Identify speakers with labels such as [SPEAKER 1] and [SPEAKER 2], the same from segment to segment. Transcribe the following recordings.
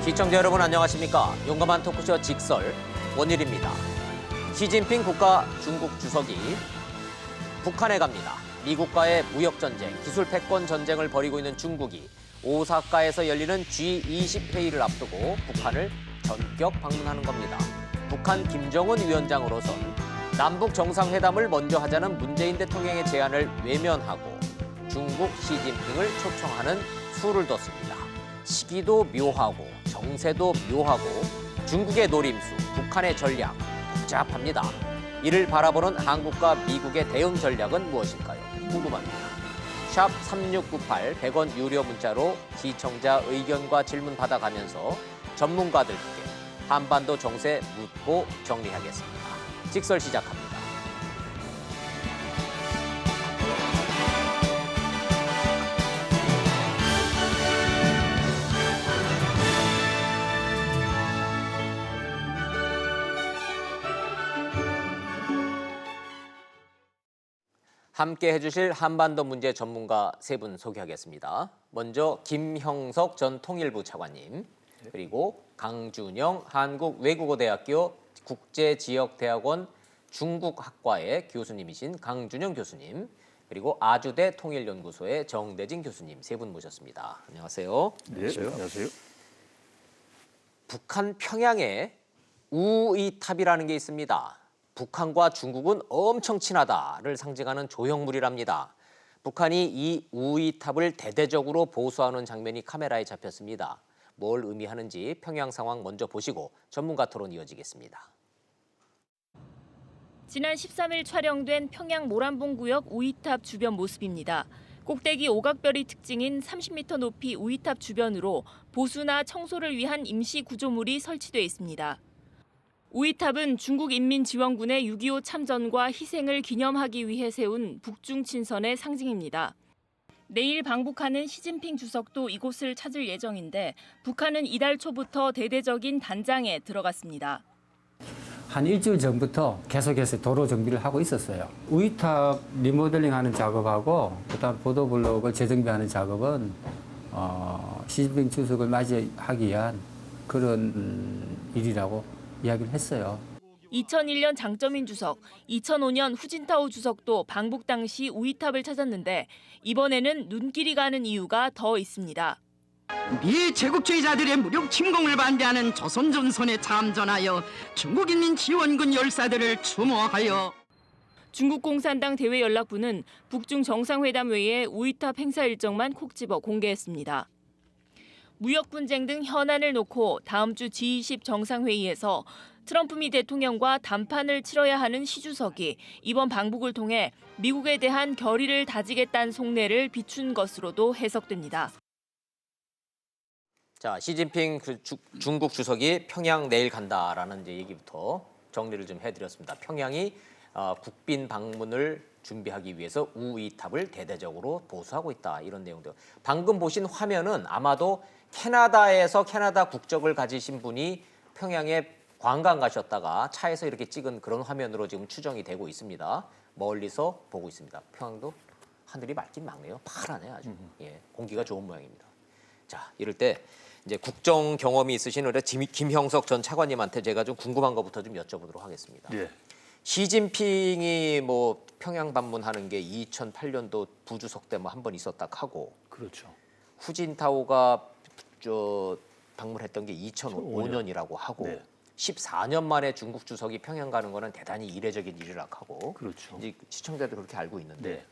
[SPEAKER 1] 시청자 여러분 안녕하십니까? 용감한 토크쇼 직설 원일입니다. 시진핑 국가 중국 주석이 북한에 갑니다. 미국과의 무역전쟁, 기술 패권 전쟁을 벌이고 있는 중국이 오사카에서 열리는 G20 회의를 앞두고 북한을 전격 방문하는 겁니다. 북한 김정은 위원장으로선 남북 정상회담을 먼저 하자는 문재인 대통령의 제안을 외면하고 중국 시진핑을 초청하는 수를 뒀습니다. 시기도 묘하고 정세도 묘하고 중국의 노림수, 북한의 전략 복잡합니다. 이를 바라보는 한국과 미국의 대응 전략은 무엇일까요? 궁금합니다. 샵 3698 100원 유료 문자로 시청자 의견과 질문 받아가면서 전문가들께 한반도 정세 묻고 정리하겠습니다. 직설 시작합니다. 함께 해주실 한반도 문제 전문가 세 분 소개하겠습니다. 먼저 김형석 전 통일부 차관님, 그리고 강준영 한국외국어대학교 국제지역대학원 중국학과의 교수님이신 강준영 교수님, 그리고 아주대 통일연구소의 정대진 교수님 세 분 모셨습니다. 안녕하세요.
[SPEAKER 2] 네, 안녕하세요.
[SPEAKER 1] 북한 평양에 우이탑이라는 게 있습니다. 북한과 중국은 엄청 친하다를 상징하는 조형물이랍니다. 북한이 이 우이탑을 대대적으로 보수하는 장면이 카메라에 잡혔습니다. 뭘 의미하는지 평양 상황 먼저 보시고 전문가 토론 이어지겠습니다.
[SPEAKER 3] 지난 13일 촬영된 평양 모란봉 구역 우이탑 주변 모습입니다. 꼭대기 오각별이 특징인 30m 높이 우이탑 주변으로 보수나 청소를 위한 임시 구조물이 설치돼 있습니다. 우이탑은 중국인민지원군의 6.25 참전과 희생을 기념하기 위해 세운 북중 친선의 상징입니다. 내일 방북하는 시진핑 주석도 이곳을 찾을 예정인데 북한은 이달 초부터 대대적인 단장에 들어갔습니다.
[SPEAKER 4] 한 일주일 전부터 계속해서 도로 정비를 하고 있었어요. 우이탑 리모델링하는 작업하고 그다음 보도블록을 재정비하는 작업은 시진핑 주석을 맞이하기 위한 그런 일이라고 이야기를 했어요.
[SPEAKER 3] 2001년 장쩌민 주석, 2005년 후진타오 주석도 방북 당시 우이탑을 찾았는데 이번에는 눈길이 가는 이유가 더 있습니다.
[SPEAKER 5] 미 제국주의자들의 무력 침공을 반대하는 조선 전선에 참전하여 중국인민지원군 열사들을 추모하여
[SPEAKER 3] 중국 공산당 대외연락부는 북중 정상회담 외에 우이탑 행사 일정만 콕 집어 공개했습니다. 무역 분쟁 등 현안을 놓고 다음 주 G20 정상회의에서 트럼프 미 대통령과 담판을 치러야 하는 시 주석이 이번 방북을 통해 미국에 대한 결의를 다지겠다는 속내를 비춘 것으로도 해석됩니다.
[SPEAKER 1] 자, 시진핑 중국 주석이 평양 내일 간다라는 이제 얘기부터 정리를 좀 해드렸습니다. 평양이 국빈 방문을 준비하기 위해서 우이탑을 대대적으로 보수하고 있다, 이런 내용들. 방금 보신 화면은 아마도 캐나다에서 캐나다 국적을 가지신 분이 평양에 관광 가셨다가 차에서 이렇게 찍은 그런 화면으로 지금 추정이 되고 있습니다. 멀리서 보고 있습니다. 평양도 하늘이 맑긴 맑네요. 파랗네 아주. 예, 공기가 좋은 모양입니다. 자, 이럴 때 이제 국정 경험이 있으신 우리 김형석 전 차관님한테 제가 좀 궁금한 것부터 좀 여쭤보도록 하겠습니다.
[SPEAKER 2] 예.
[SPEAKER 1] 시진핑이 뭐 평양 방문하는 게 2008년도 부주석 때 뭐 한 번 있었다 하고,
[SPEAKER 2] 그렇죠.
[SPEAKER 1] 후진타오가 방문했던 게 2005년이라고 하고,
[SPEAKER 2] 네.
[SPEAKER 1] 14년 만에 중국 주석이 평양 가는 거는 대단히 이례적인 일이라고 하고,
[SPEAKER 2] 그렇죠.
[SPEAKER 1] 이제 시청자들 그렇게 알고 있는데
[SPEAKER 2] 네.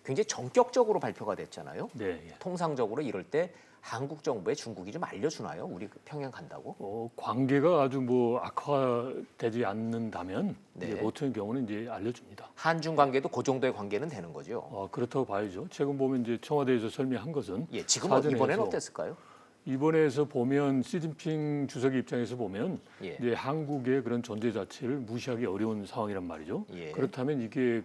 [SPEAKER 1] 굉장히 전격적으로 발표가 됐잖아요.
[SPEAKER 2] 네. 예.
[SPEAKER 1] 통상적으로 이럴 때 한국 정부에 중국이 좀 알려주나요? 우리 평양 간다고?
[SPEAKER 2] 관계가 아주 뭐 악화되지 않는다면
[SPEAKER 1] 네.
[SPEAKER 2] 이제 보통의 경우는 이제 알려줍니다.
[SPEAKER 1] 한중 관계도 그 정도의 관계는 되는 거죠.
[SPEAKER 2] 그렇다고 봐야죠. 최근 보면 이제 청와대에서 설명한 것은
[SPEAKER 1] 예, 지금
[SPEAKER 2] 사전에
[SPEAKER 1] 이번에는
[SPEAKER 2] 해서
[SPEAKER 1] 어땠을까요?
[SPEAKER 2] 이번에서 보면 시진핑 주석의 입장에서 보면
[SPEAKER 1] 예.
[SPEAKER 2] 이제 한국의 그런 존재 자체를 무시하기 어려운 상황이란 말이죠.
[SPEAKER 1] 예.
[SPEAKER 2] 그렇다면 이게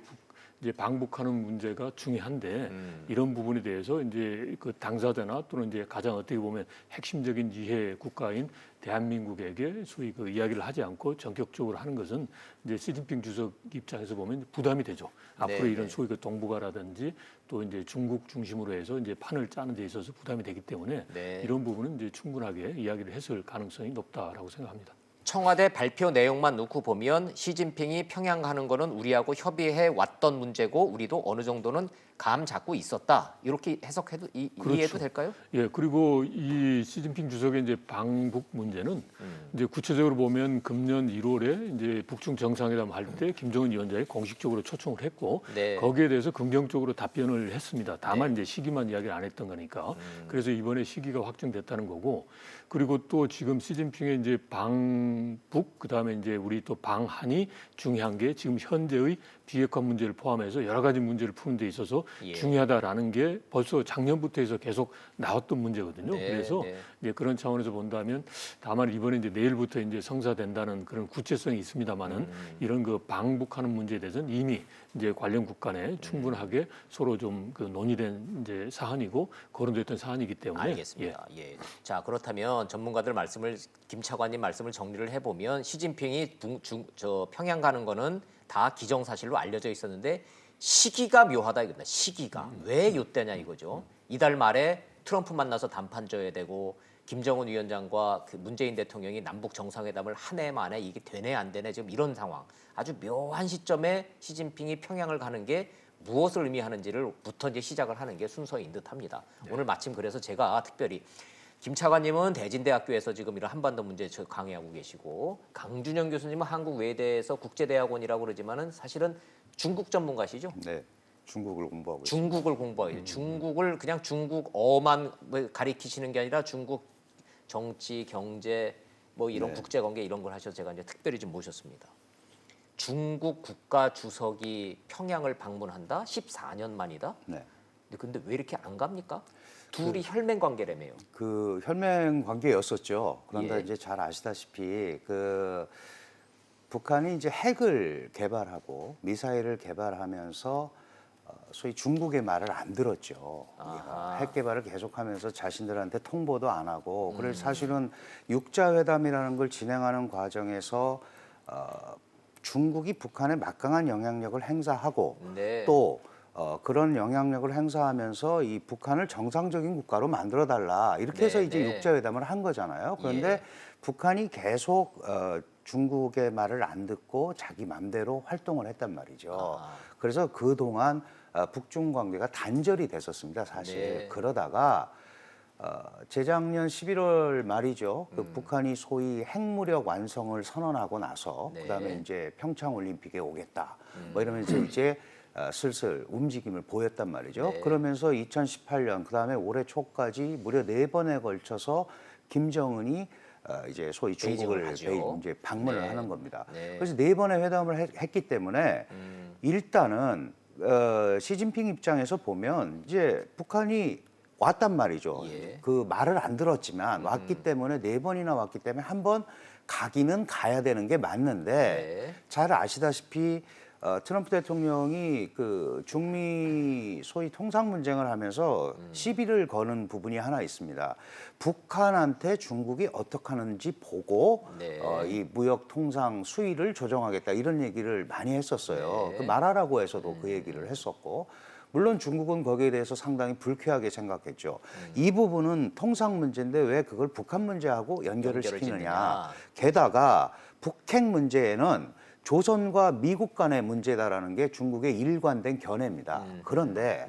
[SPEAKER 2] 이제 방북하는 문제가 중요한데 이런 부분에 대해서 이제 그 당사자나 또는 이제 가장 어떻게 보면 핵심적인 이해 국가인 대한민국에게 소위 그 이야기를 하지 않고 전격적으로 하는 것은 이제 시진핑 주석 입장에서 보면 부담이 되죠. 앞으로
[SPEAKER 1] 네,
[SPEAKER 2] 이런
[SPEAKER 1] 네.
[SPEAKER 2] 소위 그 동북아라든지 또 이제 중국 중심으로 해서 이제 판을 짜는 데 있어서 부담이 되기 때문에
[SPEAKER 1] 네.
[SPEAKER 2] 이런 부분은 이제 충분하게 이야기를 했을 가능성이 높다라고 생각합니다.
[SPEAKER 1] 청와대 발표 내용만 놓고 보면 시진핑이 평양 가는 거는 우리하고 협의해 왔던 문제고 우리도 어느 정도는 감 잡고 있었다. 이렇게 해석해도
[SPEAKER 2] 그렇죠.
[SPEAKER 1] 이해해도 될까요?
[SPEAKER 2] 예, 그리고 이 시진핑 주석의 이제 방북 문제는 이제 구체적으로 보면 금년 1월에 이제 북중 정상회담 할 때 김정은 위원장이 공식적으로 초청을 했고
[SPEAKER 1] 네.
[SPEAKER 2] 거기에 대해서 긍정적으로 답변을 했습니다. 다만 이제 시기만 이야기를 안 했던 거니까. 그래서 이번에 시기가 확정됐다는 거고 그리고 또 지금 시진핑의 이제 방북 그다음에 이제 우리 또 방한이 중요한 게 지금 현재의 비핵화 문제를 포함해서 여러 가지 문제를 푸는 데 있어서
[SPEAKER 1] 예.
[SPEAKER 2] 중요하다라는 게 벌써 작년부터 해서 계속 나왔던 문제거든요.
[SPEAKER 1] 네,
[SPEAKER 2] 그래서
[SPEAKER 1] 네.
[SPEAKER 2] 이제 그런 차원에서 본다면 다만 이번에 이제 내일부터 이제 성사된다는 그런 구체성이 있습니다만은 이런 그 방북하는 문제에 대해서는 이미 이제 관련 국가 내 충분하게 서로 좀 그 논의된 이제 사안이고 거론됐던 사안이기 때문에
[SPEAKER 1] 알겠습니다. 예. 자 그렇다면 전문가들 말씀을 김 차관님 말씀을 정리를 해보면 시진핑이 평양 가는 거는 다 기정사실로 알려져 있었는데 시기가 묘하다 이겁니다. 시기가 왜 요때냐 이거죠. 이달 말에 트럼프 만나서 담판 져야 되고 김정은 위원장과 그 문재인 대통령이 남북 정상회담을 한 해 만에 이게 되네 안 되네 지금 이런 상황. 아주 묘한 시점에 시진핑이 평양을 가는 게 무엇을 의미하는지를부터 이제 시작을 하는 게 순서인 듯합니다. 오늘 마침 그래서 제가 특별히 김 차관님은 대진대학교에서 지금 이런 한반도 문제 강의하고 계시고 강준영 교수님은 한국외대에서 국제대학원이라고 그러지만은 사실은 중국 전문가시죠?
[SPEAKER 6] 네, 중국을 공부하고 있습니다.
[SPEAKER 1] 중국을 공부하고 중국을 그냥 중국어만 가리키시는 게 아니라 중국 정치, 경제 뭐 이런
[SPEAKER 6] 네.
[SPEAKER 1] 국제관계 이런 걸 하셔서 제가 이제 특별히 좀 모셨습니다. 중국 국가 주석이 평양을 방문한다? 14년 만이다?
[SPEAKER 6] 네.
[SPEAKER 1] 근데 왜 이렇게 안 갑니까? 둘이 혈맹 관계라며요.
[SPEAKER 6] 그 혈맹 관계였었죠. 그런데
[SPEAKER 1] 예.
[SPEAKER 6] 이제 잘 아시다시피 그 북한이 이제 핵을 개발하고 미사일을 개발하면서 소위 중국의 말을 안 들었죠.
[SPEAKER 1] 아하.
[SPEAKER 6] 핵 개발을 계속하면서 자신들한테 통보도 안 하고 그래서 사실은 육자회담이라는 걸 진행하는 과정에서 중국이 북한에 막강한 영향력을 행사하고
[SPEAKER 1] 네.
[SPEAKER 6] 또 그런 영향력을 행사하면서 이 북한을 정상적인 국가로 만들어달라 이렇게 해서
[SPEAKER 1] 네,
[SPEAKER 6] 이제
[SPEAKER 1] 네.
[SPEAKER 6] 육자회담을 한 거잖아요. 그런데
[SPEAKER 1] 예.
[SPEAKER 6] 북한이 계속 중국의 말을 안 듣고 자기 맘대로 활동을 했단 말이죠.
[SPEAKER 1] 아.
[SPEAKER 6] 그래서 그동안 북중 관계가 단절이 됐었습니다. 사실
[SPEAKER 1] 네.
[SPEAKER 6] 그러다가 재작년 11월 말이죠. 그 북한이 소위 핵무력 완성을 선언하고 나서
[SPEAKER 1] 네.
[SPEAKER 6] 그다음에 이제 평창 올림픽에 오겠다. 뭐 이러면서 이제 슬슬 움직임을 보였단 말이죠.
[SPEAKER 1] 네.
[SPEAKER 6] 그러면서 2018년 그다음에 올해 초까지 무려 4번에 걸쳐서 김정은이 이제 소위 중국을
[SPEAKER 1] 베이징을 하죠.
[SPEAKER 6] 이제 방문을
[SPEAKER 1] 네.
[SPEAKER 6] 하는 겁니다.
[SPEAKER 1] 네.
[SPEAKER 6] 그래서 4번의 회담을 했기 때문에 일단은 시진핑 입장에서 보면 이제 북한이 왔단 말이죠.
[SPEAKER 1] 예.
[SPEAKER 6] 그 말을 안 들었지만 왔기 때문에 4번이나 왔기 때문에 한번 가기는 가야 되는 게 맞는데
[SPEAKER 1] 네.
[SPEAKER 6] 잘 아시다시피 트럼프 대통령이 그 중미 소위 통상 분쟁을 하면서 시비를 거는 부분이 하나 있습니다. 북한한테 중국이 어떻게 하는지 보고
[SPEAKER 1] 네.
[SPEAKER 6] 이 무역 통상 수위를 조정하겠다 이런 얘기를 많이 했었어요.
[SPEAKER 1] 네.
[SPEAKER 6] 그 말하라고 해서도 그 얘기를 했었고 물론 중국은 거기에 대해서 상당히 불쾌하게 생각했죠. 이 부분은 통상 문제인데 왜 그걸 북한 문제하고 연결을 시키느냐.
[SPEAKER 1] 짓느냐.
[SPEAKER 6] 게다가 북핵 문제에는 조선과 미국 간의 문제다라는 게 중국의 일관된 견해입니다. 그런데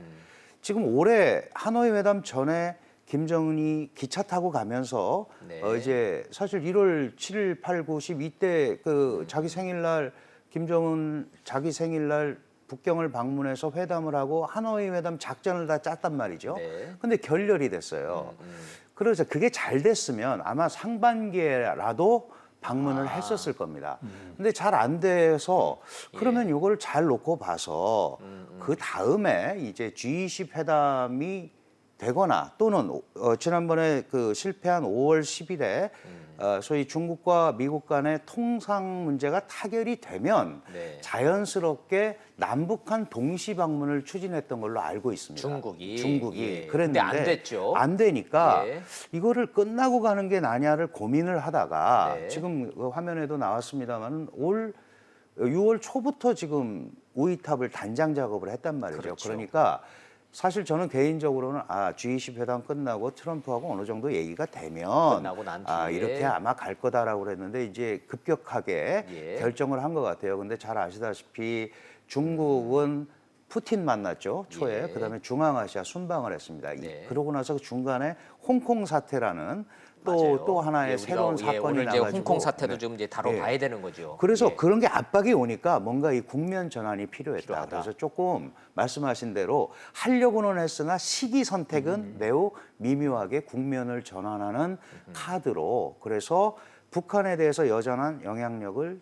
[SPEAKER 6] 지금 올해 하노이 회담 전에 김정은이 기차 타고 가면서
[SPEAKER 1] 네.
[SPEAKER 6] 이제 사실 1월 7일, 8, 9, 10 이때 그 자기 생일날 김정은 자기 생일날 북경을 방문해서 회담을 하고 하노이 회담 작전을 다 짰단 말이죠.
[SPEAKER 1] 네.
[SPEAKER 6] 근데 결렬이 됐어요. 그래서 그게 잘 됐으면 아마 상반기에라도 방문을 했었을 겁니다. 근데 잘 안 돼서 그러면 이걸 잘 놓고 봐서 그 다음에 이제 G20 회담이 되거나 또는 지난번에 그 실패한 5월 10일에 소위 중국과 미국 간의 통상 문제가 타결이 되면
[SPEAKER 1] 네.
[SPEAKER 6] 자연스럽게 남북한 동시 방문을 추진했던 걸로 알고 있습니다.
[SPEAKER 1] 중국이. 예.
[SPEAKER 6] 그랬는데
[SPEAKER 1] 근데 안 됐죠.
[SPEAKER 6] 안 되니까
[SPEAKER 1] 예.
[SPEAKER 6] 이거를 끝나고 가는 게 나냐를 고민을 하다가
[SPEAKER 1] 네.
[SPEAKER 6] 지금 그 화면에도 나왔습니다만 올 6월 초부터 지금 우이탑을 단장 작업을 했단 말이죠.
[SPEAKER 1] 그렇죠.
[SPEAKER 6] 그러니까 사실 저는 개인적으로는 G20 회담 끝나고 트럼프하고 어느 정도 얘기가 되면
[SPEAKER 1] 끝나고 난 뒤에.
[SPEAKER 6] 이렇게 아마 갈 거다라고 그랬는데 이제 급격하게
[SPEAKER 1] 예.
[SPEAKER 6] 결정을 한 것 같아요. 근데 잘 아시다시피 중국은 푸틴 만났죠, 초에.
[SPEAKER 1] 예.
[SPEAKER 6] 그다음에 중앙아시아 순방을 했습니다.
[SPEAKER 1] 네.
[SPEAKER 6] 그러고 나서 그 중간에 홍콩 사태라는
[SPEAKER 1] 맞아요.
[SPEAKER 6] 또 하나의
[SPEAKER 1] 예,
[SPEAKER 6] 새로운
[SPEAKER 1] 우리가,
[SPEAKER 6] 사건이
[SPEAKER 1] 오늘 이제
[SPEAKER 6] 나가지고
[SPEAKER 1] 홍콩 사태도
[SPEAKER 6] 네.
[SPEAKER 1] 좀 이제 다뤄봐야 되는 거죠.
[SPEAKER 6] 그래서
[SPEAKER 1] 예.
[SPEAKER 6] 그런 게 압박이 오니까 뭔가 이 국면 전환이 필요했다.
[SPEAKER 1] 필요하다.
[SPEAKER 6] 그래서 조금 말씀하신 대로 하려고는 했으나 시기 선택은 매우 미묘하게 국면을 전환하는 카드로 그래서 북한에 대해서 여전한 영향력을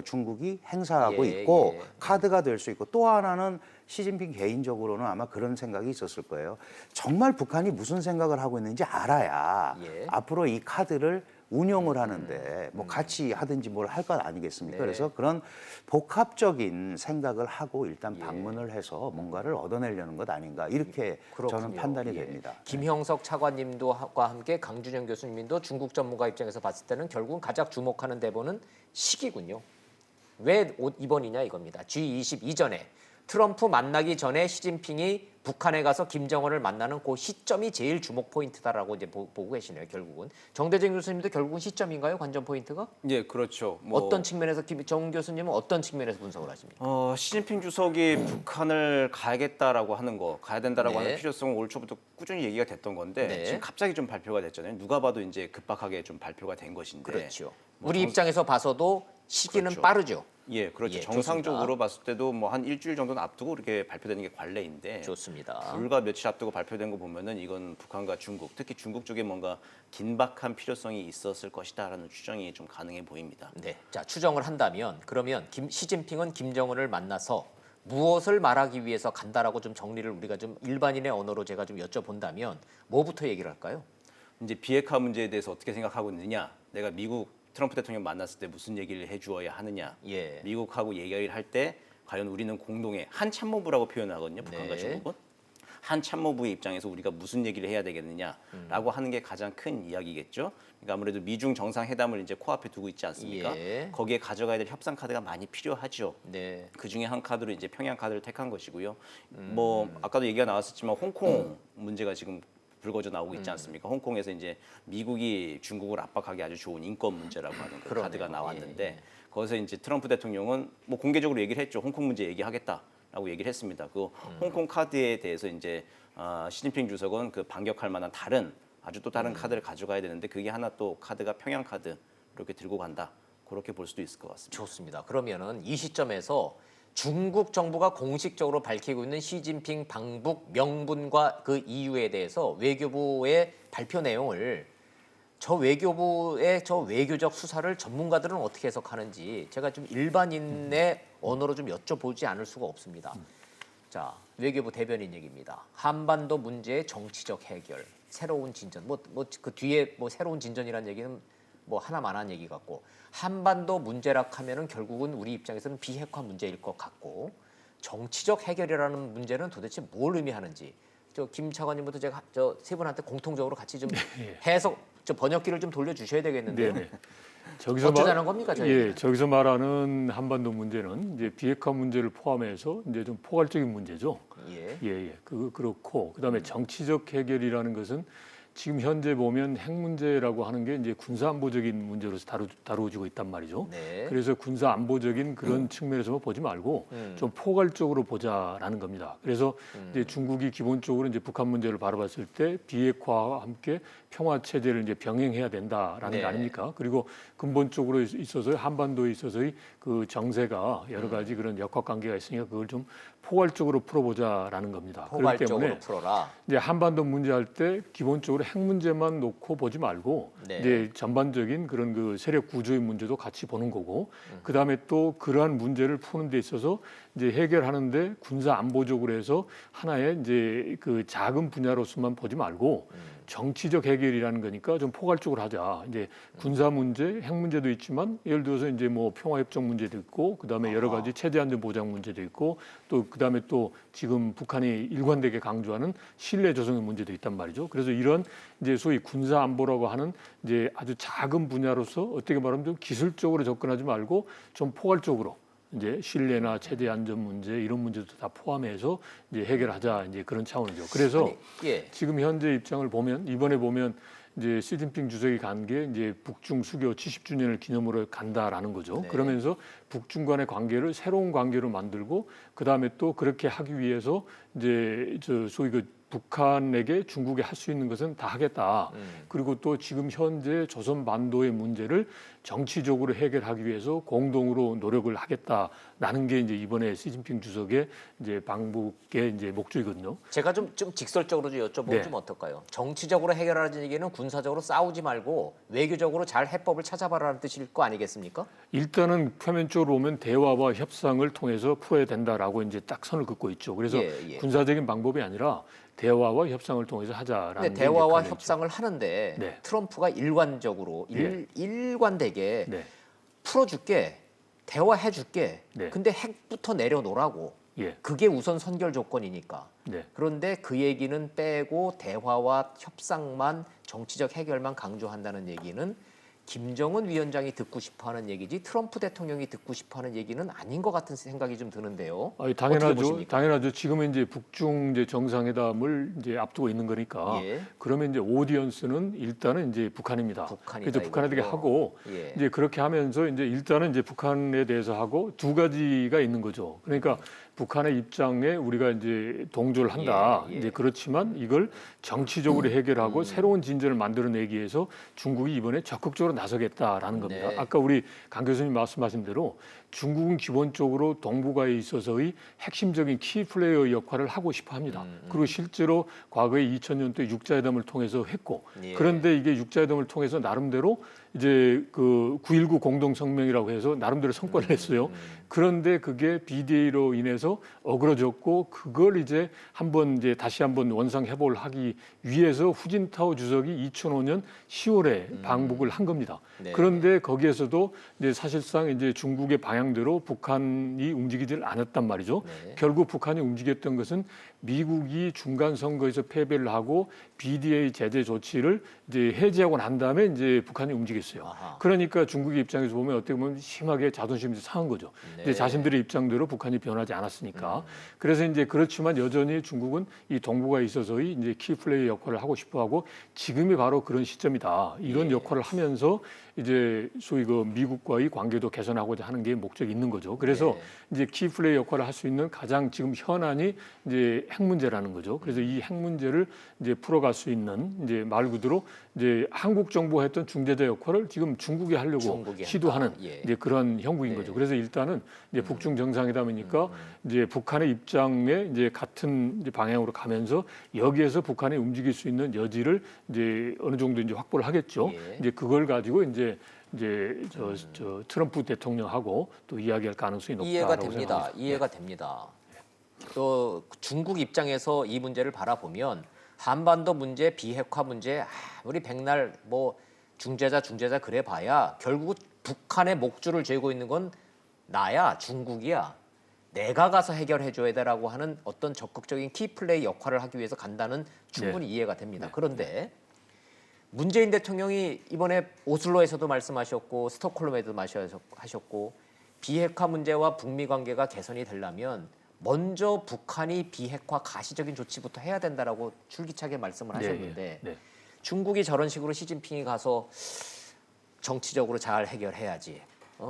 [SPEAKER 6] 중국이 행사하고
[SPEAKER 1] 예,
[SPEAKER 6] 있고
[SPEAKER 1] 예.
[SPEAKER 6] 카드가 될 수 있고 또 하나는 시진핑 개인적으로는 아마 그런 생각이 있었을 거예요. 정말 북한이 무슨 생각을 하고 있는지 알아야
[SPEAKER 1] 예.
[SPEAKER 6] 앞으로 이 카드를 운용을 하는데 뭐 같이 하든지 뭘 할 것 아니겠습니까?
[SPEAKER 1] 네.
[SPEAKER 6] 그래서 그런 복합적인 생각을 하고 일단
[SPEAKER 1] 예.
[SPEAKER 6] 방문을 해서 뭔가를 얻어내려는 것 아닌가 이렇게
[SPEAKER 1] 그렇군요.
[SPEAKER 6] 저는 판단이
[SPEAKER 1] 예.
[SPEAKER 6] 됩니다.
[SPEAKER 1] 김형석 차관님과 함께 강준영 교수님도 중국 전문가 입장에서 봤을 때는 결국은 가장 주목하는 대본은 시기군요. 왜 이번이냐 이겁니다. G20 이전에 트럼프 만나기 전에 시진핑이 북한에 가서 김정은을 만나는 그 시점이 제일 주목 포인트다라고 이제 보고 계시네요. 결국은 정대진 교수님도 결국은 시점인가요? 관전 포인트가?
[SPEAKER 7] 예, 그렇죠.
[SPEAKER 1] 어떤 측면에서 정 교수님은 어떤 측면에서 분석을 하십니까?
[SPEAKER 7] 시진핑 주석이 북한을 가야겠다라고 하는 거, 가야 된다라고
[SPEAKER 1] 네.
[SPEAKER 7] 하는 필요성은 올 초부터 꾸준히 얘기가 됐던 건데
[SPEAKER 1] 네.
[SPEAKER 7] 지금 갑자기 좀 발표가 됐잖아요. 누가 봐도 이제 급박하게 좀 발표가 된 것인데.
[SPEAKER 1] 그렇죠.
[SPEAKER 7] 뭐
[SPEAKER 1] 우리 입장에서 봐서도 시기는
[SPEAKER 7] 그렇죠.
[SPEAKER 1] 빠르죠.
[SPEAKER 7] 예, 그렇죠.
[SPEAKER 1] 예,
[SPEAKER 7] 정상적으로
[SPEAKER 1] 좋습니다.
[SPEAKER 7] 봤을 때도 뭐 한 일주일 정도는 앞두고 이렇게 발표되는 게 관례인데
[SPEAKER 1] 좋습니다.
[SPEAKER 7] 불과 며칠 앞두고 발표된 거 보면은 이건 북한과 중국, 특히 중국 쪽에 뭔가 긴박한 필요성이 있었을 것이다라는 추정이 좀 가능해 보입니다.
[SPEAKER 1] 네, 자 추정을 한다면 그러면 시진핑은 김정은을 만나서 무엇을 말하기 위해서 간다라고 좀 정리를 우리가 좀 일반인의 언어로 제가 좀 여쭤본다면 뭐부터 얘기를 할까요?
[SPEAKER 7] 이제 비핵화 문제에 대해서 어떻게 생각하고 있느냐, 내가 미국 트럼프 대통령 만났을 때 무슨 얘기를 해주어야 하느냐,
[SPEAKER 1] 예.
[SPEAKER 7] 미국하고 얘기를 할 때 과연 우리는 공동의 한 참모부라고 표현하거든요. 북한과
[SPEAKER 1] 네.
[SPEAKER 7] 중국은 한 참모부의 입장에서 우리가 무슨 얘기를 해야 되겠느냐라고 하는 게 가장 큰 이야기겠죠. 그러니까 아무래도 미중 정상회담을 이제 코앞에 두고 있지 않습니까?
[SPEAKER 1] 예.
[SPEAKER 7] 거기에 가져가야 될 협상 카드가 많이 필요하죠.
[SPEAKER 1] 네.
[SPEAKER 7] 그 중에 한 카드로 이제 평양 카드를 택한 것이고요. 뭐 아까도 얘기가 나왔었지만 홍콩 문제가 지금 불거져 나오고 있지 않습니까? 홍콩에서 이제 미국이 중국을 압박하기 아주 좋은 인권 문제라고 하는 그
[SPEAKER 1] 그러네요.
[SPEAKER 7] 카드가 나왔는데
[SPEAKER 1] 예, 예.
[SPEAKER 7] 거기서 이제 트럼프 대통령은 뭐 공개적으로 얘기를 했죠. 홍콩 문제 얘기하겠다라고 얘기를 했습니다. 그 홍콩 카드에 대해서 이제 시진핑 주석은 그 반격할 만한 다른 아주 또 다른 카드를 가져가야 되는데 그게 하나 또 카드가 평양 카드 이렇게 들고 간다. 그렇게 볼 수도 있을 것 같습니다.
[SPEAKER 1] 좋습니다. 그러면은 이 시점에서 중국 정부가 공식적으로 밝히고 있는 시진핑 방북 명분과 그 이유에 대해서 외교부의 발표 내용을 저 외교부의 저 외교적 수사를 전문가들은 어떻게 해석하는지 제가 좀 일반인의 언어로 좀 여쭤보지 않을 수가 없습니다. 자, 외교부 대변인 얘기입니다. 한반도 문제의 정치적 해결, 새로운 진전. 뭐 그 뒤에 뭐 새로운 진전이라는 얘기는 뭐 하나만한 얘기 같고 한반도 문제라 하면은 결국은 우리 입장에서는 비핵화 문제일 것 같고 정치적 해결이라는 문제는 도대체 뭘 의미하는지 저 김 차관님부터 제가 저 세 분한테 공통적으로 같이 좀 해석 저 번역기를 좀 돌려주셔야 되겠는데요.
[SPEAKER 2] 네네.
[SPEAKER 1] 어쩌자는 겁니까, 저희는?
[SPEAKER 2] 예, 저기서 말하는 한반도 문제는 이제 비핵화 문제를 포함해서 이제 좀 포괄적인 문제죠.
[SPEAKER 1] 예.
[SPEAKER 2] 예, 예. 그렇고 그다음에 정치적 해결이라는 것은 지금 현재 보면 핵 문제라고 하는 게 이제 군사 안보적인 문제로서 다루어지고 있단 말이죠.
[SPEAKER 1] 네.
[SPEAKER 2] 그래서 군사 안보적인 그런 측면에서만 보지 말고 좀 포괄적으로 보자라는 겁니다. 그래서 이제 중국이 기본적으로 이제 북한 문제를 바라봤을 때 비핵화와 함께 평화 체제를 이제 병행해야 된다라는
[SPEAKER 1] 네.
[SPEAKER 2] 게 아닙니까? 그리고 근본적으로 있어서 한반도에 있어서의 그 정세가 여러 가지 그런 역학 관계가 있으니까 그걸 좀 포괄적으로 풀어보자라는 겁니다. 그렇기
[SPEAKER 1] 포괄적으로
[SPEAKER 2] 때문에
[SPEAKER 1] 풀어라.
[SPEAKER 2] 이제 한반도 문제 할 때 기본적으로 핵 문제만 놓고 보지 말고
[SPEAKER 1] 네.
[SPEAKER 2] 이제 전반적인 그런 그 세력 구조의 문제도 같이 보는 거고 그다음에 또 그러한 문제를 푸는 데 있어서 이제 해결하는데 군사 안보적으로 해서 하나의 이제 그 작은 분야로서만 보지 말고 정치적 해결이라는 거니까 좀 포괄적으로 하자. 이제 군사 문제, 핵 문제도 있지만 예를 들어서 이제 뭐 평화 협정 문제도 있고 그다음에 여러 가지 체제 안전 보장 문제도 있고 또 그다음에 또 지금 북한이 일관되게 강조하는 신뢰 조성의 문제도 있단 말이죠. 그래서 이런 이제 소위 군사 안보라고 하는 이제 아주 작은 분야로서 어떻게 말하면 좀 기술적으로 접근하지 말고 좀 포괄적으로 이제 신뢰나 체제 안전 문제 이런 문제도 다 포함해서 이제 해결하자 이제 그런 차원이죠. 그래서
[SPEAKER 1] 예.
[SPEAKER 2] 지금 현재 입장을 보면 이번에 보면 이제 시진핑 주석이 간 게 이제 북중 수교 70주년을 기념으로 간다라는 거죠.
[SPEAKER 1] 네.
[SPEAKER 2] 그러면서 북중 간의 관계를 새로운 관계로 만들고 그 다음에 또 그렇게 하기 위해서 이제 소위 그 북한에게 중국이 할 수 있는 것은 다 하겠다. 그리고 또 지금 현재 조선 반도의 문제를 정치적으로 해결하기 위해서 공동으로 노력을 하겠다라는 게 이제 이번에 시진핑 주석의 이제 방북의 이제 목적이거든요.
[SPEAKER 1] 제가 좀 직설적으로 좀 여쭤보면
[SPEAKER 2] 네.
[SPEAKER 1] 좀 어떨까요? 정치적으로 해결하라는 얘기는 군사적으로 싸우지 말고 외교적으로 잘 해법을 찾아봐라는 뜻일 거 아니겠습니까?
[SPEAKER 2] 일단은 표면적으로 보면 대화와 협상을 통해서 풀어야 된다라고 이제 딱 선을 긋고 있죠. 그래서
[SPEAKER 1] 예.
[SPEAKER 2] 군사적인 방법이 아니라 대화와 협상을 통해서 하자라는
[SPEAKER 1] 근데
[SPEAKER 2] 게
[SPEAKER 1] 대화와
[SPEAKER 2] 이제
[SPEAKER 1] 협상을 하는데
[SPEAKER 2] 네.
[SPEAKER 1] 트럼프가 일관적으로
[SPEAKER 2] 예.
[SPEAKER 1] 일관되게
[SPEAKER 2] 네.
[SPEAKER 1] 풀어줄게, 대화해줄게.
[SPEAKER 2] 네.
[SPEAKER 1] 근데 핵부터 내려놓으라고.
[SPEAKER 2] 예.
[SPEAKER 1] 그게 우선 선결 조건이니까.
[SPEAKER 2] 네.
[SPEAKER 1] 그런데 그 얘기는 빼고 대화와 협상만 정치적 해결만 강조한다는 얘기는 김정은 위원장이 듣고 싶어하는 얘기지 트럼프 대통령이 듣고 싶어하는 얘기는 아닌 것 같은 생각이 좀 드는데요.
[SPEAKER 2] 아니,
[SPEAKER 1] 어떻게
[SPEAKER 2] 당연하죠.
[SPEAKER 1] 보십니까?
[SPEAKER 2] 당연하죠. 지금은 이제 북중 이제 정상회담을 이제 앞두고 있는 거니까.
[SPEAKER 1] 예.
[SPEAKER 2] 그러면 이제 오디언스는 일단은 이제 북한입니다.
[SPEAKER 1] 북한이다,
[SPEAKER 2] 그래서 북한에게
[SPEAKER 1] 이거죠.
[SPEAKER 2] 하고
[SPEAKER 1] 예.
[SPEAKER 2] 이제 그렇게 하면서 이제 일단은 이제 북한에 대해서 하고 두 가지가 있는 거죠. 그러니까 북한의 입장에 우리가 이제 동조를 한다.
[SPEAKER 1] 예, 예.
[SPEAKER 2] 이제 그렇지만 이걸 정치적으로 해결하고 새로운 진전을 만들어내기 위해서 중국이 이번에 적극적으로 나서겠다라는 겁니다.
[SPEAKER 1] 네.
[SPEAKER 2] 아까 우리 강 교수님 말씀하신 대로 중국은 기본적으로 동북아에 있어서의 핵심적인 키 플레이어 역할을 하고 싶어 합니다. 그리고 실제로 과거에 2000년도에 육자회담을 통해서 했고
[SPEAKER 1] 예.
[SPEAKER 2] 그런데 이게 육자회담을 통해서 나름대로 이제 그 9.19 공동성명이라고 해서 나름대로 성과를 냈어요. 그런데 그게 BDA로 인해서 어그러졌고 그걸 이제 한번 다시 한번 원상 회복을 하기 위해서 후진타오 주석이 2005년 10월에 방북을 한 겁니다.
[SPEAKER 1] 네.
[SPEAKER 2] 그런데 거기에서도 이제 사실상 이제 중국의 방향대로 북한이 움직이질 않았단 말이죠.
[SPEAKER 1] 네.
[SPEAKER 2] 결국 북한이 움직였던 것은 미국이 중간 선거에서 패배를 하고 BDA 제재 조치를 이제 해제하고 난 다음에 이제 북한이 움직였어요.
[SPEAKER 1] 아하.
[SPEAKER 2] 그러니까 중국의 입장에서 보면 어떻게 보면 심하게 자존심이 상한 거죠.
[SPEAKER 1] 네.
[SPEAKER 2] 이제 자신들의 입장대로 북한이 변하지 않았으니까. 그래서 이제 그렇지만 여전히 중국은 이 동북아에 있어서의 이제 키플레이 역할을 하고 싶어하고 지금이 바로 그런 시점이다. 이런
[SPEAKER 1] 예.
[SPEAKER 2] 역할을 하면서 이제 소위 그 미국과의 관계도 개선하고자 하는 게 목적이 있는 거죠. 그래서
[SPEAKER 1] 네.
[SPEAKER 2] 이제 키플레이 역할을 할 수 있는 가장 지금 현안이 이제 핵 문제라는 거죠. 그래서 이 핵 문제를 이제 풀어갈 수 있는 이제 말 그대로 이제 한국 정부가 했던 중재자 역할을 지금 중국이 하려고
[SPEAKER 1] 중국이
[SPEAKER 2] 시도하는
[SPEAKER 1] 한다. 예.
[SPEAKER 2] 이제 그런 형국인
[SPEAKER 1] 네.
[SPEAKER 2] 거죠. 그래서 일단은 이제 북중 정상회담이니까 이제 북한의 입장에 이제 같은 이제 방향으로 가면서 여기에서 북한이 움직일 수 있는 여지를 이제 어느 정도 이제 확보를 하겠죠.
[SPEAKER 1] 예.
[SPEAKER 2] 이제 그걸 가지고 이제 저 트럼프 대통령하고 또 이야기할 가능성이 높다라고
[SPEAKER 1] 이해가 됩니다.
[SPEAKER 2] 생각합니다.
[SPEAKER 1] 이해가 됩니다. 또 중국 입장에서 이 문제를 바라보면 한반도 문제, 비핵화 문제 우리 백날 뭐 중재자 그래 봐야 결국 북한의 목줄을 죄고 있는 건 나야 중국이야. 내가 가서 해결해 줘야 되라고 하는 어떤 적극적인 키플레이 역할을 하기 위해서 간다는 충분히 이해가 됩니다. 그런데 문재인 대통령이 이번에 오슬로에서도 말씀하셨고 스톡홀름에도 하셨고 비핵화 문제와 북미 관계가 개선이 되려면 먼저 북한이 비핵화 가시적인 조치부터 해야 된다라고 줄기차게 말씀을 하셨는데
[SPEAKER 2] 네.
[SPEAKER 1] 중국이 저런 식으로 시진핑이 가서 정치적으로 잘 해결해야지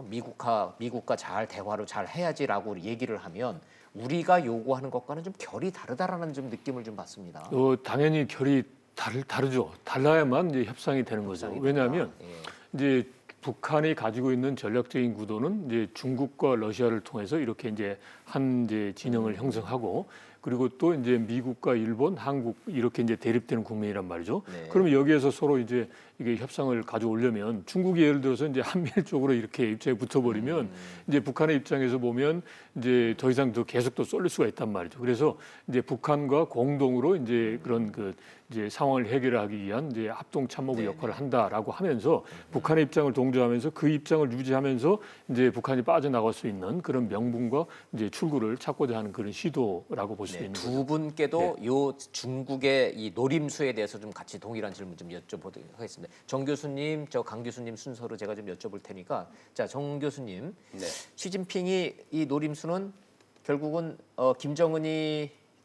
[SPEAKER 1] 미국과 잘 대화로 잘 해야지라고 얘기를 하면 우리가 요구하는 것과는 좀 결이 다르다라는 좀 느낌을 좀 받습니다.
[SPEAKER 2] 당연히 결이 다르죠. 달라야만 이제 협상이 되는 거죠.
[SPEAKER 1] 협상이
[SPEAKER 2] 왜냐하면
[SPEAKER 1] 된다. 예.
[SPEAKER 2] 이제 북한이 가지고 있는 전략적인 구도는 이제 중국과 러시아를 통해서 이렇게 이제 한 이제 진영을 형성하고 그리고 또 이제 미국과 일본, 한국 이렇게 이제 대립되는 국면이란 말이죠.
[SPEAKER 1] 네.
[SPEAKER 2] 그러면 여기에서 서로 이제 이게 협상을 가져오려면 중국이 예를 들어서 이제 한미일 쪽으로 이렇게 입장에 붙어버리면 이제 북한의 입장에서 보면 이제 더 이상 더 계속 또 쏠릴 수가 있단 말이죠. 그래서 이제 북한과 공동으로 이제 그런 그 이제 상황을 해결하기 위한 이제 합동 참모부
[SPEAKER 1] 네,
[SPEAKER 2] 역할을 한다라고 하면서 북한의 입장을 동조하면서 그 입장을 유지하면서 이제 북한이 빠져나갈 수 있는 그런 명분과 이제 출구를 찾고자 하는 그런 시도라고 볼 수
[SPEAKER 1] 네,
[SPEAKER 2] 있는
[SPEAKER 1] 두
[SPEAKER 2] 거죠.
[SPEAKER 1] 분께도 요 중국의 이 노림수에 대해서 좀 같이 동일한 질문 좀 여쭤보도록 하겠습니다. 정 교수님, 저 강 교수님 순서로 제가 좀 여쭤볼 테니까, 자, 정 교수님,
[SPEAKER 7] 네.
[SPEAKER 1] 시진핑이 이 노림수는 결국은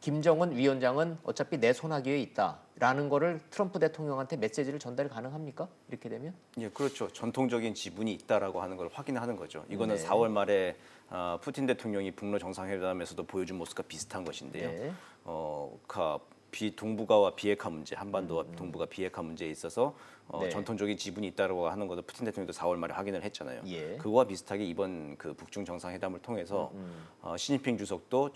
[SPEAKER 1] 김정은 위원장은 어차피 내 손아귀에 있다라는 거를 트럼프 대통령한테 메시지를 전달 가능합니까? 이렇게 되면?
[SPEAKER 7] 예, 그렇죠. 전통적인 지분이 있다라고 하는 걸 확인하는 거죠. 이거는
[SPEAKER 1] 네.
[SPEAKER 7] 4월 말에 푸틴 대통령이 북러 정상회담에서도 보여준 모습과 비슷한 것인데요.
[SPEAKER 1] 네.
[SPEAKER 7] 동북아와 비핵화 문제, 한반도와 동북아 비핵화 문제에 있어서
[SPEAKER 1] 네.
[SPEAKER 7] 전통적인 지분이 있다고 하는 것도 푸틴 대통령도 4월 말에 확인을 했잖아요.
[SPEAKER 1] 예.
[SPEAKER 7] 그거와 비슷하게 이번 그 북중 정상회담을 통해서 시진핑 주석도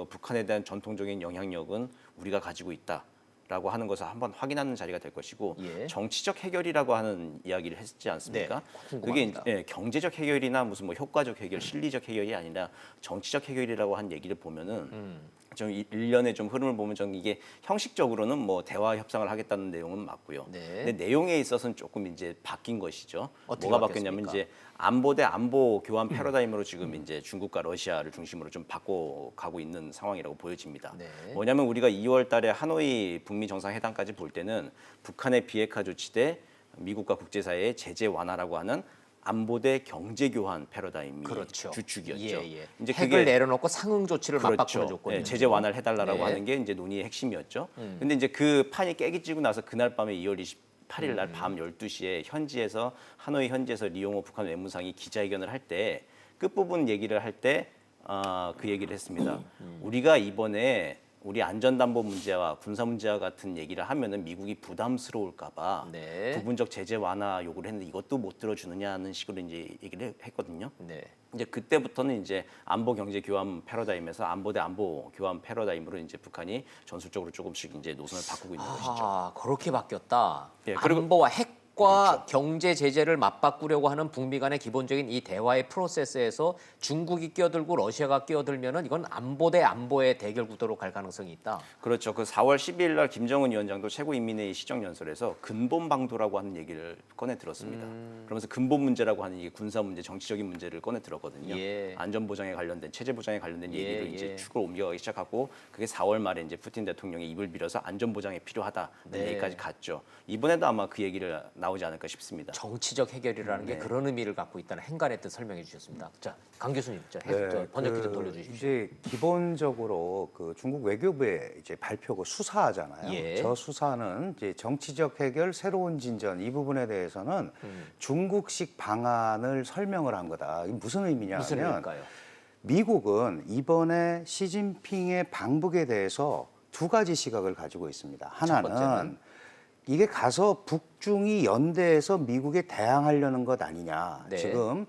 [SPEAKER 7] 북한에 대한 전통적인 영향력은 우리가 가지고 있다라고 하는 것을 한번 확인하는 자리가 될 것이고
[SPEAKER 1] 예.
[SPEAKER 7] 정치적 해결이라고 하는 이야기를 했지 않습니까?
[SPEAKER 1] 네,
[SPEAKER 7] 그게
[SPEAKER 1] 궁금합니다.
[SPEAKER 7] 경제적 해결이나 무슨 뭐 효과적 해결, 실리적 해결이 아니라 정치적 해결이라고 한 얘기를 보면은 좀 일련의 좀 흐름을 보면 저는 이게 형식적으로는 뭐 대화 협상을 하겠다는 내용은 맞고요.
[SPEAKER 1] 네.
[SPEAKER 7] 근데 내용에 있어서는 조금 이제 바뀐 것이죠.
[SPEAKER 1] 어떻게
[SPEAKER 7] 뭐가 바뀌었냐면
[SPEAKER 1] 바뀌었습니까?
[SPEAKER 7] 이제 안보 대 안보 교환 패러다임으로 지금 이제 중국과 러시아를 중심으로 좀 바꿔가고 있는 상황이라고 보여집니다.
[SPEAKER 1] 네.
[SPEAKER 7] 뭐냐면 우리가 2월 달에 하노이 북미 정상회담까지 볼 때는 북한의 비핵화 조치 대 미국과 국제사회의 제재 완화라고 하는 안보 대 경제 교환 패러다임이
[SPEAKER 1] 그렇죠.
[SPEAKER 7] 주축이었죠.
[SPEAKER 1] 예.
[SPEAKER 7] 이제
[SPEAKER 1] 핵을 내려놓고 상응 조치를 맞바꾸는 조건이죠.
[SPEAKER 7] 예, 제재 완화를 해달라고
[SPEAKER 1] 네.
[SPEAKER 7] 하는 게 이제 논의의 핵심이었죠. 근데 이제 그 판이 깨기지고 나서 그날 밤에 2월 28일 날 밤 12시에 하노이 현지에서 리용호 북한 외무상이 기자회견을 할 때 끝부분 얘기를 할 때 그 얘기를 했습니다. 우리가 이번에 우리 안전담보 문제와 군사 문제와 같은 얘기를 하면은 미국이 부담스러울까봐
[SPEAKER 1] 네.
[SPEAKER 7] 부분적 제재 완화 요구를 했는데 이것도 못 들어주느냐는 식으로 이제 얘기를 했거든요.
[SPEAKER 1] 네.
[SPEAKER 7] 이제 그때부터는 이제 안보 경제 교환 패러다임에서 안보 대 안보 교환 패러다임으로 이제 북한이 전술적으로 조금씩 이제 노선을 바꾸고 있는 것이죠.
[SPEAKER 1] 아, 그렇게 바뀌었다.
[SPEAKER 7] 예, 그리고-
[SPEAKER 1] 안보와 핵과 경제 제재를 맞바꾸려고 하는 북미 간의 기본적인 이 대화의 프로세스에서 중국이 끼어들고 러시아가 끼어들면은 이건 안보 대 안보의 대결 구도로 갈 가능성이 있다.
[SPEAKER 7] 그렇죠. 그 4월 12일 날 김정은 위원장도 최고인민회의 시정연설에서 근본 방도라고 하는 얘기를 꺼내 들었습니다. 그러면서 근본 문제라고 하는 이게 군사 문제, 정치적인 문제를 꺼내 들었거든요.
[SPEAKER 1] 예.
[SPEAKER 7] 안전 보장에 관련된 체제 보장에 관련된
[SPEAKER 1] 예,
[SPEAKER 7] 얘기를
[SPEAKER 1] 예.
[SPEAKER 7] 이제 축을 옮겨가기 시작하고 그게 4월 말에 이제 푸틴 대통령이 입을 빌어서 안전 보장이 필요하다는
[SPEAKER 1] 네.
[SPEAKER 7] 얘기까지 갔죠. 이번에도 아마 그 얘기를 나오지 않을까 싶습니다.
[SPEAKER 1] 정치적 해결이라는 게 그런 의미를 갖고 있다는 행간의 뜻 설명해 주셨습니다. 자, 강 교수님, 저 번역기 좀 돌려주십시오.
[SPEAKER 6] 이제 기본적으로 그 중국 외교부의 이제 발표고 수사잖아요.
[SPEAKER 1] 예.
[SPEAKER 6] 저 수사는 이제 정치적 해결, 새로운 진전 이 부분에 대해서는 중국식 방안을 설명을 한 거다. 이게 무슨 의미냐면
[SPEAKER 1] 무슨 의미일까요?
[SPEAKER 6] 미국은 이번에 시진핑의 방북에 대해서 두 가지 시각을 가지고 있습니다. 하나는
[SPEAKER 1] 번째는?
[SPEAKER 6] 이게 가서 북중이 연대해서 미국에 대항하려는 것 아니냐.
[SPEAKER 1] 네.
[SPEAKER 6] 지금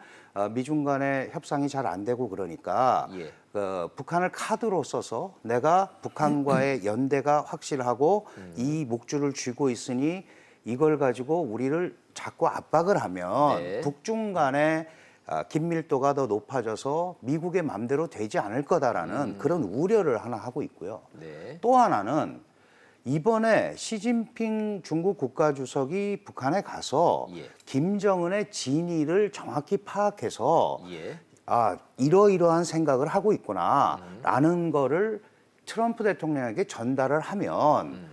[SPEAKER 6] 미중 간의 협상이 잘 안 되고 그러니까
[SPEAKER 1] 예.
[SPEAKER 6] 북한을 카드로 써서 내가 북한과의 연대가 확실하고 이 목줄을 쥐고 있으니 이걸 가지고 우리를 자꾸 압박을 하면
[SPEAKER 1] 네.
[SPEAKER 6] 북중 간의 긴밀도가 더 높아져서 미국의 맘대로 되지 않을 거다라는 그런 우려를 하나 하고 있고요.
[SPEAKER 1] 네.
[SPEAKER 6] 또 하나는 이번에 시진핑 중국 국가주석이 북한에 가서
[SPEAKER 1] 예.
[SPEAKER 6] 김정은의 진위를 정확히 파악해서
[SPEAKER 1] 예.
[SPEAKER 6] 이러이러한 생각을 하고 있구나라는 거를 트럼프 대통령에게 전달을 하면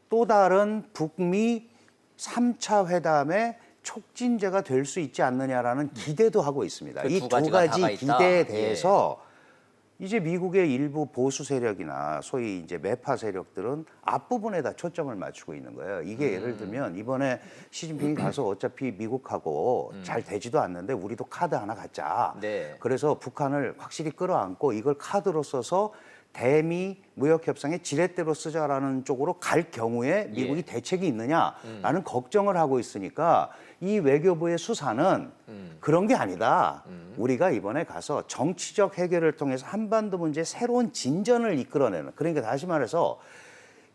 [SPEAKER 6] 또 다른 북미 3차 회담의 촉진제가 될 수 있지 않느냐라는 기대도 하고 있습니다.
[SPEAKER 1] 그
[SPEAKER 6] 이
[SPEAKER 1] 두
[SPEAKER 6] 두
[SPEAKER 1] 가지가
[SPEAKER 6] 가지
[SPEAKER 1] 다가 있다?
[SPEAKER 6] 기대에 대해서 이제 미국의 일부 보수 세력이나 소위 이제 매파 세력들은 앞부분에다 초점을 맞추고 있는 거예요. 이게 예를 들면 이번에 시진핑이 가서 어차피 미국하고 잘 되지도 않는데 우리도 카드 하나 갖자.
[SPEAKER 1] 네.
[SPEAKER 6] 그래서 북한을 확실히 끌어안고 이걸 카드로 써서 대미 무역 협상의 지렛대로 쓰자라는 쪽으로 갈 경우에 미국이
[SPEAKER 1] 예.
[SPEAKER 6] 대책이 있느냐라는 걱정을 하고 있으니까 이 외교부의 수사는 그런 게 아니다. 우리가 이번에 가서 정치적 해결을 통해서 한반도 문제의 새로운 진전을 이끌어내는, 그러니까 다시 말해서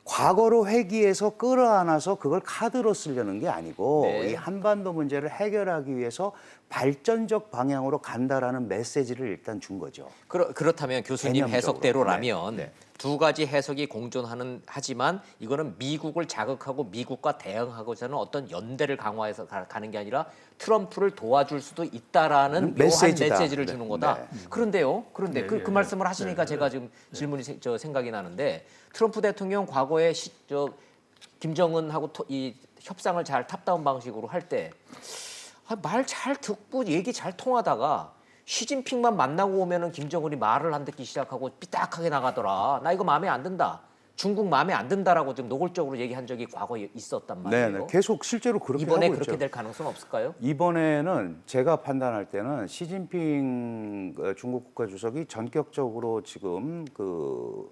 [SPEAKER 6] 과거로 회귀해서 끌어안아서 그걸 카드로 쓰려는 게 아니고
[SPEAKER 1] 네.
[SPEAKER 6] 이 한반도 문제를 해결하기 위해서 발전적 방향으로 간다라는 메시지를 일단 준 거죠.
[SPEAKER 1] 그렇다면 교수님
[SPEAKER 6] 개념적으로.
[SPEAKER 1] 해석대로라면
[SPEAKER 6] 네.
[SPEAKER 1] 두 가지 해석이 공존하는 하지만 이거는 미국을 자극하고 미국과 대응하고자 하는 어떤 연대를 강화해서 가는 게 아니라 트럼프를 도와줄 수도 있다라는 묘한
[SPEAKER 6] 메시지다.
[SPEAKER 1] 메시지를 주는 거다.
[SPEAKER 6] 네.
[SPEAKER 1] 그런데
[SPEAKER 2] 네,
[SPEAKER 1] 그
[SPEAKER 2] 네,
[SPEAKER 1] 말씀을
[SPEAKER 2] 네.
[SPEAKER 1] 하시니까
[SPEAKER 2] 네,
[SPEAKER 1] 제가 지금 질문이 생각이 나는데 트럼프 대통령 과거에 김정은하고 이 협상을 잘 탑다운 방식으로 할 때 말 잘 듣고 얘기 잘 통하다가 시진핑만 만나고 오면은 김정은이 말을 안 듣기 시작하고 삐딱하게 나가더라. 나 이거 마음에 안 든다. 중국 마음에 안 든다라고 좀 노골적으로 얘기한 적이 과거에 있었단 말이에요.
[SPEAKER 6] 네, 계속 실제로 그렇게
[SPEAKER 1] 이번에
[SPEAKER 6] 하고
[SPEAKER 1] 그렇게
[SPEAKER 6] 있죠.
[SPEAKER 1] 될 가능성 없을까요?
[SPEAKER 6] 이번에는 제가 판단할 때는 시진핑 중국 국가주석이 전격적으로 지금 그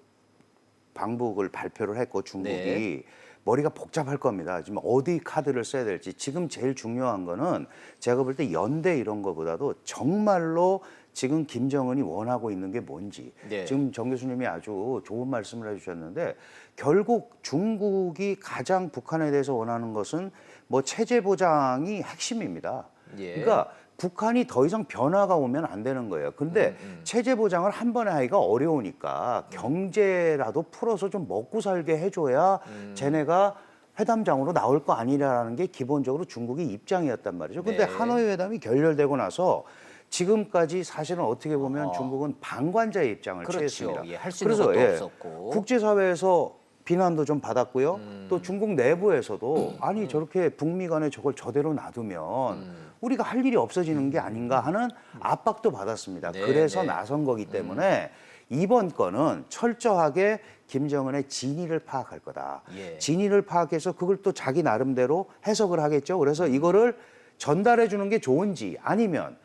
[SPEAKER 6] 방북을 발표를 했고 중국이
[SPEAKER 1] 네.
[SPEAKER 6] 머리가 복잡할 겁니다. 지금 어디 카드를 써야 될지. 지금 제일 중요한 거는 제가 볼 때 연대 이런 거보다도 정말로 지금 김정은이 원하고 있는 게 뭔지.
[SPEAKER 1] 네.
[SPEAKER 6] 지금 정 교수님이 아주 좋은 말씀을 해주셨는데 결국 중국이 가장 북한에 대해서 원하는 것은 뭐 체제 보장이 핵심입니다.
[SPEAKER 1] 예.
[SPEAKER 6] 그러니까 북한이 더 이상 변화가 오면 안 되는 거예요. 근데 체제 보장을 한 번에 하기가 어려우니까 경제라도 풀어서 좀 먹고 살게 해줘야 쟤네가 회담장으로 나올 거 아니라는 게 기본적으로 중국의 입장이었단 말이죠. 근데
[SPEAKER 1] 네.
[SPEAKER 6] 하노이 회담이 결렬되고 나서 지금까지 사실은 어떻게 보면 중국은 방관자의 입장을
[SPEAKER 1] 그렇죠.
[SPEAKER 6] 취했습니다.
[SPEAKER 1] 예, 할 수 있는 것도 없었고.
[SPEAKER 6] 국제사회에서 비난도 좀 받았고요. 또 중국 내부에서도 아니 저렇게 북미 간에 저걸 저대로 놔두면 우리가 할 일이 없어지는 게 아닌가 하는 압박도 받았습니다.
[SPEAKER 1] 네,
[SPEAKER 6] 그래서
[SPEAKER 1] 네.
[SPEAKER 6] 나선 거기 때문에 이번 건은 철저하게 김정은의 진위를 파악할 거다.
[SPEAKER 1] 예.
[SPEAKER 6] 진위를 파악해서 그걸 또 자기 나름대로 해석을 하겠죠. 그래서 이거를 전달해 주는 게 좋은지 아니면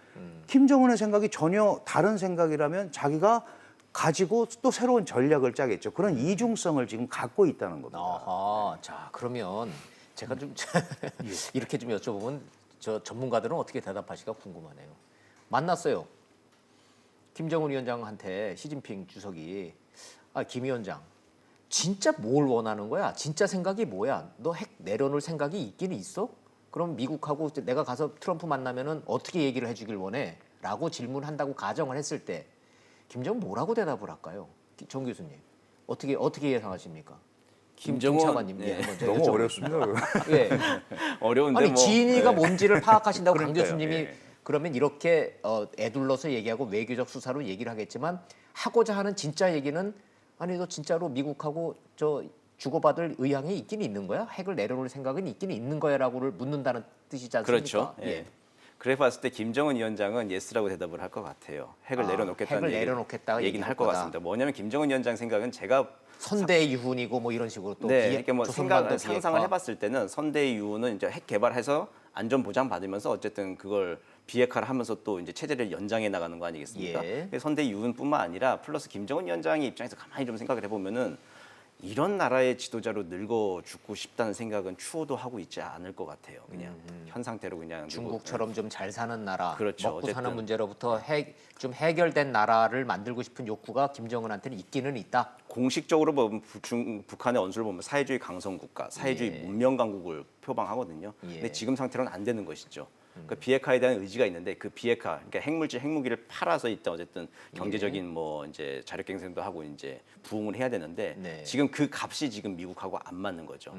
[SPEAKER 6] 김정은의 생각이 전혀 다른 생각이라면 자기가 가지고 또 새로운 전략을 짜겠죠. 그런 이중성을 지금 갖고 있다는 겁니다.
[SPEAKER 1] 아하, 자 그러면 제가 좀 이렇게 좀 여쭤보면 저 전문가들은 어떻게 대답하실까 궁금하네요. 만났어요. 김정은 위원장한테 시진핑 주석이 김 위원장 진짜 뭘 원하는 거야? 진짜 생각이 뭐야? 너 핵 내려놓을 생각이 있긴 있어? 그럼 미국하고 내가 가서 트럼프 만나면은 어떻게 얘기를 해주길 원해? 라고 질문한다고 가정을 했을 때 김정은 뭐라고 대답을 할까요? 정 교수님 어떻게 예상하십니까?
[SPEAKER 7] 김정은,
[SPEAKER 1] 차관님
[SPEAKER 7] 네.
[SPEAKER 1] 먼저
[SPEAKER 6] 너무
[SPEAKER 1] 여쭤볼게요.
[SPEAKER 6] 어렵습니다.
[SPEAKER 1] 예.
[SPEAKER 7] 어려운데
[SPEAKER 1] 아니
[SPEAKER 7] 뭐
[SPEAKER 1] 진위가
[SPEAKER 7] 네.
[SPEAKER 1] 뭔지를 파악하신다고 강
[SPEAKER 6] 그러니까요.
[SPEAKER 1] 교수님이
[SPEAKER 6] 예.
[SPEAKER 1] 그러면 이렇게 애둘러서 얘기하고 외교적 수사로 얘기를 하겠지만 하고자 하는 진짜 얘기는 아니 너 진짜로 미국하고 저 주고받을 의향이 있긴 있는 거야? 핵을 내려놓을 생각은 있긴 있는 거야라고를 묻는다는 뜻이지 않습니까?
[SPEAKER 7] 그렇죠. 예. 그래 봤을 때 김정은 위원장은 예스라고 대답을 할 것 같아요. 핵을 내려놓겠다는
[SPEAKER 1] 핵을 내려놓겠다고
[SPEAKER 7] 얘기는 할 것
[SPEAKER 1] 거다.
[SPEAKER 7] 같습니다. 뭐냐면 김정은 위원장 생각은 제가
[SPEAKER 1] 선대의 유훈이고 뭐 이런 식으로 또
[SPEAKER 7] 네,
[SPEAKER 1] 비핵,
[SPEAKER 7] 이렇게 뭐
[SPEAKER 1] 조선반도
[SPEAKER 7] 상상을
[SPEAKER 1] 비핵화.
[SPEAKER 7] 해봤을 때는 선대의 이유는 이제 핵 개발해서 안전 보장 받으면서 어쨌든 그걸 비핵화를 하면서 또 이제 체제를 연장해 나가는 거 아니겠습니까?
[SPEAKER 1] 예.
[SPEAKER 7] 선대의 이유뿐만 아니라 플러스 김정은 위원장의 입장에서 가만히 좀 생각을 해보면은 이런 나라의 지도자로 늙어 죽고 싶다는 생각은 추호도 하고 있지 않을 것 같아요. 그냥 현 상태로 그냥
[SPEAKER 1] 중국처럼 좀 잘 사는 나라,
[SPEAKER 7] 그렇죠.
[SPEAKER 1] 먹고 사는
[SPEAKER 7] 어쨌든.
[SPEAKER 1] 문제로부터 좀 해결된 나라를 만들고 싶은 욕구가 김정은한테는 있기는 있다.
[SPEAKER 7] 공식적으로 보면 북한의 언수를 보면 사회주의 강성 국가, 사회주의
[SPEAKER 1] 예.
[SPEAKER 7] 문명 강국을 표방하거든요.
[SPEAKER 1] 예.
[SPEAKER 7] 근데 지금 상태로는 안 되는 것이죠. 그 비핵화에 대한 의지가 있는데 그 비핵화, 그러니까 핵물질, 핵무기를 팔아서 일단 어쨌든 경제적인 뭐 이제 자력갱생도 하고 이제 부흥을 해야 되는데
[SPEAKER 1] 네.
[SPEAKER 7] 지금 그 값이 지금 미국하고 안 맞는 거죠.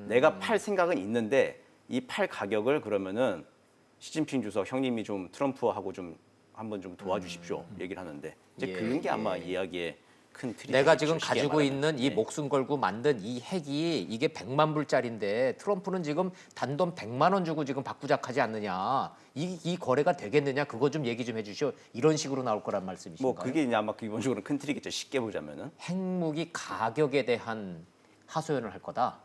[SPEAKER 7] 내가 팔 생각은 있는데 이 팔 가격을 그러면은 시진핑 주석 형님이 좀 트럼프하고 좀 한번 좀 도와주십시오 얘기를 하는데 이제
[SPEAKER 1] 예,
[SPEAKER 7] 그런 게 아마
[SPEAKER 1] 예.
[SPEAKER 7] 이야기의 큰 틀이
[SPEAKER 1] 내가
[SPEAKER 7] 되겠죠,
[SPEAKER 1] 지금
[SPEAKER 7] 쉽게
[SPEAKER 1] 가지고
[SPEAKER 7] 말하면.
[SPEAKER 1] 있는 이
[SPEAKER 7] 네.
[SPEAKER 1] 목숨 걸고 만든 이 핵이 이게 100만 불짜리인데 트럼프는 지금 단돈 100만 원 주고 지금 바꾸작하지 않느냐. 이 거래가 되겠느냐. 그거 좀 얘기 좀 해주시오. 이런 식으로 나올 거란 말씀이신가요?
[SPEAKER 7] 뭐 그게 이제 아마 기본적으로 큰 틀이겠죠. 쉽게 보자면은.
[SPEAKER 1] 핵무기 가격에 대한 하소연을 할 거다.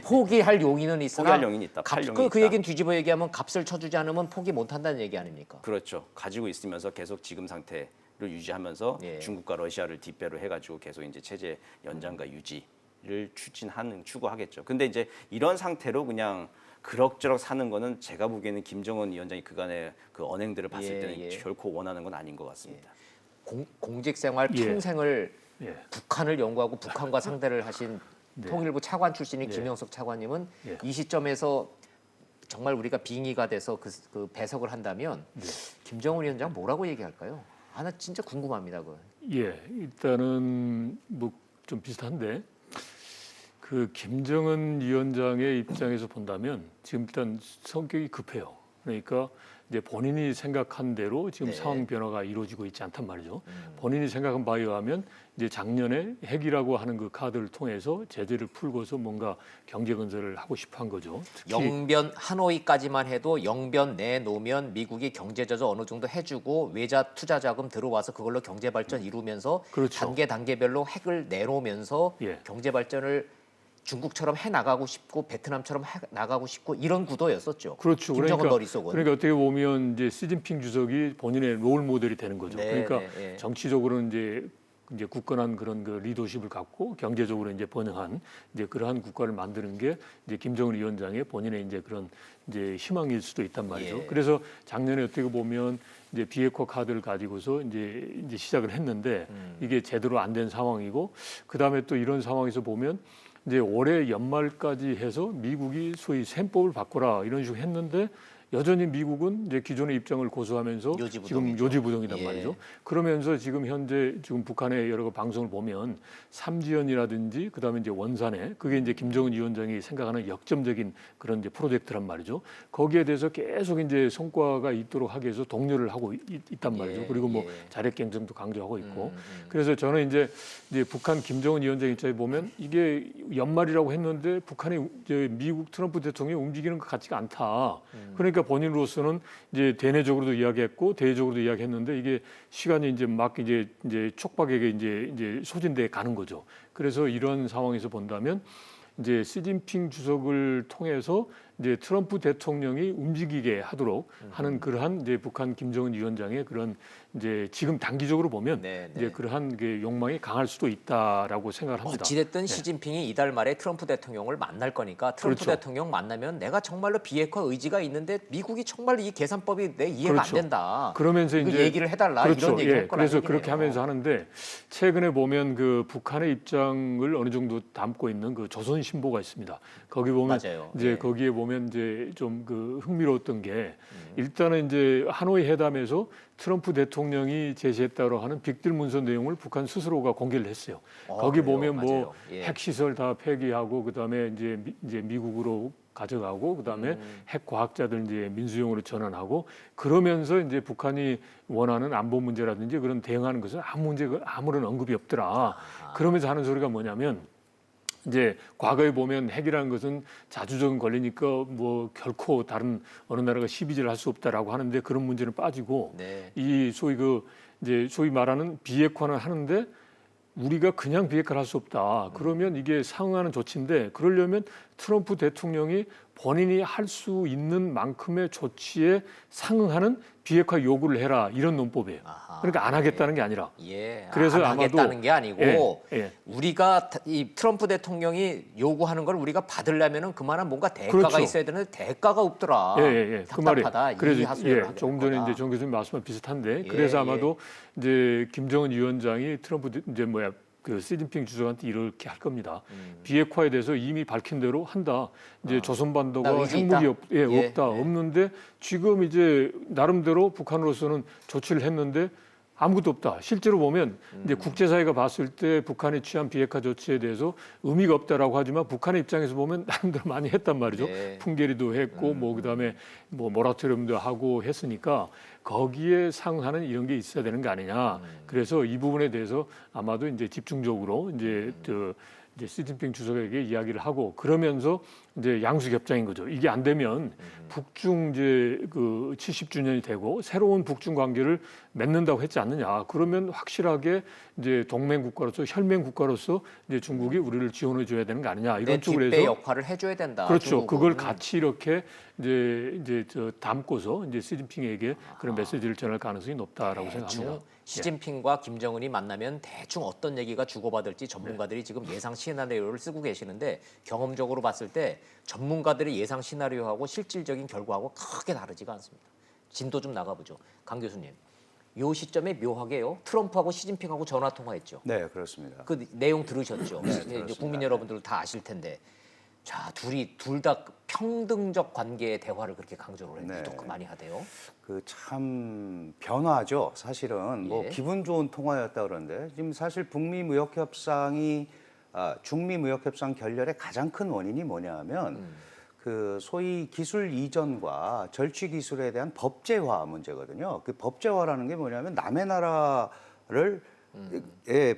[SPEAKER 1] 포기할 용의는 있으나
[SPEAKER 7] 포기할 용의는 있다. 팔 용의는
[SPEAKER 1] 그
[SPEAKER 7] 있다.
[SPEAKER 1] 얘기는 뒤집어 얘기하면 값을 쳐주지 않으면 포기 못한다는 얘기 아닙니까?
[SPEAKER 7] 그렇죠. 가지고 있으면서 계속 지금 상태를 유지하면서
[SPEAKER 1] 예.
[SPEAKER 7] 중국과 러시아를 뒷배로 해가지고 계속 이제 체제 연장과 유지를 추구하겠죠. 근데 이제 이런 상태로 그냥 그럭저럭 사는 거는 제가 보기에는 김정은 위원장이 그간의 그 언행들을 봤을
[SPEAKER 1] 예,
[SPEAKER 7] 때는
[SPEAKER 1] 예.
[SPEAKER 7] 결코 원하는 건 아닌 것 같습니다.
[SPEAKER 1] 공직 생활
[SPEAKER 2] 예.
[SPEAKER 1] 평생을
[SPEAKER 2] 예.
[SPEAKER 1] 북한을 연구하고 북한과 상대를 하신 통일부 차관 출신인
[SPEAKER 2] 예.
[SPEAKER 1] 김영석 차관님은
[SPEAKER 2] 예.
[SPEAKER 1] 이 시점에서 정말 우리가 빙의가 돼서 그 배석을 한다면 김정은 위원장 뭐라고 얘기할까요? 아, 나 진짜 궁금합니다. 그거.
[SPEAKER 2] 예, 일단은 뭐 좀 비슷한데 그 김정은 위원장의 입장에서 본다면 지금 일단 성격이 급해요. 그러니까 이제 본인이 생각한 대로 지금
[SPEAKER 1] 네.
[SPEAKER 2] 상황 변화가 이루어지고 있지 않단 말이죠. 본인이 생각한 바에 의하면 이제 작년에 핵이라고 하는 그 카드를 통해서 제재를 풀고서 뭔가 경제 건설을 하고 싶어 한 거죠. 특히
[SPEAKER 1] 영변 하노이까지만 해도 영변 내놓으면 미국이 경제 저조 어느 정도 해주고 외자 투자 자금 들어와서 그걸로 경제 발전 이루면서
[SPEAKER 2] 그렇죠.
[SPEAKER 1] 단계별로 핵을 내놓으면서
[SPEAKER 2] 예.
[SPEAKER 1] 경제 발전을 중국처럼 해 나가고 싶고 베트남처럼 해 나가고 싶고 이런 구도였었죠.
[SPEAKER 2] 그렇죠.
[SPEAKER 1] 김정은 머릿속은.
[SPEAKER 2] 그러니까 어떻게 보면 이제 시진핑 주석이 본인의 롤 모델이 되는 거죠.
[SPEAKER 1] 네,
[SPEAKER 2] 그러니까
[SPEAKER 1] 네, 네.
[SPEAKER 2] 정치적으로는 이제 굳건한 그런 그 리더십을 갖고 경제적으로 이제 번영한 이제 그러한 국가를 만드는 게 이제 김정은 위원장의 본인의 이제 그런 이제 희망일 수도 있단 말이죠.
[SPEAKER 1] 예.
[SPEAKER 2] 그래서 작년에 어떻게 보면 이제 비핵화 카드를 가지고서 이제 시작을 했는데 이게 제대로 안 된 상황이고 그 다음에 또 이런 상황에서 보면 이제 올해 연말까지 해서 미국이 소위 셈법을 바꿔라 이런 식으로 했는데 여전히 미국은 이제 기존의 입장을 고수하면서 지금
[SPEAKER 1] 요지부동이죠.
[SPEAKER 2] 요지부동이단
[SPEAKER 1] 예.
[SPEAKER 2] 말이죠. 그러면서 지금 현재 지금 북한의 여러 방송을 보면 삼지연이라든지 그다음에 이제 원산에 그게 이제 김정은 위원장이 생각하는 역점적인 그런 이제 프로젝트란 말이죠. 거기에 대해서 계속 이제 성과가 있도록 하기 위해서 독려를 하고 있단 말이죠.
[SPEAKER 1] 예,
[SPEAKER 2] 그리고 뭐
[SPEAKER 1] 예.
[SPEAKER 2] 자력 경쟁도 강조하고 있고. 그래서 저는 이제 북한 김정은 위원장 입장에 보면 이게 연말이라고 했는데 북한이 이제 미국 트럼프 대통령이 움직이는 것 같지가 않다. 그러니까 본인으로서는 이제 대내적으로도 이야기했고 대외적으로도 이야기했는데 이게 시간이 이제 막 이제 촉박하게 이제 소진돼 가는 거죠. 그래서 이런 상황에서 본다면 이제 시진핑 주석을 통해서 이제 트럼프 대통령이 움직이게 하도록 하는 그러한 이제 북한 김정은 위원장의 그런 이제 지금 단기적으로 보면
[SPEAKER 1] 네, 네.
[SPEAKER 2] 이제 그러한 그 욕망이 강할 수도 있다라고 생각을 합니다.
[SPEAKER 1] 어찌됐든 시진핑이 이달 말에 트럼프 대통령을 만날 거니까 트럼프
[SPEAKER 2] 그렇죠.
[SPEAKER 1] 대통령 만나면 내가 정말로 비핵화 의지가 있는데 미국이 정말 이 계산법이 내 이해가
[SPEAKER 2] 그렇죠.
[SPEAKER 1] 안 된다.
[SPEAKER 2] 그러면
[SPEAKER 1] 이거
[SPEAKER 2] 이제
[SPEAKER 1] 얘기를 해달라
[SPEAKER 2] 그렇죠.
[SPEAKER 1] 이런 얘기를
[SPEAKER 2] 예,
[SPEAKER 1] 할 거라는
[SPEAKER 2] 그래서
[SPEAKER 1] 얘기네요.
[SPEAKER 2] 그렇게 하면서 하는데 최근에 보면 그 북한의 입장을 어느 정도 담고 있는 그 조선신보가 있습니다. 거기 보면
[SPEAKER 1] 맞아요.
[SPEAKER 2] 이제
[SPEAKER 1] 예.
[SPEAKER 2] 거기에 보면 이제 좀 그 흥미로웠던 게 일단은 이제 하노이 회담에서 트럼프 대통령이 제시했다고 하는 빅딜 문서 내용을 북한 스스로가 공개를 했어요. 거기
[SPEAKER 1] 그래요?
[SPEAKER 2] 보면 뭐
[SPEAKER 1] 맞아요. 예.
[SPEAKER 2] 핵시설 다 폐기하고 그다음에 이제 미국으로 가져가고 그다음에 핵 과학자들 이제 민수용으로 전환하고 그러면서 이제 북한이 원하는 안보 문제라든지 그런 대응하는 것은 아무런 언급이 없더라. 그러면서 하는 소리가 뭐냐면 이제 과거에 보면 핵이라는 것은 자주적인 권리니까 뭐 결코 다른 어느 나라가 시비를 할 수 없다라고 하는데 그런 문제는 빠지고
[SPEAKER 1] 네.
[SPEAKER 2] 이 소위 그 이제 소위 말하는 비핵화는 하는데 우리가 그냥 비핵화를 할 수 없다. 그러면 이게 상응하는 조치인데 그러려면 트럼프 대통령이 본인이 할 수 있는 만큼의 조치에 상응하는 비핵화 요구를 해라 이런 논법이에요.
[SPEAKER 1] 아하,
[SPEAKER 2] 그러니까 안 하겠다는 게 아니라.
[SPEAKER 1] 예,
[SPEAKER 2] 그래서
[SPEAKER 1] 안
[SPEAKER 2] 아마도
[SPEAKER 1] 하겠다는 게 아니고
[SPEAKER 2] 예, 예.
[SPEAKER 1] 우리가 이 트럼프 대통령이 요구하는 걸 우리가 받으려면은 그만한 뭔가 대가가
[SPEAKER 2] 그렇죠.
[SPEAKER 1] 있어야 되는데 대가가 없더라.
[SPEAKER 2] 예. 그 말이
[SPEAKER 1] 답답하다. 이
[SPEAKER 2] 그래서
[SPEAKER 1] 하소연을 하게
[SPEAKER 2] 조금
[SPEAKER 1] 될
[SPEAKER 2] 전에
[SPEAKER 1] 거다.
[SPEAKER 2] 이제 정 교수님 말씀과 비슷한데
[SPEAKER 1] 예,
[SPEAKER 2] 그래서 아마도 이제 김정은 위원장이 이제 그 시진핑 주석한테 이렇게 할 겁니다. 비핵화에 대해서 이미 밝힌 대로 한다. 이제
[SPEAKER 1] 나
[SPEAKER 2] 조선반도가
[SPEAKER 1] 의지
[SPEAKER 2] 핵무기
[SPEAKER 1] 있다? 예,
[SPEAKER 2] 없다.
[SPEAKER 1] 예.
[SPEAKER 2] 없는데 지금 이제 나름대로 북한으로서는 조치를 했는데 아무것도 없다. 실제로 보면 이제 국제사회가 봤을 때 북한이 취한 비핵화 조치에 대해서 의미가 없다라고 하지만 북한의 입장에서 보면 나름대로 많이 했단 말이죠.
[SPEAKER 1] 네.
[SPEAKER 2] 풍계리도 했고 뭐 그다음에 뭐 모라토리엄도 하고 했으니까 거기에 상응하는 이런 게 있어야 되는 거 아니냐. 그래서 이 부분에 대해서 아마도 이제 집중적으로 이제 이제 시진핑 주석에게 이야기를 하고 그러면서 이제 양수협장인 거죠. 이게 안 되면 북중 이제 그 70주년이 되고 새로운 북중 관계를 맺는다고 했지 않느냐. 그러면 확실하게 이제 동맹 국가로서 혈맹 국가로서 이제 중국이 우리를 지원해 줘야 되는 거 아니냐.
[SPEAKER 1] 내
[SPEAKER 2] 이런 쪽으로
[SPEAKER 1] 뒷배
[SPEAKER 2] 해서
[SPEAKER 1] 역할을 해줘야 된다.
[SPEAKER 2] 그렇죠.
[SPEAKER 1] 중국은.
[SPEAKER 2] 그걸 같이 이렇게 이제 담고서 이제 시진핑에게 그런 메시지를 전할 가능성이 높다라고 생각합니다.
[SPEAKER 1] 시진핑과 김정은이 만나면 대충 어떤 얘기가 주고받을지 전문가들이 지금 예상 시나리오를 쓰고 계시는데 경험적으로 봤을 때 전문가들의 예상 시나리오하고 실질적인 결과하고 크게 다르지가 않습니다. 진도 좀 나가보죠. 강 교수님. 요 시점에 묘하게요. 트럼프하고 시진핑하고 전화 통화했죠.
[SPEAKER 6] 네, 그렇습니다.
[SPEAKER 1] 그 내용 들으셨죠?
[SPEAKER 6] 네,
[SPEAKER 1] 이제
[SPEAKER 6] 들었습니다.
[SPEAKER 1] 국민 여러분들도 다 아실 텐데 자, 둘 다 평등적 관계의 대화를 그렇게 강조를
[SPEAKER 6] 네.
[SPEAKER 1] 해도 많이 하대요.
[SPEAKER 6] 그 참 변화죠. 사실은 뭐
[SPEAKER 1] 예.
[SPEAKER 6] 기분 좋은 통화였다 그러는데 지금 사실 북미 무역 협상이 중미 무역 협상 결렬의 가장 큰 원인이 뭐냐하면 그 소위 기술 이전과 절취 기술에 대한 법제화 문제거든요. 그 법제화라는 게 뭐냐면 남의 나라를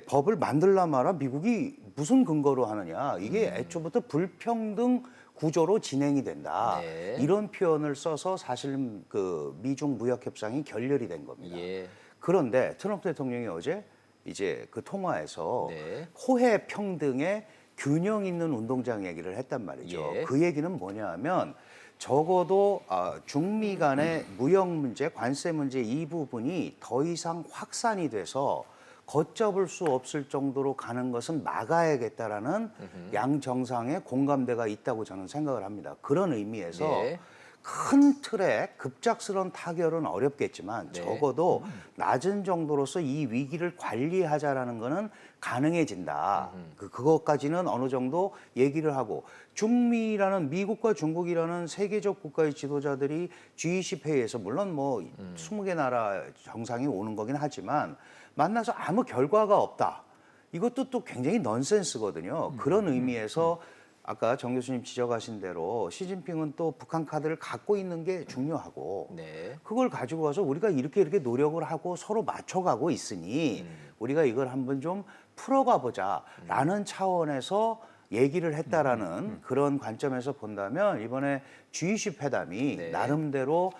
[SPEAKER 6] 법을 만들라 마라 미국이 무슨 근거로 하느냐. 이게 애초부터 불평등 구조로 진행이 된다.
[SPEAKER 1] 네.
[SPEAKER 6] 이런 표현을 써서 사실 그 미중 무역 협상이 결렬이 된 겁니다.
[SPEAKER 1] 예.
[SPEAKER 6] 그런데 트럼프 대통령이 어제 이제 그 통화에서
[SPEAKER 1] 네.
[SPEAKER 6] 호혜 평등의 균형 있는 운동장 얘기를 했단 말이죠.
[SPEAKER 1] 예.
[SPEAKER 6] 그 얘기는 뭐냐 하면 적어도 중미 간의 무역 문제, 관세 문제 이 부분이 더 이상 확산이 돼서 걷잡을 수 없을 정도로 가는 것은 막아야겠다라는 양 정상의 공감대가 있다고 저는 생각을 합니다. 그런 의미에서
[SPEAKER 1] 네.
[SPEAKER 6] 큰 틀에 급작스러운 타결은 어렵겠지만
[SPEAKER 1] 네.
[SPEAKER 6] 적어도 낮은 정도로서 이 위기를 관리하자라는 거는 가능해진다. 그것까지는 어느 정도 얘기를 하고 중미라는 미국과 중국이라는 세계적 국가의 지도자들이 G20 회의에서 물론 뭐 20개 나라 정상이 오는 거긴 하지만 만나서 아무 결과가 없다. 이것도 또 굉장히 넌센스거든요. 그런 의미에서 아까 정 교수님 지적하신 대로 시진핑은 또 북한 카드를 갖고 있는 게 중요하고
[SPEAKER 1] 네.
[SPEAKER 6] 그걸 가지고 와서 우리가 이렇게 노력을 하고 서로 맞춰가고 있으니 우리가 이걸 한번 좀 풀어가 보자라는 차원에서 얘기를 했다라는 그런 관점에서 본다면 이번에 G20 회담이
[SPEAKER 1] 네.
[SPEAKER 6] 나름대로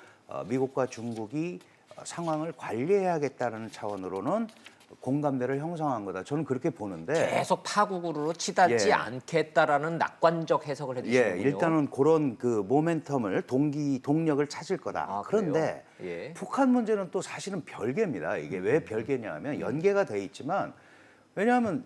[SPEAKER 6] 미국과 중국이 상황을 관리해야겠다는 차원으로는 공감대를 형성한 거다. 저는 그렇게 보는데
[SPEAKER 1] 계속 파국으로 치닫지
[SPEAKER 6] 예.
[SPEAKER 1] 않겠다라는 낙관적 해석을 해주시는군요.
[SPEAKER 6] 일단은 그런 그 모멘텀을 동력을 찾을 거다.
[SPEAKER 1] 아,
[SPEAKER 6] 그런데
[SPEAKER 1] 그래요? 예.
[SPEAKER 6] 북한 문제는 또 사실은 별개입니다. 이게 왜 별개냐면 연계가 돼 있지만 왜냐하면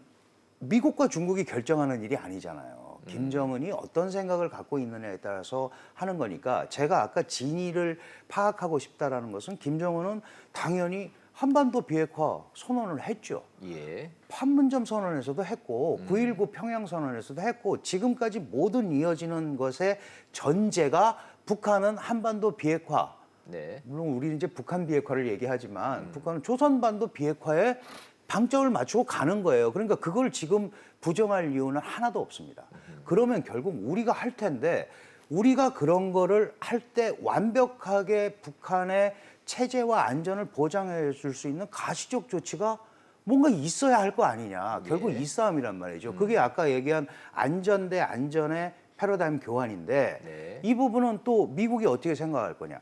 [SPEAKER 6] 미국과 중국이 결정하는 일이 아니잖아요. 김정은이 어떤 생각을 갖고 있느냐에 따라서 하는 거니까 제가 아까 진위를 파악하고 싶다라는 것은 김정은은 당연히 한반도 비핵화 선언을 했죠.
[SPEAKER 1] 예.
[SPEAKER 6] 판문점 선언에서도 했고 9.19 평양 선언에서도 했고 지금까지 모든 이어지는 것의 전제가 북한은 한반도 비핵화.
[SPEAKER 1] 네.
[SPEAKER 6] 물론 우리는 이제 북한 비핵화를 얘기하지만 북한은 조선반도 비핵화에 방점을 맞추고 가는 거예요. 그러니까 그걸 지금 부정할 이유는 하나도 없습니다. 그러면 결국 우리가 할 텐데 우리가 그런 거를 할 때 완벽하게 북한의 체제와 안전을 보장해 줄 수 있는 가시적 조치가 뭔가 있어야 할 거 아니냐. 결국 이 싸움이란 말이죠. 그게 아까 얘기한 안전 대 안전의 패러다임 교환인데
[SPEAKER 1] 네.
[SPEAKER 6] 이 부분은 또 미국이 어떻게 생각할 거냐.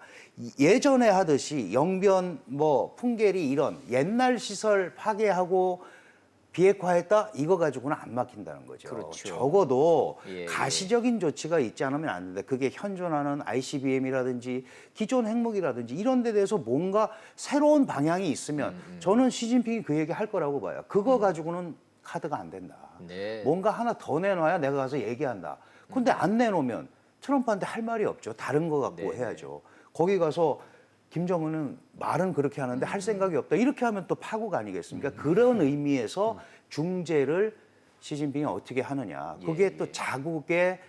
[SPEAKER 6] 예전에 하듯이 영변, 풍계리 이런 옛날 시설 파괴하고 비핵화했다? 이거 가지고는 안 막힌다는 거죠.
[SPEAKER 1] 그렇죠.
[SPEAKER 6] 적어도
[SPEAKER 1] 예,
[SPEAKER 6] 가시적인 조치가 있지 않으면 안 된다. 그게 현존하는 ICBM이라든지 기존 핵무기라든지 이런 데 대해서 뭔가 새로운 방향이 있으면 저는 시진핑이 그 얘기 할 거라고 봐요. 그거 가지고는 카드가 안 된다.
[SPEAKER 1] 네.
[SPEAKER 6] 뭔가 하나 더 내놔야 내가 가서 얘기한다. 근데 안 내놓으면 트럼프한테 할 말이 없죠. 다른 거 갖고
[SPEAKER 1] 네.
[SPEAKER 6] 해야죠. 거기 가서 김정은은 말은 그렇게 하는데 할 생각이 없다. 이렇게 하면 또 파국 아니겠습니까? 그런 의미에서 중재를 시진핑이 어떻게 하느냐. 그게 또 자국의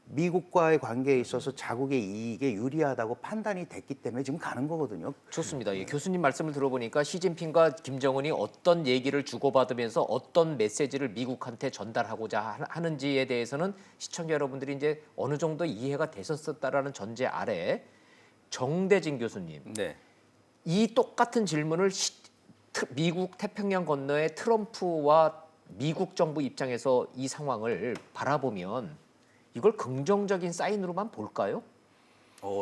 [SPEAKER 6] 미국과의 관계에 있어서 자국의 이익에 유리하다고 판단이 됐기 때문에 지금 가는 거거든요.
[SPEAKER 1] 좋습니다. 예, 교수님 말씀을 들어보니까 시진핑과 김정은이 어떤 얘기를 주고받으면서 어떤 메시지를 미국한테 전달하고자 하는지에 대해서는 시청자 여러분들이 이제 어느 정도 이해가 되셨었다라는 전제 아래 정대진 교수님,
[SPEAKER 7] 네.
[SPEAKER 1] 이 똑같은 질문을 미국 태평양 건너의 트럼프와 미국 정부 입장에서 이 상황을 바라보면 이걸 긍정적인 사인으로만 볼까요?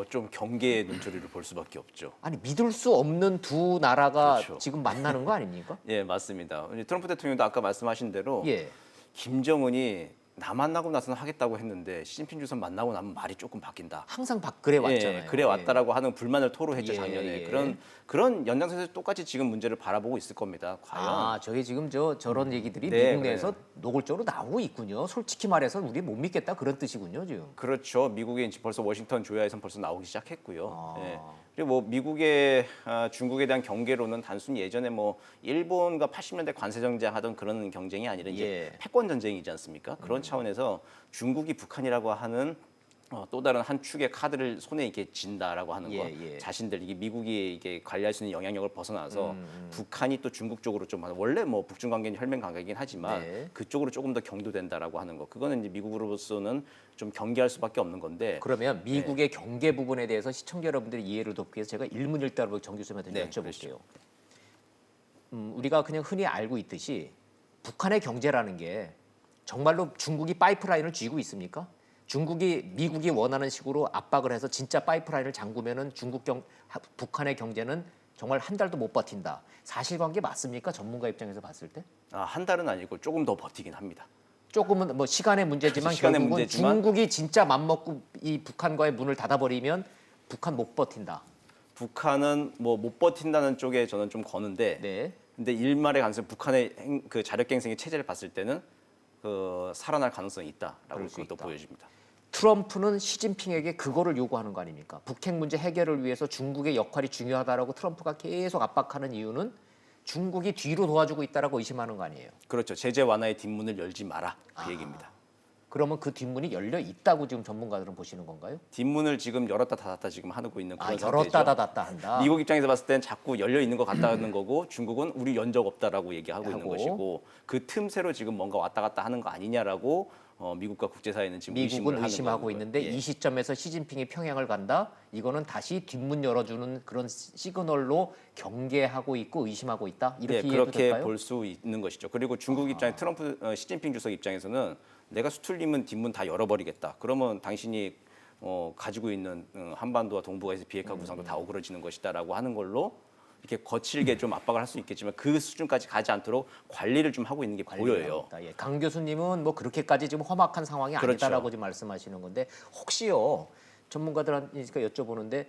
[SPEAKER 7] 좀 경계의 눈초리를 볼 수밖에 없죠.
[SPEAKER 1] 아니 믿을 수 없는 두 나라가
[SPEAKER 7] 그렇죠.
[SPEAKER 1] 지금 만나는 거 아닙니까?
[SPEAKER 7] 예, 맞습니다. 트럼프 대통령도 아까 말씀하신 대로
[SPEAKER 1] 예.
[SPEAKER 7] 김정은이 나 만나고 나서는 하겠다고 했는데 시진핑 주석 만나고 나면 말이 조금 바뀐다.
[SPEAKER 1] 항상 그래 왔잖아요.
[SPEAKER 7] 예, 그래 왔다라고 하는 불만을 토로했죠
[SPEAKER 1] 예,
[SPEAKER 7] 작년에.
[SPEAKER 1] 예.
[SPEAKER 7] 그런 연장선에서 똑같이 지금 문제를 바라보고 있을 겁니다. 과연
[SPEAKER 1] 아, 저게 지금 저런 얘기들이
[SPEAKER 7] 네,
[SPEAKER 1] 미국 내에서 노골적으로 나오고 있군요. 솔직히 말해서 우리 못 믿겠다 그런 뜻이군요, 지금.
[SPEAKER 7] 그렇죠. 미국의 이제 벌써 워싱턴 조야에선 벌써 나오기 시작했고요.
[SPEAKER 1] 아.
[SPEAKER 7] 예. 그리고 뭐 미국의 중국에 대한 경계로는 단순히 예전에 뭐 일본과 80년대 관세 정쟁하던 그런 경쟁이 아니라 이제
[SPEAKER 1] 예.
[SPEAKER 7] 패권 전쟁이지 않습니까? 그런 차원에서 중국이 북한이라고 하는 또 다른 한 축의 카드를 손에 이렇게 쥔다라고 하는 거,
[SPEAKER 1] 예.
[SPEAKER 7] 자신들 이게 미국이 이게 관리할 수 있는 영향력을 벗어나서 북한이 또 중국 쪽으로 좀 원래 뭐 북중 관계는 혈맹 관계이긴 하지만
[SPEAKER 1] 네.
[SPEAKER 7] 그쪽으로 조금 더 경도된다라고 하는 거, 그거는 이제 미국으로서는 좀 경계할 수밖에 없는 건데.
[SPEAKER 1] 그러면 미국의 경계 부분에 대해서 시청자 여러분들이 이해를 돕기 위해서 제가 일문일답으로 정 교수님한테
[SPEAKER 7] 네,
[SPEAKER 1] 여쭤볼게요. 우리가 그냥 흔히 알고 있듯이 북한의 경제라는 게 정말로 중국이 파이프라인을 쥐고 있습니까? 중국이 미국이 원하는 식으로 압박을 해서 진짜 파이프라인을 잠그면은 북한의 경제는 정말 한 달도 못 버틴다. 사실관계 맞습니까? 전문가 입장에서 봤을 때?
[SPEAKER 7] 한 달은 아니고 조금 더 버티긴 합니다.
[SPEAKER 1] 조금은 뭐 시간의 문제지만
[SPEAKER 7] 시간의
[SPEAKER 1] 결국은
[SPEAKER 7] 문제지만
[SPEAKER 1] 중국이 진짜 맘먹고 이 북한과의 문을 닫아버리면 북한 못 버틴다.
[SPEAKER 7] 북한은 뭐 못 버틴다는 쪽에 저는 좀 거는데,
[SPEAKER 1] 네.
[SPEAKER 7] 근데 일말의 가능성, 북한의 그 자력갱생의 체제를 봤을 때는 그 살아날 가능성이 있다라고
[SPEAKER 1] 그럴 수
[SPEAKER 7] 그것도
[SPEAKER 1] 있다.
[SPEAKER 7] 보여집니다.
[SPEAKER 1] 트럼프는 시진핑에게 그거를 요구하는 거 아닙니까? 북핵 문제 해결을 위해서 중국의 역할이 중요하다라고 트럼프가 계속 압박하는 이유는 중국이 뒤로 도와주고 있다라고 의심하는 거 아니에요?
[SPEAKER 7] 그렇죠. 제재 완화의 뒷문을 열지 마라, 그 얘기입니다.
[SPEAKER 1] 그러면 그 뒷문이 열려 있다고 지금 전문가들은 보시는 건가요?
[SPEAKER 7] 뒷문을 지금 열었다 닫았다 지금 하고 있는 그런 상태죠.
[SPEAKER 1] 열었다 닫았다 한다.
[SPEAKER 7] 미국 입장에서 봤을 땐 자꾸 열려 있는 것 같다는 거고, 중국은 우리 연 적 없다라고 얘기하고 있는
[SPEAKER 1] 하고.
[SPEAKER 7] 것이고, 그 틈새로 지금 뭔가 왔다 갔다 하는 거 아니냐라고 미국과 국제사회는 지금
[SPEAKER 1] 미국은
[SPEAKER 7] 의심을
[SPEAKER 1] 의심하고
[SPEAKER 7] 하는
[SPEAKER 1] 있는데
[SPEAKER 7] 거예요. 예.
[SPEAKER 1] 이 시점에서 시진핑이 평양을 간다? 이거는 다시 뒷문 열어주는 그런 시그널로 경계하고 있고 의심하고 있다? 이렇게
[SPEAKER 7] 네,
[SPEAKER 1] 이해도
[SPEAKER 7] 그렇게
[SPEAKER 1] 될까요?
[SPEAKER 7] 볼 수 있는 것이죠. 그리고 중국 입장에 시진핑 주석 입장에서는 내가 수틀리면 뒷문 다 열어버리겠다. 그러면 당신이 가지고 있는 한반도와 동북아에서 비핵화 구상도 다 어그러지는 것이다라고 하는 걸로 이렇게 거칠게 좀 압박을 할 수 있겠지만 그 수준까지 가지 않도록 관리를 좀 하고 있는 게 보여요.
[SPEAKER 1] 예. 강 교수님은 뭐 그렇게까지 지금 험악한 상황이
[SPEAKER 7] 그렇죠.
[SPEAKER 1] 아니다라고 지금 말씀하시는 건데 혹시요 전문가들한테 여쭤보는데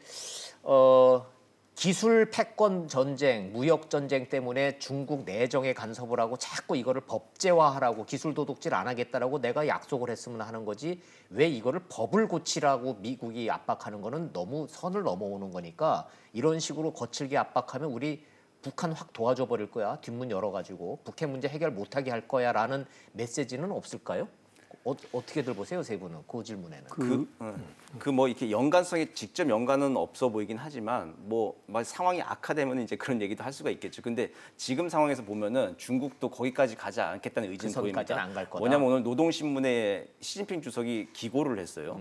[SPEAKER 1] 기술 패권 전쟁, 무역 전쟁 때문에 중국 내정에 간섭을 하고 자꾸 이거를 법제화하라고 기술 도둑질 안 하겠다라고 내가 약속을 했으면 하는 거지 왜 이거를 법을 고치라고 미국이 압박하는 거는 너무 선을 넘어오는 거니까 이런 식으로 거칠게 압박하면 우리 북한 확 도와줘 버릴 거야. 뒷문 열어가지고 북핵 문제 해결 못하게 할 거야라는 메시지는 없을까요? 어떻게들 보세요, 세 분은 그 질문에는?
[SPEAKER 7] 그 뭐 이렇게 연관성이 직접 연관은 없어 보이긴 하지만 뭐 상황이 악화되면 이제 그런 얘기도 할 수가 있겠죠. 근데 지금 상황에서 보면은 중국도 거기까지 가지 않겠다는 의지는 보입니다.
[SPEAKER 1] 선까지는 안 갈 거다.
[SPEAKER 7] 뭐냐면 오늘 노동신문에 시진핑 주석이 기고를 했어요.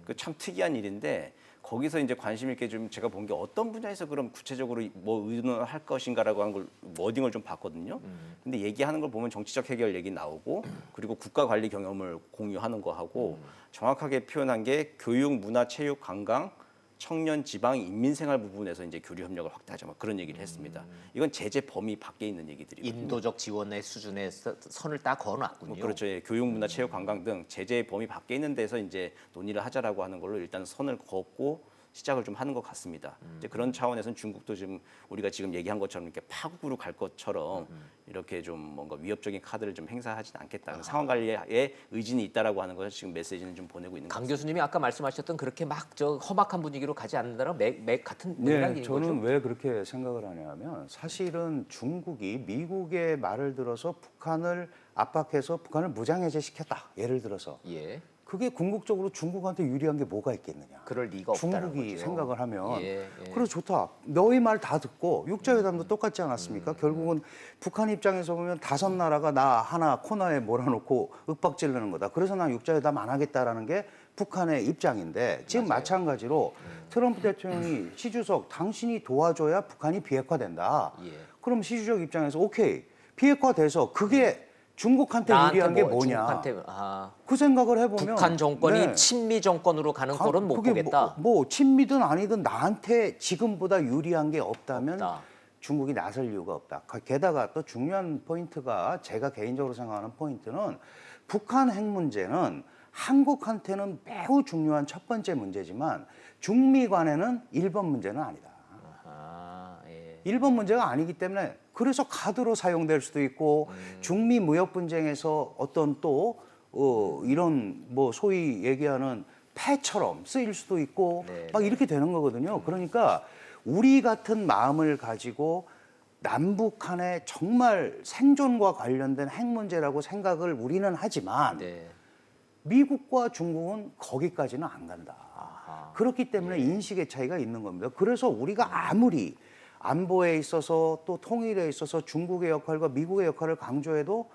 [SPEAKER 7] 그 참 특이한 일인데 거기서 이제 관심 있게 좀 제가 본 게 어떤 분야에서 그럼 구체적으로 뭐 의논을 할 것인가라고 하는 걸 워딩을 좀 봤거든요. 근데 얘기하는 걸 보면 정치적 해결 얘기 나오고 그리고 국가 관리 경험을 공유하는 거 하고 정확하게 표현한 게 교육, 문화, 체육, 관광, 청년, 지방, 인민생활 부분에서 이제 교류 협력을 확대하자 막 그런 얘기를 했습니다. 이건 제재 범위 밖에 있는 얘기들이거든요.
[SPEAKER 1] 인도적 지원의 수준에 선을 딱 그어놨군요.
[SPEAKER 7] 그렇죠. 예. 교육, 문화, 체육, 관광 등 제재 범위 밖에 있는 데서 이제 논의를 하자라고 하는 걸로 일단 선을 그었고 시작을 좀 하는 것 같습니다. 이제 그런 차원에서는 중국도 지금 우리가 지금 얘기한 것처럼 이렇게 파국으로 갈 것처럼 이렇게 좀 뭔가 위협적인 카드를 좀 행사하지는 않겠다. 상황 관리에 의진이 있다라고 하는 것을 지금 메시지는 좀 보내고 있는 것
[SPEAKER 1] 강
[SPEAKER 7] 같습니다.
[SPEAKER 1] 교수님이 아까 말씀하셨던 그렇게 막 저 험악한 분위기로 가지 않는다는 맥 같은 맥락인
[SPEAKER 6] 네,
[SPEAKER 1] 거죠.
[SPEAKER 6] 저는 왜 그렇게 생각을 하냐면 사실은 중국이 미국의 말을 들어서 북한을 압박해서 북한을 무장해제시켰다. 예를 들어서
[SPEAKER 1] 예,
[SPEAKER 6] 그게 궁극적으로 중국한테 유리한 게 뭐가 있겠느냐.
[SPEAKER 1] 그럴 리가 없다는
[SPEAKER 6] 중국이
[SPEAKER 1] 거죠.
[SPEAKER 6] 생각을 하면
[SPEAKER 1] 예.
[SPEAKER 6] 그래 좋다. 너희 말 다 듣고 육자회담도 똑같지 않았습니까? 결국은 북한 입장에서 보면 5나라가 나 하나 코너에 몰아놓고 윽박지르는 거다. 그래서 난 육자회담 안 하겠다라는 게 북한의 입장인데 지금 마찬가지로 트럼프 대통령이 시 주석 당신이 도와줘야 북한이 비핵화된다.
[SPEAKER 1] 예.
[SPEAKER 6] 그럼 시 주석 입장에서 오케이 비핵화돼서 그게 중국한테
[SPEAKER 1] 나한테
[SPEAKER 6] 유리한 게
[SPEAKER 1] 뭐,
[SPEAKER 6] 뭐냐.
[SPEAKER 1] 중국한테,
[SPEAKER 6] 그 생각을 해보면
[SPEAKER 1] 북한 정권이
[SPEAKER 6] 네.
[SPEAKER 1] 친미 정권으로 가는 꼴은 못
[SPEAKER 6] 그게
[SPEAKER 1] 보겠다.
[SPEAKER 6] 뭐 친미든 아니든 나한테 지금보다 유리한 게 없다면
[SPEAKER 1] 없다.
[SPEAKER 6] 중국이 나설 이유가 없다. 게다가 또 중요한 포인트가 제가 개인적으로 생각하는 포인트는 북한 핵 문제는 한국한테는 매우 중요한 첫 번째 문제지만 중미 간에는 1번 문제는 아니다.
[SPEAKER 1] 예.
[SPEAKER 6] 1번 문제가 아니기 때문에 그래서 카드로 사용될 수도 있고 중미 무역 분쟁에서 어떤 또 이런 뭐 소위 얘기하는 패처럼 쓰일 수도 있고
[SPEAKER 1] 네,
[SPEAKER 6] 막 이렇게 되는 거거든요. 그러니까 우리 같은 마음을 가지고 남북한의 정말 생존과 관련된 핵 문제라고 생각을 우리는 하지만
[SPEAKER 1] 네.
[SPEAKER 6] 미국과 중국은 거기까지는 안 간다. 그렇기 때문에 인식의 차이가 있는 겁니다. 그래서 우리가 아무리 안보에 있어서 또 통일에 있어서 중국의 역할과 미국의 역할을 강조해도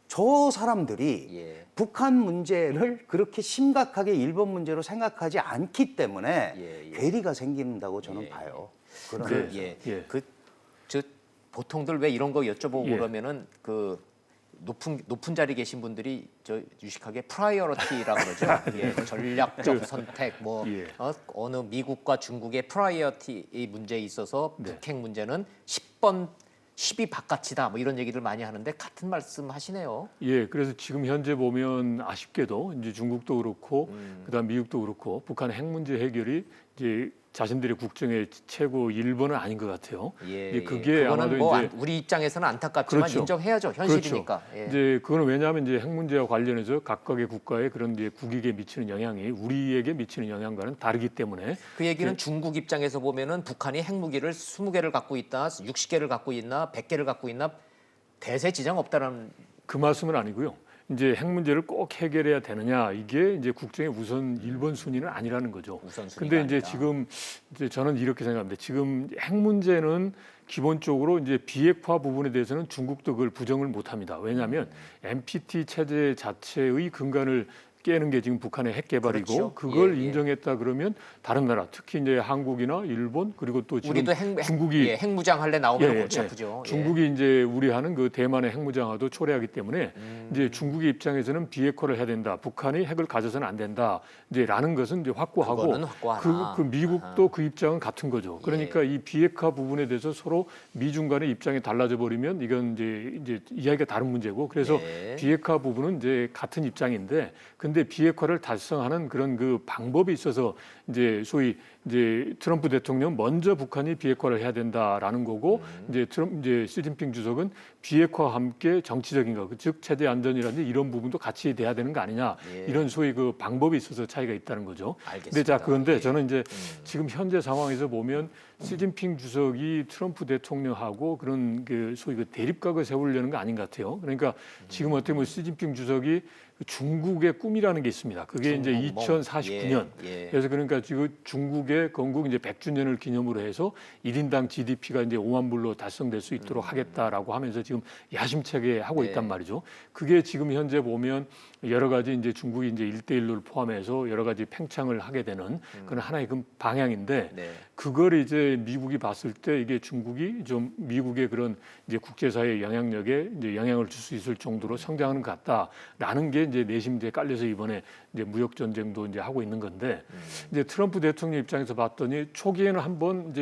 [SPEAKER 6] 저 사람들이
[SPEAKER 1] 예.
[SPEAKER 6] 북한 문제를 그렇게 심각하게 일본 문제로 생각하지 않기 때문에
[SPEAKER 1] 예.
[SPEAKER 6] 괴리가 생긴다고 저는
[SPEAKER 1] 예.
[SPEAKER 6] 봐요. 그런
[SPEAKER 1] 그,
[SPEAKER 6] 면에서.
[SPEAKER 1] 예.
[SPEAKER 2] 예.
[SPEAKER 1] 저 보통들 왜 이런 거 여쭤보고
[SPEAKER 2] 예.
[SPEAKER 1] 그러면은 그 높은 자리 계신 분들이 저 유식하게 프라이어리티라고 그러죠. 예, 전략적 선택 뭐
[SPEAKER 2] 예.
[SPEAKER 1] 어느 미국과 중국의 프라이어티 문제에 있어서
[SPEAKER 2] 네.
[SPEAKER 1] 북핵 문제는 10번 10이 바깥이다 뭐 이런 얘기를 많이 하는데 같은 말씀 하시네요.
[SPEAKER 2] 예, 그래서 지금 현재 보면 아쉽게도 이제 중국도 그렇고 그다음 미국도 그렇고 북한 핵 문제 해결이 이제 자신들의 국정의 최고 1번은 아닌 것 같아요.
[SPEAKER 1] 예,
[SPEAKER 2] 이제 그게
[SPEAKER 1] 그거는
[SPEAKER 2] 아마도
[SPEAKER 1] 뭐
[SPEAKER 2] 이제
[SPEAKER 1] 우리 입장에서는 안타깝지만
[SPEAKER 2] 그렇죠.
[SPEAKER 1] 인정해야죠. 현실이니까.
[SPEAKER 2] 그렇죠.
[SPEAKER 1] 예.
[SPEAKER 2] 이제 그거는 왜냐하면 이제 핵 문제와 관련해서 각각의 국가의 그런 이제 국익에 미치는 영향이 우리에게 미치는 영향과는 다르기 때문에
[SPEAKER 1] 그 얘기는 중국 입장에서 보면은 북한이 핵무기를 20개를 갖고 있다, 60개를 갖고 있나, 100개를 갖고 있나 대세 지장 없다라는.
[SPEAKER 2] 그 말씀은 아니고요. 이제 핵 문제를 꼭 해결해야 되느냐 이게 이제 국정의 우선 1번 순위는 아니라는 거죠.
[SPEAKER 1] 우선순위가
[SPEAKER 2] 근데 이제
[SPEAKER 1] 아니다.
[SPEAKER 2] 지금 이제 저는 이렇게 생각합니다. 지금 핵 문제는 기본적으로 이제 비핵화 부분에 대해서는 중국도 그걸 부정을 못 합니다. 왜냐하면 NPT 체제 자체의 근간을 깨는 게 지금 북한의 핵 개발이고
[SPEAKER 1] 그렇죠.
[SPEAKER 2] 그걸
[SPEAKER 1] 예, 예.
[SPEAKER 2] 인정했다 그러면 다른 나라 특히 이제 한국이나 일본 그리고 또 지금
[SPEAKER 1] 우리도
[SPEAKER 2] 중국이
[SPEAKER 1] 핵무장 할래 나오면 골치 아프죠. 예.
[SPEAKER 2] 중국이 이제 우리하는 그 대만의 핵무장화도 초래하기 때문에 이제 중국의 입장에서는 비핵화를 해야 된다. 북한이 핵을 가져서는 안 된다. 이제라는 것은 이제 확고하고
[SPEAKER 1] 그거는 확고하다.
[SPEAKER 2] 그 미국도 그 입장은 같은 거죠. 그러니까
[SPEAKER 1] 예.
[SPEAKER 2] 이 비핵화 부분에 대해서 서로 미중 간의 입장이 달라져 버리면 이건 이제 이야기가 다른 문제고 그래서
[SPEAKER 1] 예.
[SPEAKER 2] 비핵화 부분은 이제 같은 입장인데 근데 비핵화를 달성하는 그런 그 방법이 있어서 이제 소위 이제 트럼프 대통령 먼저 북한이 비핵화를 해야 된다라는 거고 이제 시진핑 주석은 비핵화와 함께 정치적인 거, 즉 체제 안전이라든지 이런 부분도 같이 돼야 되는 거 아니냐
[SPEAKER 1] 예.
[SPEAKER 2] 이런 소위 그 방법이 있어서 차이가 있다는 거죠.
[SPEAKER 1] 알겠습니다.
[SPEAKER 2] 그런데
[SPEAKER 1] 예.
[SPEAKER 2] 저는 이제 지금 현재 상황에서 보면 시진핑 주석이 트럼프 대통령하고 그런 그 소위 그 대립각을 세우려는 거 아닌 것 같아요. 그러니까 지금 어떻게 보면 시진핑 주석이 중국의 꿈이라는 게 있습니다. 그게 이제 2049년.
[SPEAKER 1] 예.
[SPEAKER 2] 그래서 그러니까 지금 중국의 건국 이제 100주년을 기념으로 해서 1인당 GDP가 이제 5만 불로 달성될 수 있도록 하겠다라고 하면서 지금 야심차게 하고 있단 말이죠. 그게 지금 현재 보면 여러 가지 이제 중국이 이제 1대1로 포함해서 여러 가지 팽창을 하게 되는 그런 하나의 그 방향인데
[SPEAKER 1] 네.
[SPEAKER 2] 그걸 이제 미국이 봤을 때 이게 중국이 좀 미국의 그런 이제 국제사회 영향력에 이제 영향을 줄 수 있을 정도로 성장하는 것 같다라는 게 이제 내심에 깔려서 이번에 이제 무역 전쟁도 이제 하고 있는 건데 이제 트럼프 대통령 입장에서 봤더니 초기에는 한번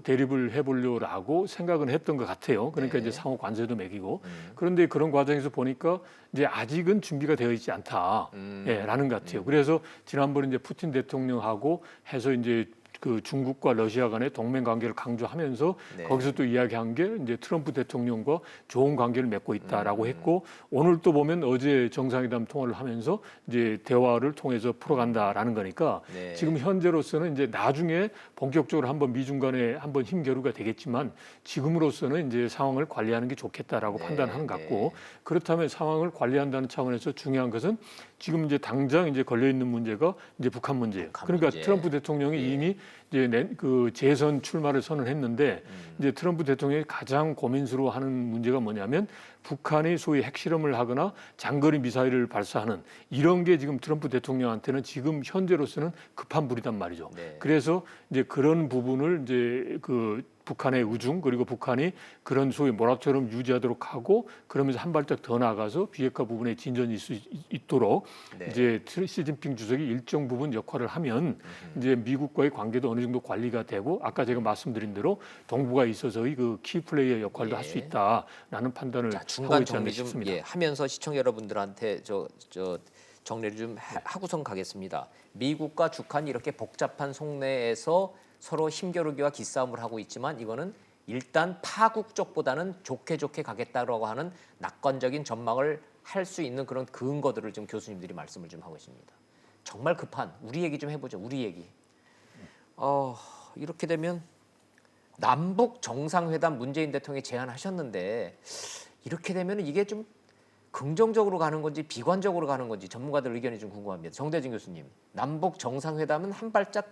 [SPEAKER 2] 대립을 해보려고 생각은 했던 것 같아요. 그러니까 이제 상호 관세도 매기고 그런데 그런 과정에서 보니까 이제 아직은 준비가 되어 있지 않다라는 것 같아요. 그래서 지난번에 이제 푸틴 대통령하고 해서 이제 그 중국과 러시아 간의 동맹 관계를 강조하면서
[SPEAKER 1] 네.
[SPEAKER 2] 거기서 또 이야기한 게 이제 트럼프 대통령과 좋은 관계를 맺고 있다라고 했고 오늘 또 보면 어제 정상회담 통화를 하면서 이제 대화를 통해서 풀어간다라는 거니까
[SPEAKER 1] 네.
[SPEAKER 2] 지금 현재로서는 이제 나중에 본격적으로 한번 미중 간에 한번 힘겨루가 되겠지만 지금으로서는 이제 상황을 관리하는 게 좋겠다라고
[SPEAKER 1] 네.
[SPEAKER 2] 판단하는 것 같고 그렇다면 상황을 관리한다는 차원에서 중요한 것은 지금 이제 당장 이제 걸려 있는 문제가 이제 북한 문제예요. 그러니까
[SPEAKER 1] 문제.
[SPEAKER 2] 트럼프 대통령이 이미 이제 그 재선 출마를 선언했는데 이제 트럼프 대통령이 가장 고민스러워하는 문제가 뭐냐면 북한이 소위 핵실험을 하거나 장거리 미사일을 발사하는 이런 게 지금 트럼프 대통령한테는 지금 현재로서는 급한 불이단 말이죠.
[SPEAKER 1] 네.
[SPEAKER 2] 그래서 이제 그런 부분을 이제 그 북한의 우중 그리고 북한이 그런 소위 모락처럼 유지하도록 하고 그러면서 한 발짝 더 나아가서 비핵화 부분에 진전이 있을 수 있도록
[SPEAKER 1] 네.
[SPEAKER 2] 이제 시진핑 주석이 일정 부분 역할을 하면 이제 미국과의 관계도 어느 정도 관리가 되고 아까 제가 말씀드린 대로 동북아에 있어서의 그 키플레이어 역할도 할 수 있다라는 판단을
[SPEAKER 1] 자,
[SPEAKER 2] 하고
[SPEAKER 1] 중간
[SPEAKER 2] 있지 않나
[SPEAKER 1] 정리 좀
[SPEAKER 2] 싶습니다.
[SPEAKER 1] 하면서 시청자 여러분들한테 저 정리를 좀 하고선 가겠습니다. 미국과 북한이 이렇게 복잡한 속내에서 서로 힘겨루기와 기싸움을 하고 있지만 이거는 일단 파국 쪽보다는 좋게 가겠다라고 하는 낙관적인 전망을 할 수 있는 그런 근거들을 좀 교수님들이 말씀을 좀 하고 있습니다. 정말 급한 우리 얘기 좀 해보죠. 우리 얘기. 이렇게 되면 남북 정상회담 문재인 대통령이 제안하셨는데 이렇게 되면 이게 좀 긍정적으로 가는 건지 비관적으로 가는 건지 전문가들 의견이 좀 궁금합니다. 정대진 교수님, 남북 정상회담은 한 발짝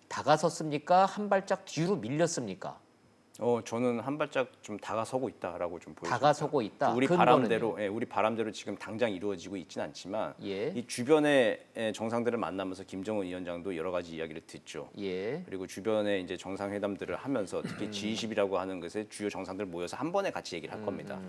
[SPEAKER 1] 다가섰습니까? 한 발짝 뒤로 밀렸습니까?
[SPEAKER 7] 저는 한 발짝 좀 다가서고 있다라고 좀 보여집니다.
[SPEAKER 1] 다가서고 있다.
[SPEAKER 7] 우리
[SPEAKER 1] 근거는요?
[SPEAKER 7] 바람대로, 우리 바람대로 지금 당장 이루어지고 있지는 않지만
[SPEAKER 1] 예.
[SPEAKER 7] 이 주변의 정상들을 만나면서 김정은 위원장도 여러 가지 이야기를 듣죠.
[SPEAKER 1] 예.
[SPEAKER 7] 그리고 주변에 이제 정상회담들을 하면서 특히 G20이라고 하는 것에 주요 정상들 모여서 한 번에 같이 얘기를 할 겁니다.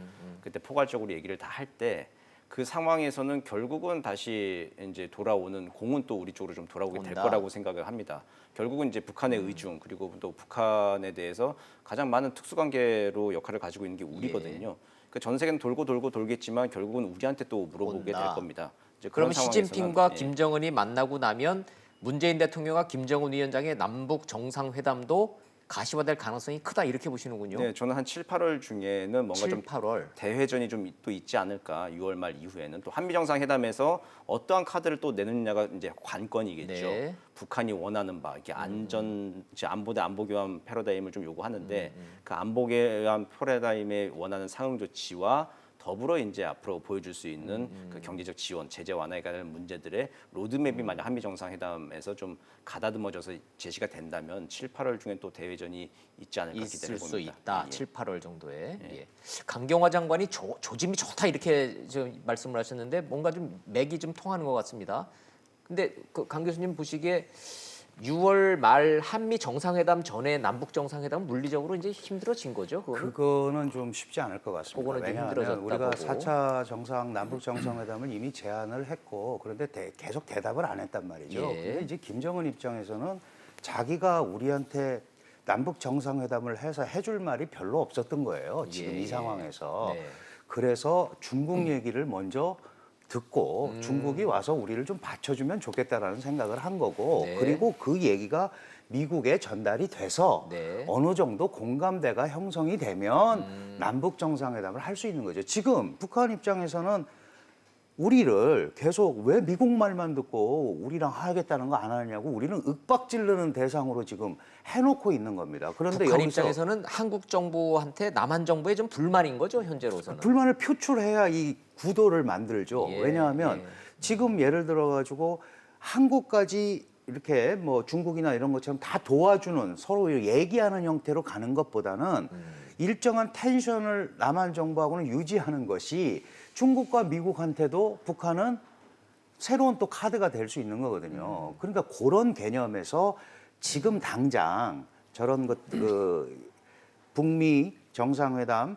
[SPEAKER 7] 그때 포괄적으로 얘기를 다 할 때 그 상황에서는 결국은 다시 이제 돌아오는 공은 또 우리 쪽으로 좀 돌아오게 될
[SPEAKER 1] 온다.
[SPEAKER 7] 거라고 생각을 합니다. 결국은 이제 북한의 의중 그리고 또 북한에 대해서 가장 많은 특수관계로 역할을 가지고 있는 게 우리거든요. 그 전 세계는 돌고 돌겠지만 결국은 우리한테 또 물어보게
[SPEAKER 1] 온다.
[SPEAKER 7] 될 겁니다. 이제
[SPEAKER 1] 그러면
[SPEAKER 7] 그런
[SPEAKER 1] 시진핑과
[SPEAKER 7] 상황에서는,
[SPEAKER 1] 김정은이 만나고 나면 문재인 대통령과 김정은 위원장의 남북 정상회담도 가시화될 가능성이 크다 이렇게 보시는군요.
[SPEAKER 7] 네, 저는 한 7, 8월 중에는 뭔가
[SPEAKER 1] 7,
[SPEAKER 7] 좀
[SPEAKER 1] 8월.
[SPEAKER 7] 대회전이 좀 또 있지 않을까. 6월 말 이후에는 또 한미 정상회담에서 어떠한 카드를 또 내느냐가 이제 관건이겠죠.
[SPEAKER 1] 네.
[SPEAKER 7] 북한이 원하는 바 이게 안보 대 안보 교환 패러다임을 좀 요구하는데 그 안보 교환 패러다임에 원하는 상응 조치와 더불어 이제 앞으로 보여줄 수 있는 그 경제적 지원, 제재 완화에 관한 문제들의 로드맵이 만약 한미 정상회담에서 좀 가다듬어져서 제시가 된다면 7, 8월 중에 또 대회전이 있지 않을까 기대를
[SPEAKER 1] 있을 수
[SPEAKER 7] 봅니다.
[SPEAKER 1] 있다.
[SPEAKER 7] 예.
[SPEAKER 1] 7, 8월 정도에. 예. 강경화 장관이 조짐이 좋다 이렇게 좀 말씀을 하셨는데 뭔가 좀 맥이 좀 통하는 것 같습니다. 근데 그 강 교수님 보시기에 6월 말 한미 정상회담 전에 남북 정상회담은 물리적으로 이제 힘들어진 거죠.
[SPEAKER 6] 그거는 좀 쉽지 않을 것 같습니다.
[SPEAKER 1] 그거는 좀
[SPEAKER 6] 왜냐하면
[SPEAKER 1] 힘들어졌다고
[SPEAKER 6] 우리가
[SPEAKER 1] 보고.
[SPEAKER 6] 4차 남북 정상회담을 이미 제안을 했고 그런데 계속 대답을 안 했단 말이죠.
[SPEAKER 1] 예.
[SPEAKER 6] 근데 이제 김정은 입장에서는 자기가 우리한테 남북 정상회담을 해서 해줄 말이 별로 없었던 거예요. 지금
[SPEAKER 1] 예.
[SPEAKER 6] 이 상황에서.
[SPEAKER 1] 네.
[SPEAKER 6] 그래서 중국 얘기를 먼저 듣고 중국이 와서 우리를 좀 받쳐주면 좋겠다라는 생각을 한 거고
[SPEAKER 1] 네.
[SPEAKER 6] 그리고 그 얘기가 미국에 전달이 돼서
[SPEAKER 1] 네.
[SPEAKER 6] 어느 정도 공감대가 형성이 되면 남북 정상회담을 할 수 있는 거죠. 지금 북한 입장에서는 우리를 계속 왜 미국 말만 듣고 우리랑 하겠다는 거 안 하느냐고 우리는 윽박지르는 대상으로 지금 해놓고 있는 겁니다. 그런데
[SPEAKER 1] 북한
[SPEAKER 6] 여기서
[SPEAKER 1] 입장에서는 한국 정부한테 남한 정부에 좀 불만인 거죠 현재로서는.
[SPEAKER 6] 불만을 표출해야 이 구도를 만들죠.
[SPEAKER 1] 예,
[SPEAKER 6] 왜냐하면
[SPEAKER 1] 예.
[SPEAKER 6] 지금 예를 들어 가지고 한국까지 이렇게 뭐 중국이나 이런 것처럼 다 도와주는 서로 얘기하는 형태로 가는 것보다는 일정한 텐션을 남한 정부하고는 유지하는 것이 중국과 미국한테도 북한은 새로운 또 카드가 될 수 있는 거거든요. 그러니까 그런 개념에서 지금 당장 저런 것, 북미 정상회담,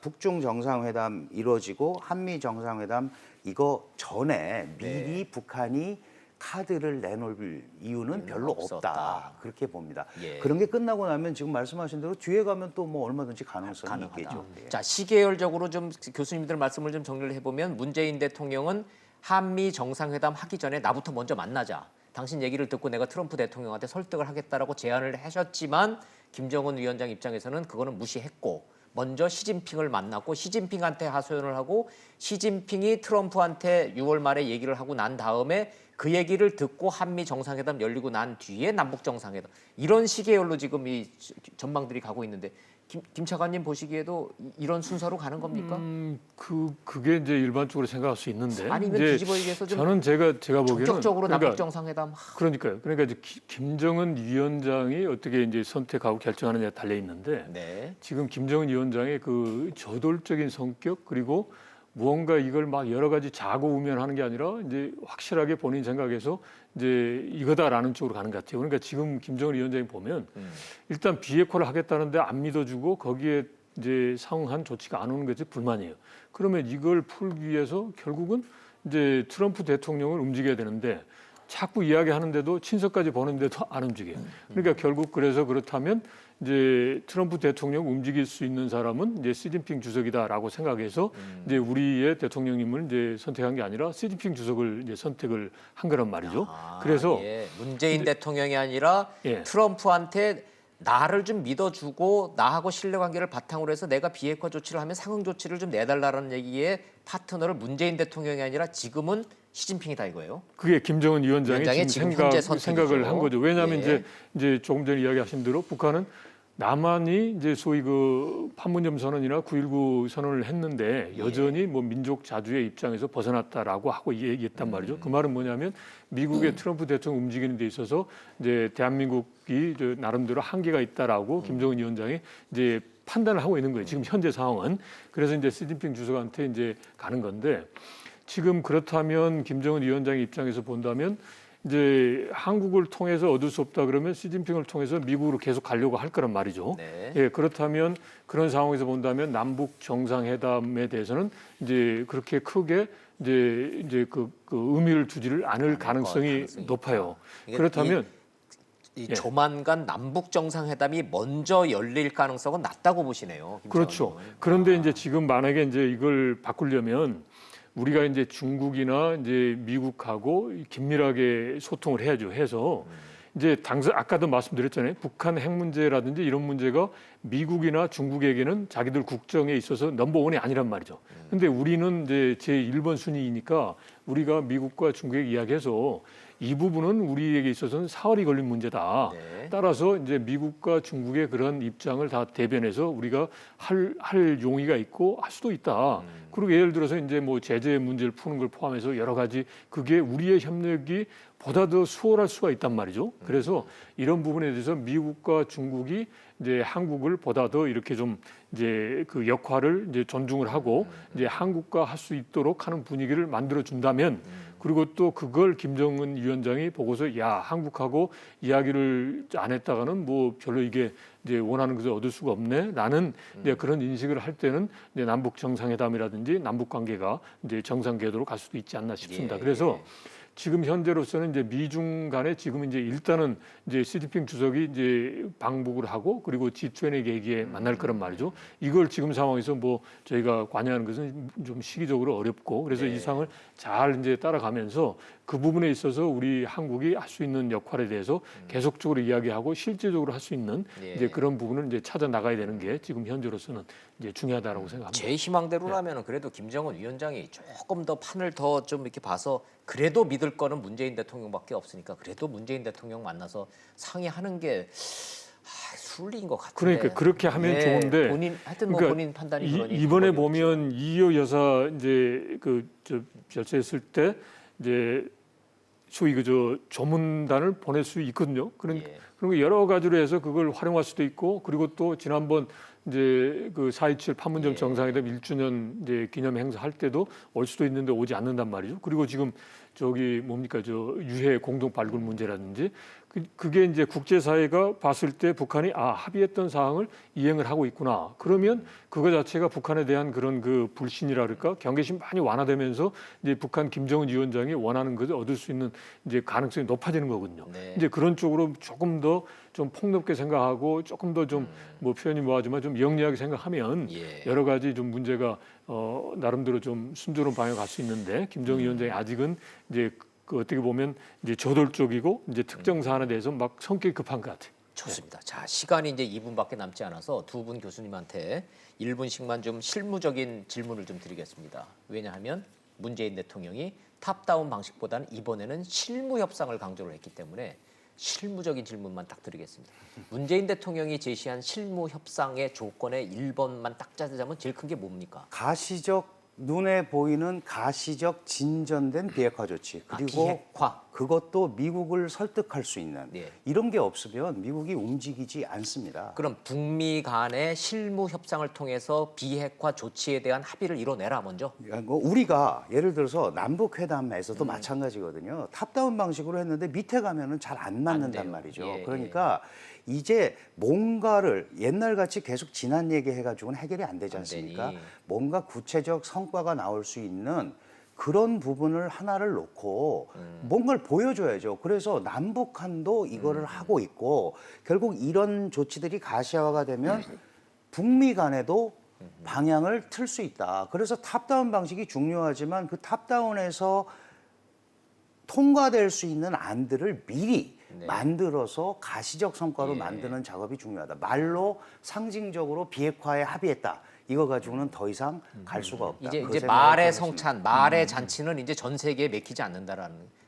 [SPEAKER 6] 북중 정상회담 이루어지고 한미 정상회담 이거 전에 미리 북한이 카드를 내놓을 이유는 별로
[SPEAKER 1] 없었다.
[SPEAKER 6] 없다. 그렇게 봅니다.
[SPEAKER 1] 예.
[SPEAKER 6] 그런 게 끝나고 나면 지금 말씀하신 대로 뒤에 가면 또 뭐 얼마든지 가능성이
[SPEAKER 1] 가능하다.
[SPEAKER 6] 있겠죠. 예.
[SPEAKER 1] 자, 시계열적으로 좀 교수님들 말씀을 좀 정리를 해보면 문재인 대통령은 한미 정상회담 하기 전에 나부터 먼저 만나자. 당신 얘기를 듣고 내가 트럼프 대통령한테 설득을 하겠다라고 제안을 하셨지만 김정은 위원장 입장에서는 그거는 무시했고 먼저 시진핑을 만났고 시진핑한테 하소연을 하고 시진핑이 트럼프한테 6월 말에 얘기를 하고 난 다음에 그 얘기를 듣고 한미 정상회담 열리고 난 뒤에 남북 정상회담 이런 시계열로 지금 이 전망들이 가고 있는데 김 차관님 보시기에도 이런 순서로 가는 겁니까?
[SPEAKER 2] 그게 이제 일반적으로 생각할 수 있는데
[SPEAKER 1] 아니면
[SPEAKER 2] 이제
[SPEAKER 1] 뒤집어 얘기해서 좀
[SPEAKER 2] 저는 제가 보기에는
[SPEAKER 1] 적극적으로 남북
[SPEAKER 2] 그러니까
[SPEAKER 1] 정상회담
[SPEAKER 2] 그러니까요. 그러니까 이제 김정은 위원장이 어떻게 이제 선택하고 결정하느냐에 달려 있는데
[SPEAKER 1] 네.
[SPEAKER 2] 지금 김정은 위원장의 그 저돌적인 성격 그리고 무언가 이걸 막 여러 가지 자고우면하는 게 아니라 이제 확실하게 본인 생각에서 이제 이거다라는 쪽으로 가는 것 같아요. 그러니까 지금 김정은 위원장이 보면 일단 비핵화를 하겠다는데 안 믿어주고 거기에 이제 상응한 조치가 안 오는 것이 불만이에요. 그러면 이걸 풀기 위해서 결국은 이제 트럼프 대통령을 움직여야 되는데 자꾸 이야기하는데도 친서까지 보는데도 안 움직여요. 그러니까 결국 그래서 그렇다면 이제 트럼프 대통령 움직일 수 있는 사람은 이제 시진핑 주석이다라고 생각해서 이제 우리의 대통령님을 이제 선택한 게 아니라 시진핑 주석을 이제 선택을 한 거란 말이죠. 그래서
[SPEAKER 1] 예. 문재인 대통령이 아니라
[SPEAKER 2] 예.
[SPEAKER 1] 트럼프한테 나를 좀 믿어주고 나하고 신뢰관계를 바탕으로 해서 내가 비핵화 조치를 하면 상응 조치를 좀 내달라는 얘기에 파트너를 문재인 대통령이 아니라 지금은 시진핑이다 이거예요.
[SPEAKER 2] 그게 김정은 위원장이
[SPEAKER 1] 지금
[SPEAKER 2] 지금
[SPEAKER 1] 현재
[SPEAKER 2] 생각을 한 거죠. 왜냐하면
[SPEAKER 1] 예.
[SPEAKER 2] 이제 조금 전에 이야기하신 대로 북한은 남한이 이제 소위 그 판문점 선언이나 9.19 선언을 했는데 여전히 뭐 민족 자주의 입장에서 벗어났다라고 하고 얘기했단 말이죠. 그 말은 뭐냐면 미국의 트럼프 대통령 움직이는 데 있어서 이제 대한민국이 나름대로 한계가 있다라고 김정은 위원장이 이제 판단을 하고 있는 거예요. 지금 현재 상황은. 그래서 이제 시진핑 주석한테 이제 가는 건데 지금 그렇다면 김정은 위원장의 입장에서 본다면 이제 한국을 통해서 얻을 수 없다 그러면 시진핑을 통해서 미국으로 계속 가려고 할 거란 말이죠.
[SPEAKER 1] 네.
[SPEAKER 2] 예, 그렇다면 그런 상황에서 본다면 남북 정상회담에 대해서는 이제 그렇게 크게 이제 그 의미를 두지를 않을 가능성이 높아요.
[SPEAKER 1] 그러니까
[SPEAKER 2] 그렇다면
[SPEAKER 1] 이 조만간 남북 정상회담이 먼저 열릴 가능성은 낮다고 보시네요. 김
[SPEAKER 2] 그렇죠.
[SPEAKER 1] 장관님은.
[SPEAKER 2] 그런데 이제 지금 만약에 이제 이걸 바꾸려면 우리가 이제 중국이나 이제 미국하고 긴밀하게 소통을 해야죠. 해서 이제 아까도 말씀드렸잖아요. 북한 핵 문제라든지 이런 문제가 미국이나 중국에게는 자기들 국정에 있어서 넘버원이 아니란 말이죠. 근데 우리는 이제 제1번 순위이니까 우리가 미국과 중국에 이야기해서 이 부분은 우리에게 있어서는 사활이 걸린 문제다.
[SPEAKER 1] 네.
[SPEAKER 2] 따라서 이제 미국과 중국의 그런 입장을 다 대변해서 우리가 할 용의가 있고 할 수도 있다. 그리고 예를 들어서 이제 뭐 제재 문제를 푸는 걸 포함해서 여러 가지 그게 우리의 협력이 보다 더 수월할 수가 있단 말이죠. 그래서 이런 부분에 대해서 미국과 중국이 이제 한국을 보다 더 이렇게 좀 이제 그 역할을 이제 존중을 하고 이제 한국과 할 수 있도록 하는 분위기를 만들어 준다면 그리고 또 그걸 김정은 위원장이 보고서 야 한국하고 이야기를 안 했다가는 뭐 별로 이게 이제 원하는 것을 얻을 수가 없네. 나는 이제 그런 인식을 할 때는 이제 남북 정상회담이라든지 남북 관계가 이제 정상 궤도로 갈 수도 있지 않나 싶습니다.
[SPEAKER 1] 예,
[SPEAKER 2] 그래서 지금 현재로서는 이제 미중 간에 지금 이제 일단은 이제 시진핑 주석이 이제 방북을 하고 그리고 G20 계기에 만날 거란 말이죠. 이걸 지금 상황에서 뭐 저희가 관여하는 것은 좀 시기적으로 어렵고 그래서 이 상을 잘 이제 따라가면서 그 부분에 있어서 우리 한국이 할 수 있는 역할에 대해서 계속적으로 이야기하고 실제적으로 할 수 있는 이제 그런 부분을 이제 찾아 나가야 되는 게 지금 현재로서는 이제 중요하다라고 생각합니다.
[SPEAKER 1] 제 희망대로라면 그래도 김정은 위원장이 조금 더 판을 더 좀 이렇게 봐서 그래도 믿을 거는 문재인 대통령밖에 없으니까 그래도 문재인 대통령 만나서 상의하는 게 순리인 것 같은데.
[SPEAKER 2] 그러니까 그렇게 하면 좋은데
[SPEAKER 1] 하여튼 뭐
[SPEAKER 2] 그러니까
[SPEAKER 1] 본인 판단이 그러니
[SPEAKER 2] 이번에
[SPEAKER 1] 그건
[SPEAKER 2] 보면 이효 여사 이제 그 별세했을 때 이제 소위 그저 조문단을 보낼 수 있거든요. 그런 여러 가지로 해서 그걸 활용할 수도 있고 그리고 또 지난번 이제 그 4.27 판문점 정상회담 1주년 이제 기념 행사 할 때도 올 수도 있는데 오지 않는단 말이죠. 그리고 지금 저기 뭡니까 저 유해 공동 발굴 문제라든지 그게 이제 국제사회가 봤을 때 북한이 합의했던 사항을 이행을 하고 있구나. 그러면 그거 자체가 북한에 대한 그런 그 불신이라 그럴까 경계심 많이 완화되면서 이제 북한 김정은 위원장이 원하는 것을 얻을 수 있는 이제 가능성이 높아지는 거거든요.
[SPEAKER 1] 네.
[SPEAKER 2] 이제 그런 쪽으로 조금 더 좀 폭넓게 생각하고 조금 더 좀 뭐 표현이 뭐하지만 좀 영리하게 생각하면 여러 가지 좀 문제가 나름대로 좀 순조로운 방향에 갈 수 있는데 김정은 위원장이 아직은 이제 그 어떻게 보면 이제 저돌적이고 이제 특정 사안에 대해서 막 성격이 급한 것 같아요.
[SPEAKER 1] 좋습니다. 자, 시간이 이제 2분밖에 남지 않아서 두 분 교수님한테 1분씩만 좀 실무적인 질문을 좀 드리겠습니다. 왜냐하면 문재인 대통령이 탑다운 방식보다는 이번에는 실무 협상을 강조를 했기 때문에 실무적인 질문만 딱 드리겠습니다. 문재인 대통령이 제시한 실무 협상의 조건의 1번만 딱 짜자면 제일 큰 게 뭡니까?
[SPEAKER 6] 가시적 눈에 보이는 가시적 진전된 비핵화 조치 그리고
[SPEAKER 1] 비핵화.
[SPEAKER 6] 그것도 미국을 설득할 수 있는
[SPEAKER 1] 네.
[SPEAKER 6] 이런 게 없으면 미국이 움직이지 않습니다.
[SPEAKER 1] 그럼 북미 간의 실무 협상을 통해서 비핵화 조치에 대한 합의를 이뤄내라 먼저.
[SPEAKER 6] 우리가 예를 들어서 남북 회담에서도 마찬가지거든요. 탑다운 방식으로 했는데 밑에 가면은 잘 안 맞는단
[SPEAKER 1] 돼요.
[SPEAKER 6] 말이죠.
[SPEAKER 1] 예,
[SPEAKER 6] 그러니까 이제 뭔가를 옛날같이 계속 지난 얘기 해가지고는 해결이 안 되지 않습니까?
[SPEAKER 1] 되니.
[SPEAKER 6] 뭔가 구체적 성과가 나올 수 있는 그런 부분을 하나를 놓고 뭔가를 보여줘야죠. 그래서 남북한도 이거를 하고 있고 결국 이런 조치들이 가시화가 되면 북미 간에도 방향을 틀 수 있다. 그래서 탑다운 방식이 중요하지만 그 탑다운에서 통과될 수 있는 안들을 미리
[SPEAKER 1] 네.
[SPEAKER 6] 만들어서 가시적 성과로
[SPEAKER 1] 예.
[SPEAKER 6] 만드는 작업이 중요하다. 말로 상징적으로 비핵화에 합의했다. 이거 가지고는 더 이상 갈 수가 없다.
[SPEAKER 1] 이제
[SPEAKER 6] 그
[SPEAKER 1] 이제
[SPEAKER 6] 생각을
[SPEAKER 1] 말의
[SPEAKER 6] 좀 했습니다.
[SPEAKER 1] 성찬, 말의 잔치는 이제 전 세계에 맥히지 않는다라는.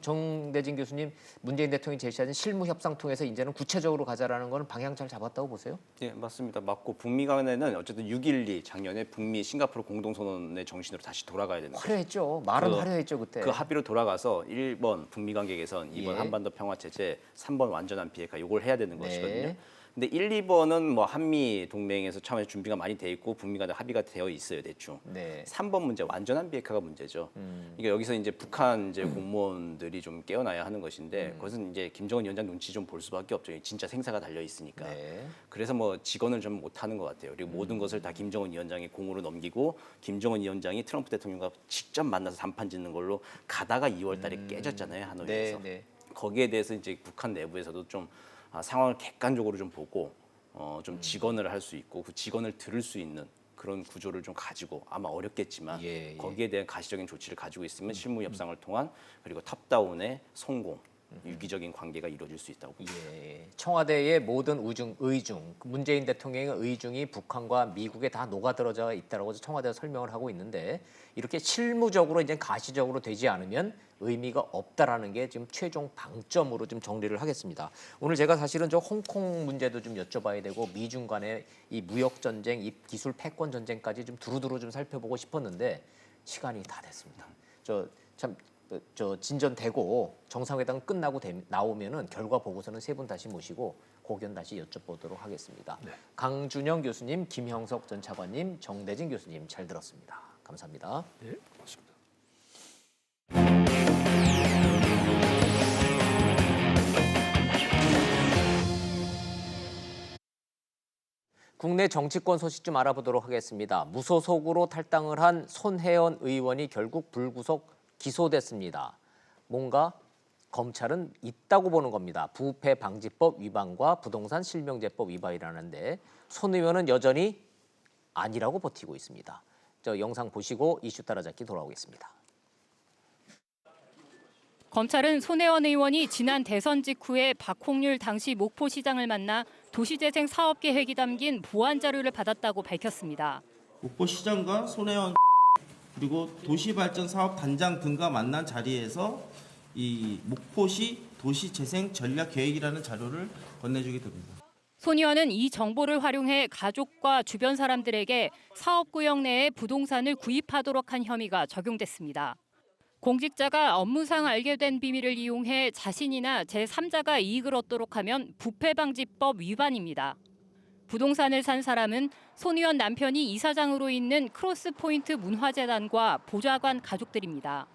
[SPEAKER 1] 정대진 교수님, 문재인 대통령이 제시하는 실무 협상 통해서 이제는 구체적으로 가자라는 거는 방향 잘 잡았다고 보세요?
[SPEAKER 7] 예, 맞습니다. 맞고 북미 간에는 어쨌든 6.12 작년에 북미 싱가포르 공동선언의 정신으로 다시 돌아가야 되는 거죠.
[SPEAKER 1] 화려했죠. 말은
[SPEAKER 7] 그-
[SPEAKER 1] 화려했죠 그때.
[SPEAKER 7] 그 합의로 돌아가서 1번 북미 관계 개선, 2번
[SPEAKER 1] 예.
[SPEAKER 7] 한반도 평화 체제, 3번 완전한 비핵화 요걸 해야 되는
[SPEAKER 1] 네.
[SPEAKER 7] 것이거든요. 근데 1, 2번은 뭐 한미 동맹에서 차원에서 준비가 많이 돼 있고 북미 간에 합의가 되어 있어요 대충.
[SPEAKER 1] 네.
[SPEAKER 7] 3번 문제 완전한 비핵화가 문제죠. 그러니까 여기서 이제 북한 이제 공무원들이 좀 깨어나야 하는 것인데 그것은 이제 김정은 위원장 눈치 좀 볼 수밖에 없죠. 진짜 생사가 달려 있으니까.
[SPEAKER 1] 네.
[SPEAKER 7] 그래서 뭐 직언을 좀 못하는 것 같아요. 그리고 모든 것을 다 김정은 위원장의 공으로 넘기고 김정은 위원장이 트럼프 대통령과 직접 만나서 담판 짓는 걸로 가다가 2월달에 깨졌잖아요 하노이에서.
[SPEAKER 1] 네.
[SPEAKER 7] 거기에 대해서 이제 북한 내부에서도 좀 상황을 객관적으로 좀 보고 좀 직언을 할 수 있고 그 직언을 들을 수 있는 그런 구조를 좀 가지고 아마 어렵겠지만
[SPEAKER 1] 예.
[SPEAKER 7] 거기에 대한 가시적인 조치를 가지고 있으면 실무 협상을 통한 그리고 탑다운의 성공, 유기적인 관계가 이루어질 수 있다고 봅니다.
[SPEAKER 1] 예. 청와대의 모든 의중, 문재인 대통령의 의중이 북한과 미국에 다 녹아들어져 있다라고 청와대가 설명을 하고 있는데 이렇게 실무적으로 이제 가시적으로 되지 않으면 의미가 없다라는 게 지금 최종 방점으로 좀 정리를 하겠습니다. 오늘 제가 사실은 저 홍콩 문제도 좀 여쭤봐야 되고 미중 간의 이 무역 전쟁, 이 기술 패권 전쟁까지 좀 두루두루 좀 살펴보고 싶었는데 시간이 다 됐습니다. 저 진전되고 정상회담 끝나고 나오면은 결과 보고서는 세 분 다시 모시고 고견 다시 여쭤보도록 하겠습니다.
[SPEAKER 2] 네.
[SPEAKER 1] 강준영 교수님, 김형석 전 차관님, 정대진 교수님 잘 들었습니다. 감사합니다.
[SPEAKER 2] 네, 고맙습니다.
[SPEAKER 1] 국내 정치권 소식 좀 알아보도록 하겠습니다. 무소속으로 탈당을 한 손혜원 의원이 결국 불구속 기소됐습니다. 뭔가 검찰은 있다고 보는 겁니다. 부패 방지법 위반과 부동산 실명제법 위반이라는데 손 의원은 여전히 아니라고 버티고 있습니다. 저 영상 보시고 이슈 따라잡기 돌아오겠습니다.
[SPEAKER 3] 검찰은 손혜원 의원이 지난 대선 직후에 박홍률 당시 목포시장을 만나 도시재생 사업 계획이 담긴 보안 자료를 받았다고 밝혔습니다.
[SPEAKER 8] 목포시장과 손혜원 그리고 도시발전사업단장 등과 만난 자리에서 이 목포시 도시재생 전략 계획이라는 자료를 건네주게 됩니다.
[SPEAKER 3] 손 의원은 이 정보를 활용해 가족과 주변 사람들에게 사업구역 내에 부동산을 구입하도록 한 혐의가 적용됐습니다. 공직자가 업무상 알게 된 비밀을 이용해 자신이나 제3자가 이익을 얻도록 하면 부패방지법 위반입니다. 부동산을 산 사람은 손 의원 남편이 이사장으로 있는 크로스포인트 문화재단과 보좌관 가족들입니다.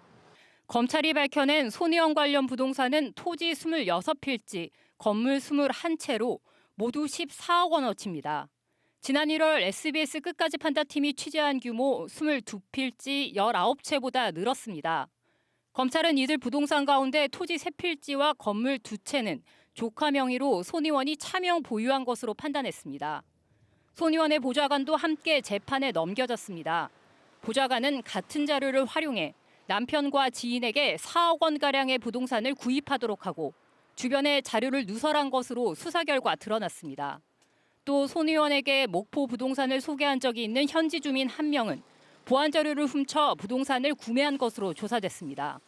[SPEAKER 3] 검찰이 밝혀낸 손 의원 관련 부동산은 토지 26필지, 건물 21채로 모두 14억 원어치입니다. 지난 1월 SBS 끝까지 판다팀이 취재한 규모 22필지 19채보다 늘었습니다. 검찰은 이들 부동산 가운데 토지 3필지와 건물 2채는 조카 명의로 손 의원이 차명 보유한 것으로 판단했습니다. 손 의원의 보좌관도 함께 재판에 넘겨졌습니다. 보좌관은 같은 자료를 활용해 남편과 지인에게 4억 원가량의 부동산을 구입하도록 하고 주변에 자료를 누설한 것으로 수사 결과 드러났습니다. 또 손 의원에게 목포 부동산을 소개한 적이 있는 현지 주민 한 명은 보안 자료를 훔쳐 부동산을 구매한 것으로 조사됐습니다.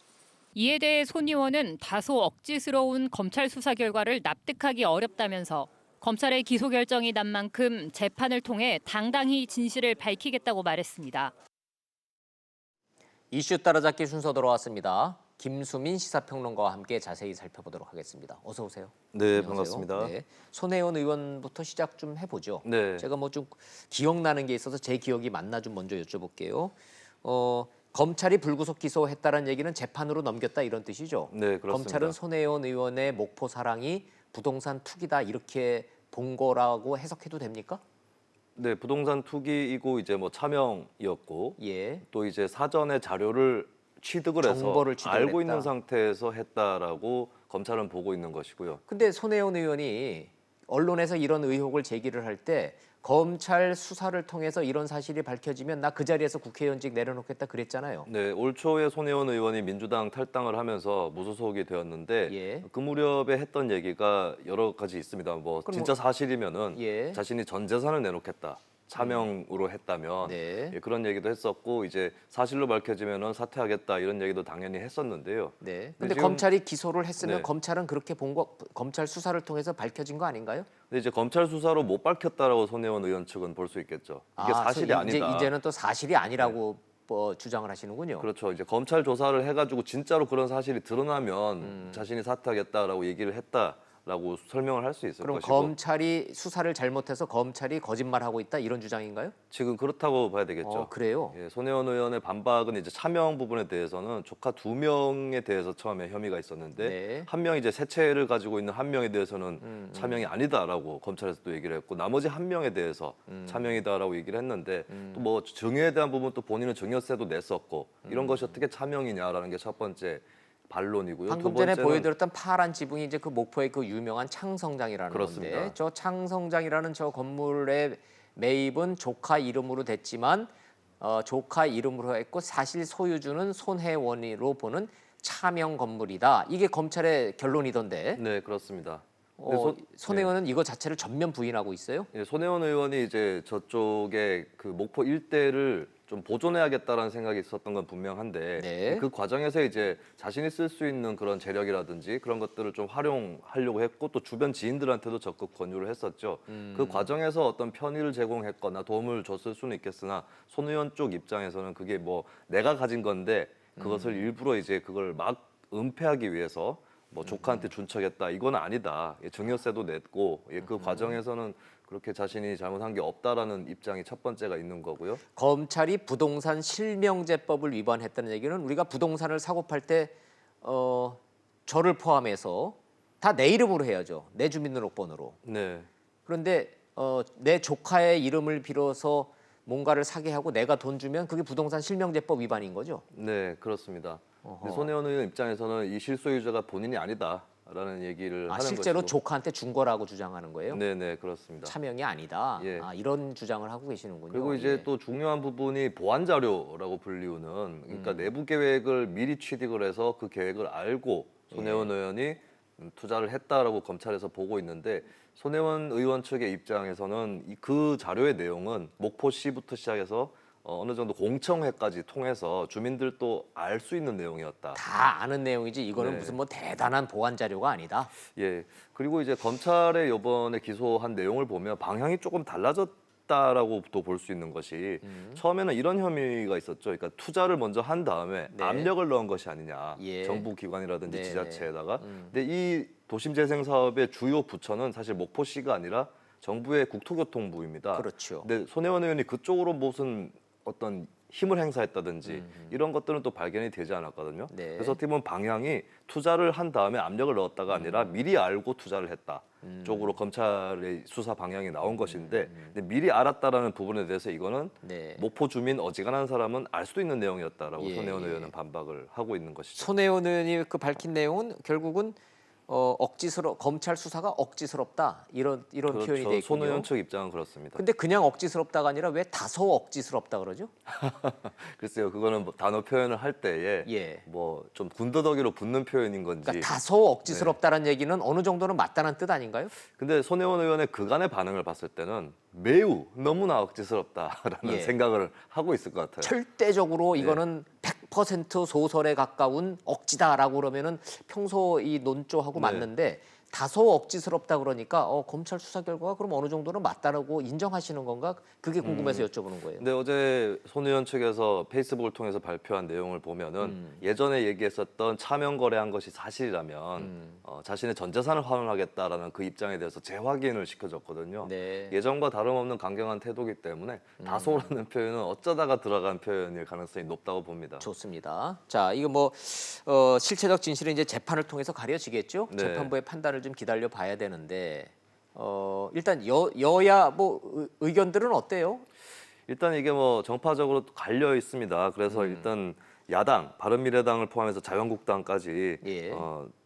[SPEAKER 3] 이에 대해 손 의원은 다소 억지스러운 검찰 수사 결과를 납득하기 어렵다면서 검찰의 기소 결정이 난 만큼 재판을 통해 당당히 진실을 밝히겠다고 말했습니다.
[SPEAKER 1] 이슈 따라잡기 순서 돌아왔습니다. 김수민 시사평론가와 함께 자세히 살펴보도록 하겠습니다. 어서 오세요.
[SPEAKER 9] 네,
[SPEAKER 1] 안녕하세요.
[SPEAKER 9] 반갑습니다.
[SPEAKER 1] 네. 손혜원 의원부터 시작 좀 해보죠.
[SPEAKER 9] 네.
[SPEAKER 1] 제가 뭐 좀 기억나는 게 있어서 제 기억이 맞나 좀 먼저 여쭤볼게요. 검찰이 불구속 기소했다는 얘기는 재판으로 넘겼다 이런 뜻이죠.
[SPEAKER 9] 네, 그렇습니다.
[SPEAKER 1] 검찰은 손혜원 의원의 목포 사랑이 부동산 투기다 이렇게 본 거라고 해석해도 됩니까?
[SPEAKER 9] 네, 부동산 투기이고 이제 뭐 차명이었고
[SPEAKER 1] 예.
[SPEAKER 9] 또 이제 사전에 자료를 취득을 해서
[SPEAKER 1] 정보를 취득을
[SPEAKER 9] 알고
[SPEAKER 1] 했다.
[SPEAKER 9] 있는 상태에서 했다라고 검찰은 보고 있는 것이고요.
[SPEAKER 1] 근데 손혜원 의원이 언론에서 이런 의혹을 제기를 할 때 검찰 수사를 통해서 이런 사실이 밝혀지면 나 그 자리에서 국회의원직 내려놓겠다 그랬잖아요.
[SPEAKER 9] 네, 올 초에 손혜원 의원이 민주당 탈당을 하면서 무소속이 되었는데
[SPEAKER 1] 예.
[SPEAKER 9] 그 무렵에 했던 얘기가 여러 가지 있습니다. 뭐
[SPEAKER 1] 그럼
[SPEAKER 9] 진짜 사실이면은
[SPEAKER 1] 예.
[SPEAKER 9] 자신이 전 재산을 내놓겠다. 차명으로 했다면
[SPEAKER 1] 네.
[SPEAKER 9] 예, 그런 얘기도 했었고 이제 사실로 밝혀지면은 사퇴하겠다 이런 얘기도 당연히 했었는데요.
[SPEAKER 1] 네. 근데
[SPEAKER 9] 지금-
[SPEAKER 1] 검찰이 기소를 했으면
[SPEAKER 9] 네.
[SPEAKER 1] 검찰은 그렇게 본 거 검찰 수사를 통해서 밝혀진 거 아닌가요?
[SPEAKER 9] 근데 이제 검찰 수사로 못 밝혔다라고 손혜원 의원 측은 볼 수 있겠죠. 이게 사실이 아니다.
[SPEAKER 1] 이제는 또 사실이 아니라고 주장을 하시는군요.
[SPEAKER 9] 그렇죠. 이제 검찰 조사를 해가지고 진짜로 그런 사실이 드러나면 자신이 사퇴하겠다라고 얘기를 했다라고 설명을 할 수 있을
[SPEAKER 1] 그럼
[SPEAKER 9] 것이고
[SPEAKER 1] 검찰이 수사를 잘못해서 검찰이 거짓말하고 있다 이런 주장인가요?
[SPEAKER 9] 지금 그렇다고 봐야 되겠죠.
[SPEAKER 1] 그래요?
[SPEAKER 9] 예, 손혜원 의원의 반박은 이제 차명 부분에 대해서는 조카 2명에 대해서 처음에 혐의가 있었는데
[SPEAKER 1] 네.
[SPEAKER 9] 한 명이 이제 세체를 가지고 있는 한 명에 대해서는 차명이 아니다라고 검찰에서 또 얘기를 했고 나머지 한 명에 대해서 차명이다라고 얘기를 했는데 또 뭐 증여에 대한 부분 또 본인은 증여세도 냈었고 이런 것이 어떻게 차명이냐라는 게 첫 번째 반론이고요.
[SPEAKER 1] 방금
[SPEAKER 9] 두
[SPEAKER 1] 전에
[SPEAKER 9] 번째는
[SPEAKER 1] 보여드렸던 파란 지붕이 이제 그 목포의 그 유명한 창성장이라는
[SPEAKER 9] 그렇습니다.
[SPEAKER 1] 건데 저 창성장이라는 저 건물의 매입은 조카 이름으로 됐지만 조카 이름으로 했고 사실 소유주는 손혜원이로 보는 차명 건물이다. 이게 검찰의 결론이던데
[SPEAKER 9] 네 그렇습니다. 근데
[SPEAKER 1] 손혜원은 이거 자체를 전면 부인하고 있어요.
[SPEAKER 9] 예, 손혜원 의원이 이제 저쪽에 그 목포 일대를 좀 보존해야겠다라는 생각이 있었던 건 분명한데
[SPEAKER 1] 네.
[SPEAKER 9] 그 과정에서 이제 자신이 쓸 수 있는 그런 재력이라든지 그런 것들을 좀 활용하려고 했고 또 주변 지인들한테도 적극 권유를 했었죠. 그 과정에서 어떤 편의를 제공했거나 도움을 줬을 수는 있겠으나 손 의원 쪽 입장에서는 그게 뭐 내가 가진 건데 그것을 일부러 이제 그걸 막 은폐하기 위해서 뭐 조카한테 준 척했다 이건 아니다. 예, 증여세도 냈고 예, 그 과정에서는 그렇게 자신이 잘못한 게 없다라는 입장이 첫 번째가 있는 거고요.
[SPEAKER 1] 검찰이 부동산 실명제법을 위반했다는 얘기는 우리가 부동산을 사고 팔 때 저를 포함해서 다 내 이름으로 해야죠. 내 주민등록번호로.
[SPEAKER 9] 네.
[SPEAKER 1] 그런데 내 조카의 이름을 빌어서 뭔가를 사게 하고 내가 돈 주면 그게 부동산 실명제법 위반인 거죠.
[SPEAKER 9] 네, 그렇습니다. 근데 손혜원 의원 입장에서는 이 실소유자가 본인이 아니다라는 얘기를 하는
[SPEAKER 1] 실제로
[SPEAKER 9] 것이고.
[SPEAKER 1] 조카한테 준 거라고 주장하는 거예요.
[SPEAKER 9] 네, 네, 그렇습니다.
[SPEAKER 1] 차명이 아니다.
[SPEAKER 9] 예.
[SPEAKER 1] 이런 주장을 하고 계시는군요.
[SPEAKER 9] 그리고 이제
[SPEAKER 1] 예.
[SPEAKER 9] 또 중요한 부분이 보안 자료라고 불리우는 그러니까 내부 계획을 미리 취득을 해서 그 계획을 알고 손혜원 의원이 투자를 했다라고 검찰에서 보고 있는데 손혜원 의원 측의 입장에서는 그 자료의 내용은 목포시부터 시작해서 어느 정도 공청회까지 통해서 주민들도 알 수 있는 내용이었다.
[SPEAKER 1] 다 아는 내용이지 이거는
[SPEAKER 9] 네.
[SPEAKER 1] 무슨 뭐 대단한 보안 자료가 아니다.
[SPEAKER 9] 예. 그리고 이제 검찰의 이번에 기소한 내용을 보면 방향이 조금 달라졌다라고도 볼 수 있는 것이 처음에는 이런 혐의가 있었죠. 그러니까 투자를 먼저 한 다음에
[SPEAKER 1] 네.
[SPEAKER 9] 압력을 넣은 것이 아니냐.
[SPEAKER 1] 예.
[SPEAKER 9] 정부 기관이라든지
[SPEAKER 1] 네,
[SPEAKER 9] 지자체에다가. 근데 이 도심재생 사업의 주요 부처는 사실 목포시가 아니라 정부의 국토교통부입니다.
[SPEAKER 1] 그렇죠.
[SPEAKER 9] 근데 손혜원 의원이 그쪽으로 무슨 어떤 힘을 행사했다든지 이런 것들은 또 발견이 되지 않았거든요.
[SPEAKER 1] 네.
[SPEAKER 9] 그래서 어떻게 보면 방향이 투자를 한 다음에 압력을 넣었다가 아니라 미리 알고 투자를 했다 쪽으로 검찰의 수사 방향이 나온 것인데 근데 미리 알았다라는 부분에 대해서 이거는
[SPEAKER 1] 네.
[SPEAKER 9] 목포 주민 어지간한 사람은 알 수도 있는 내용이었다라고
[SPEAKER 1] 예,
[SPEAKER 9] 손혜원
[SPEAKER 1] 예.
[SPEAKER 9] 의원은 반박을 하고 있는 것이죠.
[SPEAKER 1] 손혜원 의원이 그 밝힌 내용은 결국은 검찰 수사가 억지스럽다 이런 표현이 돼
[SPEAKER 9] 그렇죠. 손
[SPEAKER 1] 있군요.
[SPEAKER 9] 의원 측 입장은 그렇습니다.
[SPEAKER 1] 근데 그냥 억지스럽다가 아니라 왜 다소 억지스럽다 그러죠?
[SPEAKER 9] 글쎄요, 그거는 뭐 단어 표현을 할 때에
[SPEAKER 1] 예.
[SPEAKER 9] 뭐 좀 군더더기로 붙는 표현인 건지.
[SPEAKER 1] 그러니까 다소 억지스럽다는 얘기는 어느 정도는 맞다는 뜻 아닌가요?
[SPEAKER 9] 근데 손혜원 의원의 그간의 반응을 봤을 때는 매우 너무나 억지스럽다라는
[SPEAKER 1] 예.
[SPEAKER 9] 생각을 하고 있을 것 같아요.
[SPEAKER 1] 절대적으로 이거는 100% 소설에 가까운 억지다라고 그러면은 평소 이 논조하고
[SPEAKER 9] 네.
[SPEAKER 1] 맞는데 다소 억지스럽다 그러니까 검찰 수사 결과가 그럼 어느 정도는 맞다라고 인정하시는 건가? 그게 궁금해서 여쭤보는 거예요.
[SPEAKER 9] 근데 어제 손 의원 측에서 페이스북을 통해서 발표한 내용을 보면은 예전에 얘기했었던 차명 거래한 것이 사실이라면 자신의 전 재산을 환원하겠다라는 그 입장에 대해서 재확인을 시켜줬거든요.
[SPEAKER 1] 네.
[SPEAKER 9] 예전과 다름없는 강경한 태도이기 때문에 다소라는 표현은 어쩌다가 들어간 표현일 가능성이 높다고 봅니다.
[SPEAKER 1] 좋습니다. 자, 이거 뭐 실체적 진실은 이제 재판을 통해서 가려지겠죠.
[SPEAKER 9] 네.
[SPEAKER 1] 재판부의 판단을 좀 기다려 봐야 되는데 일단 여야 뭐 의견들은 어때요?
[SPEAKER 9] 일단 이게 뭐 정파적으로 갈려 있습니다. 그래서 일단 야당, 바른미래당을 포함해서 자유한국당까지
[SPEAKER 1] 예.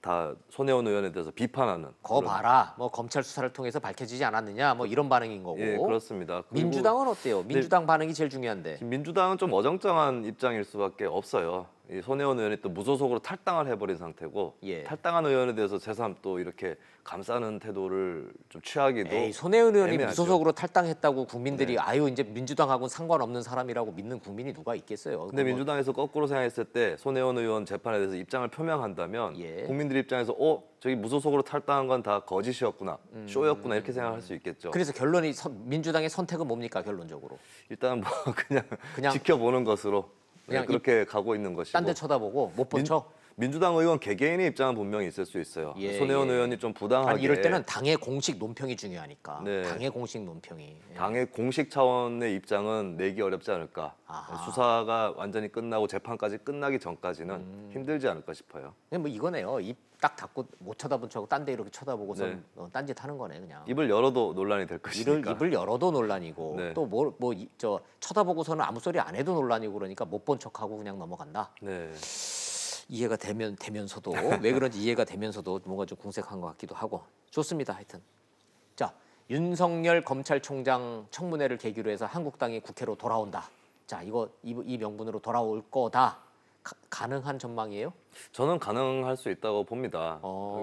[SPEAKER 9] 다 손혜원 의원에 대해서 비판하는.
[SPEAKER 1] 거 봐라. 뭐 검찰 수사를 통해서 밝혀지지 않았느냐. 뭐 이런 반응인 거고.
[SPEAKER 9] 예, 그렇습니다. 그리고
[SPEAKER 1] 민주당은 어때요? 민주당 반응이 제일 중요한데.
[SPEAKER 9] 민주당은 좀 어정쩡한 입장일 수밖에 없어요. 이 손혜원 의원이 또 무소속으로 탈당을 해버린 상태고
[SPEAKER 1] 예.
[SPEAKER 9] 탈당한 의원에 대해서 새삼 또 이렇게 감싸는 태도를 좀 취하기도
[SPEAKER 1] 에이, 손혜원 의원이
[SPEAKER 9] 애매하죠.
[SPEAKER 1] 무소속으로 탈당했다고 국민들이 아유 이제 민주당하고는 상관없는 사람이라고 믿는 국민이 누가 있겠어요?
[SPEAKER 9] 근데 민주당에서 거꾸로 생각했을 때 손혜원 의원 재판에 대해서 입장을 표명한다면
[SPEAKER 1] 예.
[SPEAKER 9] 국민들 입장에서 저기 무소속으로 탈당한 건 다 거짓이었구나, 쇼였구나 이렇게 생각할 수 있겠죠.
[SPEAKER 1] 그래서 결론이 민주당의 선택은 뭡니까 결론적으로?
[SPEAKER 9] 일단 뭐 그냥
[SPEAKER 1] 그냥
[SPEAKER 9] 지켜보는 것으로
[SPEAKER 1] 그냥
[SPEAKER 9] 그렇게 가고 있는 것이고.
[SPEAKER 1] 딴 데 쳐다보고 못 본 척.
[SPEAKER 9] 민주당 의원 개개인의 입장은 분명히 있을 수 있어요.
[SPEAKER 1] 예,
[SPEAKER 9] 손혜원
[SPEAKER 1] 예.
[SPEAKER 9] 의원이 좀 부당하게
[SPEAKER 1] 아니, 이럴 때는 당의 공식 논평이 중요하니까.
[SPEAKER 9] 네.
[SPEAKER 1] 당의 공식 논평이. 예.
[SPEAKER 9] 당의 공식 차원의 입장은 내기 어렵지 않을까.
[SPEAKER 1] 아하.
[SPEAKER 9] 수사가 완전히 끝나고 재판까지 끝나기 전까지는 힘들지 않을까 싶어요.
[SPEAKER 1] 그냥 뭐 이거네요. 입 딱 닫고 못 쳐다본 척하고 딴 데 이렇게 쳐다보고서
[SPEAKER 9] 네.
[SPEAKER 1] 딴짓 하는 거네 그냥.
[SPEAKER 9] 입을 열어도 논란이 될 것이니까.
[SPEAKER 1] 입을 열어도 논란이고
[SPEAKER 9] 네.
[SPEAKER 1] 또 저 쳐다보고서는 아무 소리 안 해도 논란이고 그러니까 못 본 척하고 그냥 넘어간다.
[SPEAKER 9] 네.
[SPEAKER 1] 이해가 되면서도 왜 그런지 이해가 되면서도 뭔가 좀 궁색한 것 같기도 하고 좋습니다. 하여튼 자 윤석열 검찰총장 청문회를 계기로 해서 한국당이 국회로 돌아온다. 자 이 명분으로 돌아올 거다. 가능한 전망이에요?
[SPEAKER 9] 저는 가능할 수 있다고 봅니다.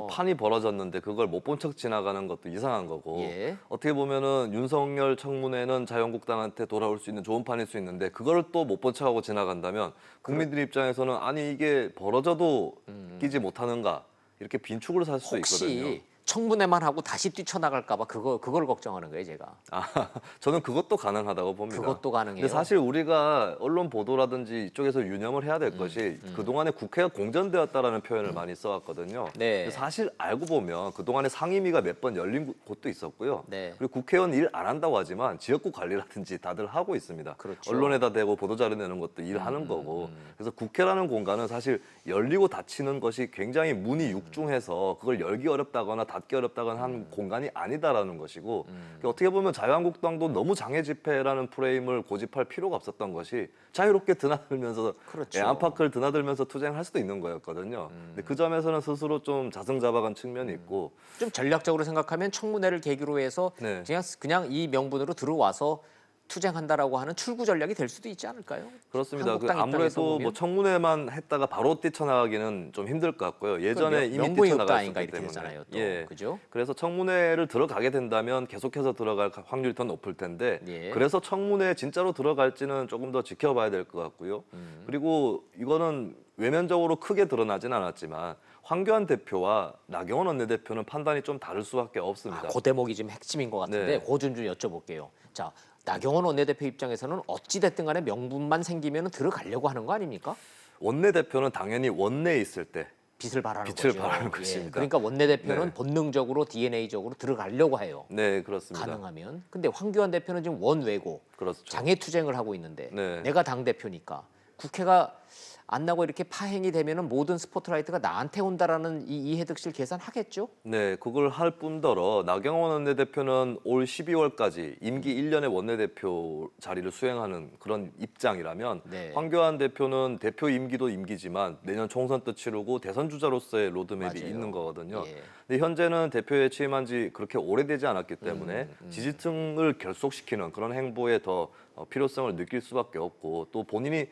[SPEAKER 9] 판이 벌어졌는데 그걸 못 본 척 지나가는 것도 이상한 거고
[SPEAKER 1] 예.
[SPEAKER 9] 어떻게 보면은 윤석열 청문회는 자유한국당한테 돌아올 수 있는 좋은 판일 수 있는데 그걸 또 못 본 척하고 지나간다면 국민들 입장에서는 아니 이게 벌어져도 끼지 못하는가 이렇게 빈축을 살 수 있거든요.
[SPEAKER 1] 혹시 청문회만 하고 다시 뛰쳐나갈까 봐 그걸 걱정하는 거예요 제가.
[SPEAKER 9] 저는 그것도 가능하다고 봅니다.
[SPEAKER 1] 그것도 가능해요.
[SPEAKER 9] 근데 사실 우리가 언론 보도라든지 이쪽에서 유념을 해야 될 것이 그동안에 국회가 공전되었다라는 표현을 많이 써왔거든요.
[SPEAKER 1] 네.
[SPEAKER 9] 근데 사실 알고 보면 그동안에 상임위가 몇 번 열린 곳도 있었고요.
[SPEAKER 1] 네.
[SPEAKER 9] 그리고 국회의원 일 안 한다고 하지만 지역구 관리라든지 다들 하고 있습니다.
[SPEAKER 1] 그렇죠.
[SPEAKER 9] 언론에다 대고 보도자료 내는 것도 일하는 거고. 그래서 국회라는 공간은 사실 열리고 닫히는 것이 굉장히 문이 육중해서 그걸 열기 어렵다거나 닫기 어렵다거나 한 공간이 아니다라는 것이고 어떻게 보면 자유한국당도 너무 장애 집회라는 프레임을 고집할 필요가 없었던 것이 자유롭게 드나들면서
[SPEAKER 1] 그렇죠.
[SPEAKER 9] 안팎을 드나들면서 투쟁할 수도 있는 거였거든요. 근데 그 점에서는 스스로 좀 자승자박한 측면이 있고
[SPEAKER 1] 좀 전략적으로 생각하면 청문회를 계기로 해서
[SPEAKER 9] 네.
[SPEAKER 1] 그냥 이 명분으로 들어와서 투쟁한다라고 하는 출구 전략이 될 수도 있지 않을까요?
[SPEAKER 9] 그렇습니다.
[SPEAKER 1] 한국당 입장에서
[SPEAKER 9] 아무래도
[SPEAKER 1] 보면.
[SPEAKER 9] 뭐 청문회만 했다가 바로 뛰쳐나가기는 좀 힘들 것 같고요. 예전에 이미
[SPEAKER 1] 명분이 없다
[SPEAKER 9] 뛰쳐나갔기
[SPEAKER 1] 아닌가 이렇게
[SPEAKER 9] 때문에.
[SPEAKER 1] 되잖아요. 또.
[SPEAKER 9] 예.
[SPEAKER 1] 그죠?
[SPEAKER 9] 그래서 청문회를 들어가게 된다면 계속해서 들어갈 확률이 더 높을 텐데
[SPEAKER 1] 예.
[SPEAKER 9] 그래서 청문회에 진짜로 들어갈지는 조금 더 지켜봐야 될 것 같고요. 그리고 이거는 외면적으로 크게 드러나진 않았지만 황교안 대표와 나경원 원내대표는 판단이 좀 다를 수밖에 없습니다.
[SPEAKER 1] 그 대목이 지금 핵심인 것 같은데
[SPEAKER 9] 네.
[SPEAKER 1] 그 좀 여쭤볼게요. 자, 나경원 원내대표 입장에서는 어찌 됐든 간에 명분만 생기면 들어가려고 하는 거 아닙니까?
[SPEAKER 9] 원내대표는 당연히 원내에 있을 때
[SPEAKER 1] 빛을 발하는
[SPEAKER 9] 빛을
[SPEAKER 1] 거죠.
[SPEAKER 9] 발하는
[SPEAKER 1] 예.
[SPEAKER 9] 것입니다.
[SPEAKER 1] 그러니까 원내대표는
[SPEAKER 9] 네.
[SPEAKER 1] 본능적으로 DNA적으로 들어가려고 해요.
[SPEAKER 9] 네, 그렇습니다.
[SPEAKER 1] 가능하면. 근데 황교안 대표는 지금 원외고
[SPEAKER 9] 그렇죠.
[SPEAKER 1] 장애 투쟁을 하고 있는데
[SPEAKER 9] 네.
[SPEAKER 1] 내가 당 대표니까 국회가 안 나고 이렇게 파행이 되면은 모든 스포트라이트가 나한테 온다라는 이 이해득실 계산하겠죠?
[SPEAKER 9] 네, 그걸 할 뿐더러 나경원 원내대표는 올 12월까지 임기 1년의 원내대표 자리를 수행하는 그런 입장이라면
[SPEAKER 1] 네.
[SPEAKER 9] 황교안 대표는 대표 임기도 임기지만 내년 총선 때 치르고 대선 주자로서의 로드맵이
[SPEAKER 1] 맞아요.
[SPEAKER 9] 있는 거거든요.
[SPEAKER 1] 예.
[SPEAKER 9] 근데 현재는 대표에 취임한 지 그렇게 오래되지 않았기 때문에 지지층을 결속시키는 그런 행보에 더 필요성을 느낄 수밖에 없고 또 본인이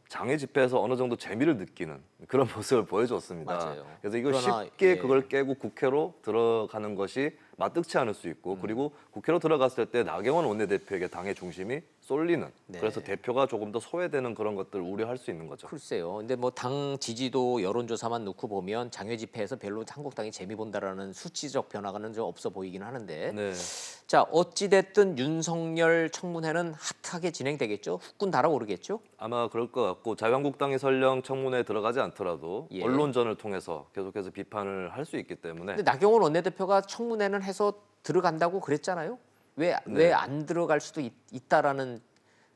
[SPEAKER 9] 장애 집회에서 어느 정도 재미를 느끼는 그런 모습을 보여줬습니다.
[SPEAKER 1] 맞아요.
[SPEAKER 9] 그래서 이걸
[SPEAKER 1] 그러나,
[SPEAKER 9] 쉽게
[SPEAKER 1] 예.
[SPEAKER 9] 그걸 깨고 국회로 들어가는 것이 마뜩치 않을 수 있고 그리고 국회로 들어갔을 때 나경원 원내대표에게 당의 중심이 쏠리는
[SPEAKER 1] 네.
[SPEAKER 9] 그래서 대표가 조금 더 소외되는 그런 것들을 우려할 수 있는 거죠.
[SPEAKER 1] 글쎄요. 근데 뭐 당 지지도 여론조사만 놓고 보면 장외 집회에서 별로 한국당이 재미 본다라는 수치적 변화가는 좀 없어 보이긴 하는데.
[SPEAKER 9] 네.
[SPEAKER 1] 자, 어찌 됐든 윤석열 청문회는 핫하게 진행되겠죠. 후끈 달아오르겠죠.
[SPEAKER 9] 아마 그럴 것 같고 자유한국당이 설령 청문회에 들어가지 않더라도
[SPEAKER 1] 예.
[SPEAKER 9] 언론전을 통해서 계속해서 비판을 할 수 있기 때문에
[SPEAKER 1] 근데 나경원 원내대표가 청문회는 해서 들어간다고 그랬잖아요. 왜 안 들어갈 수도 있다라는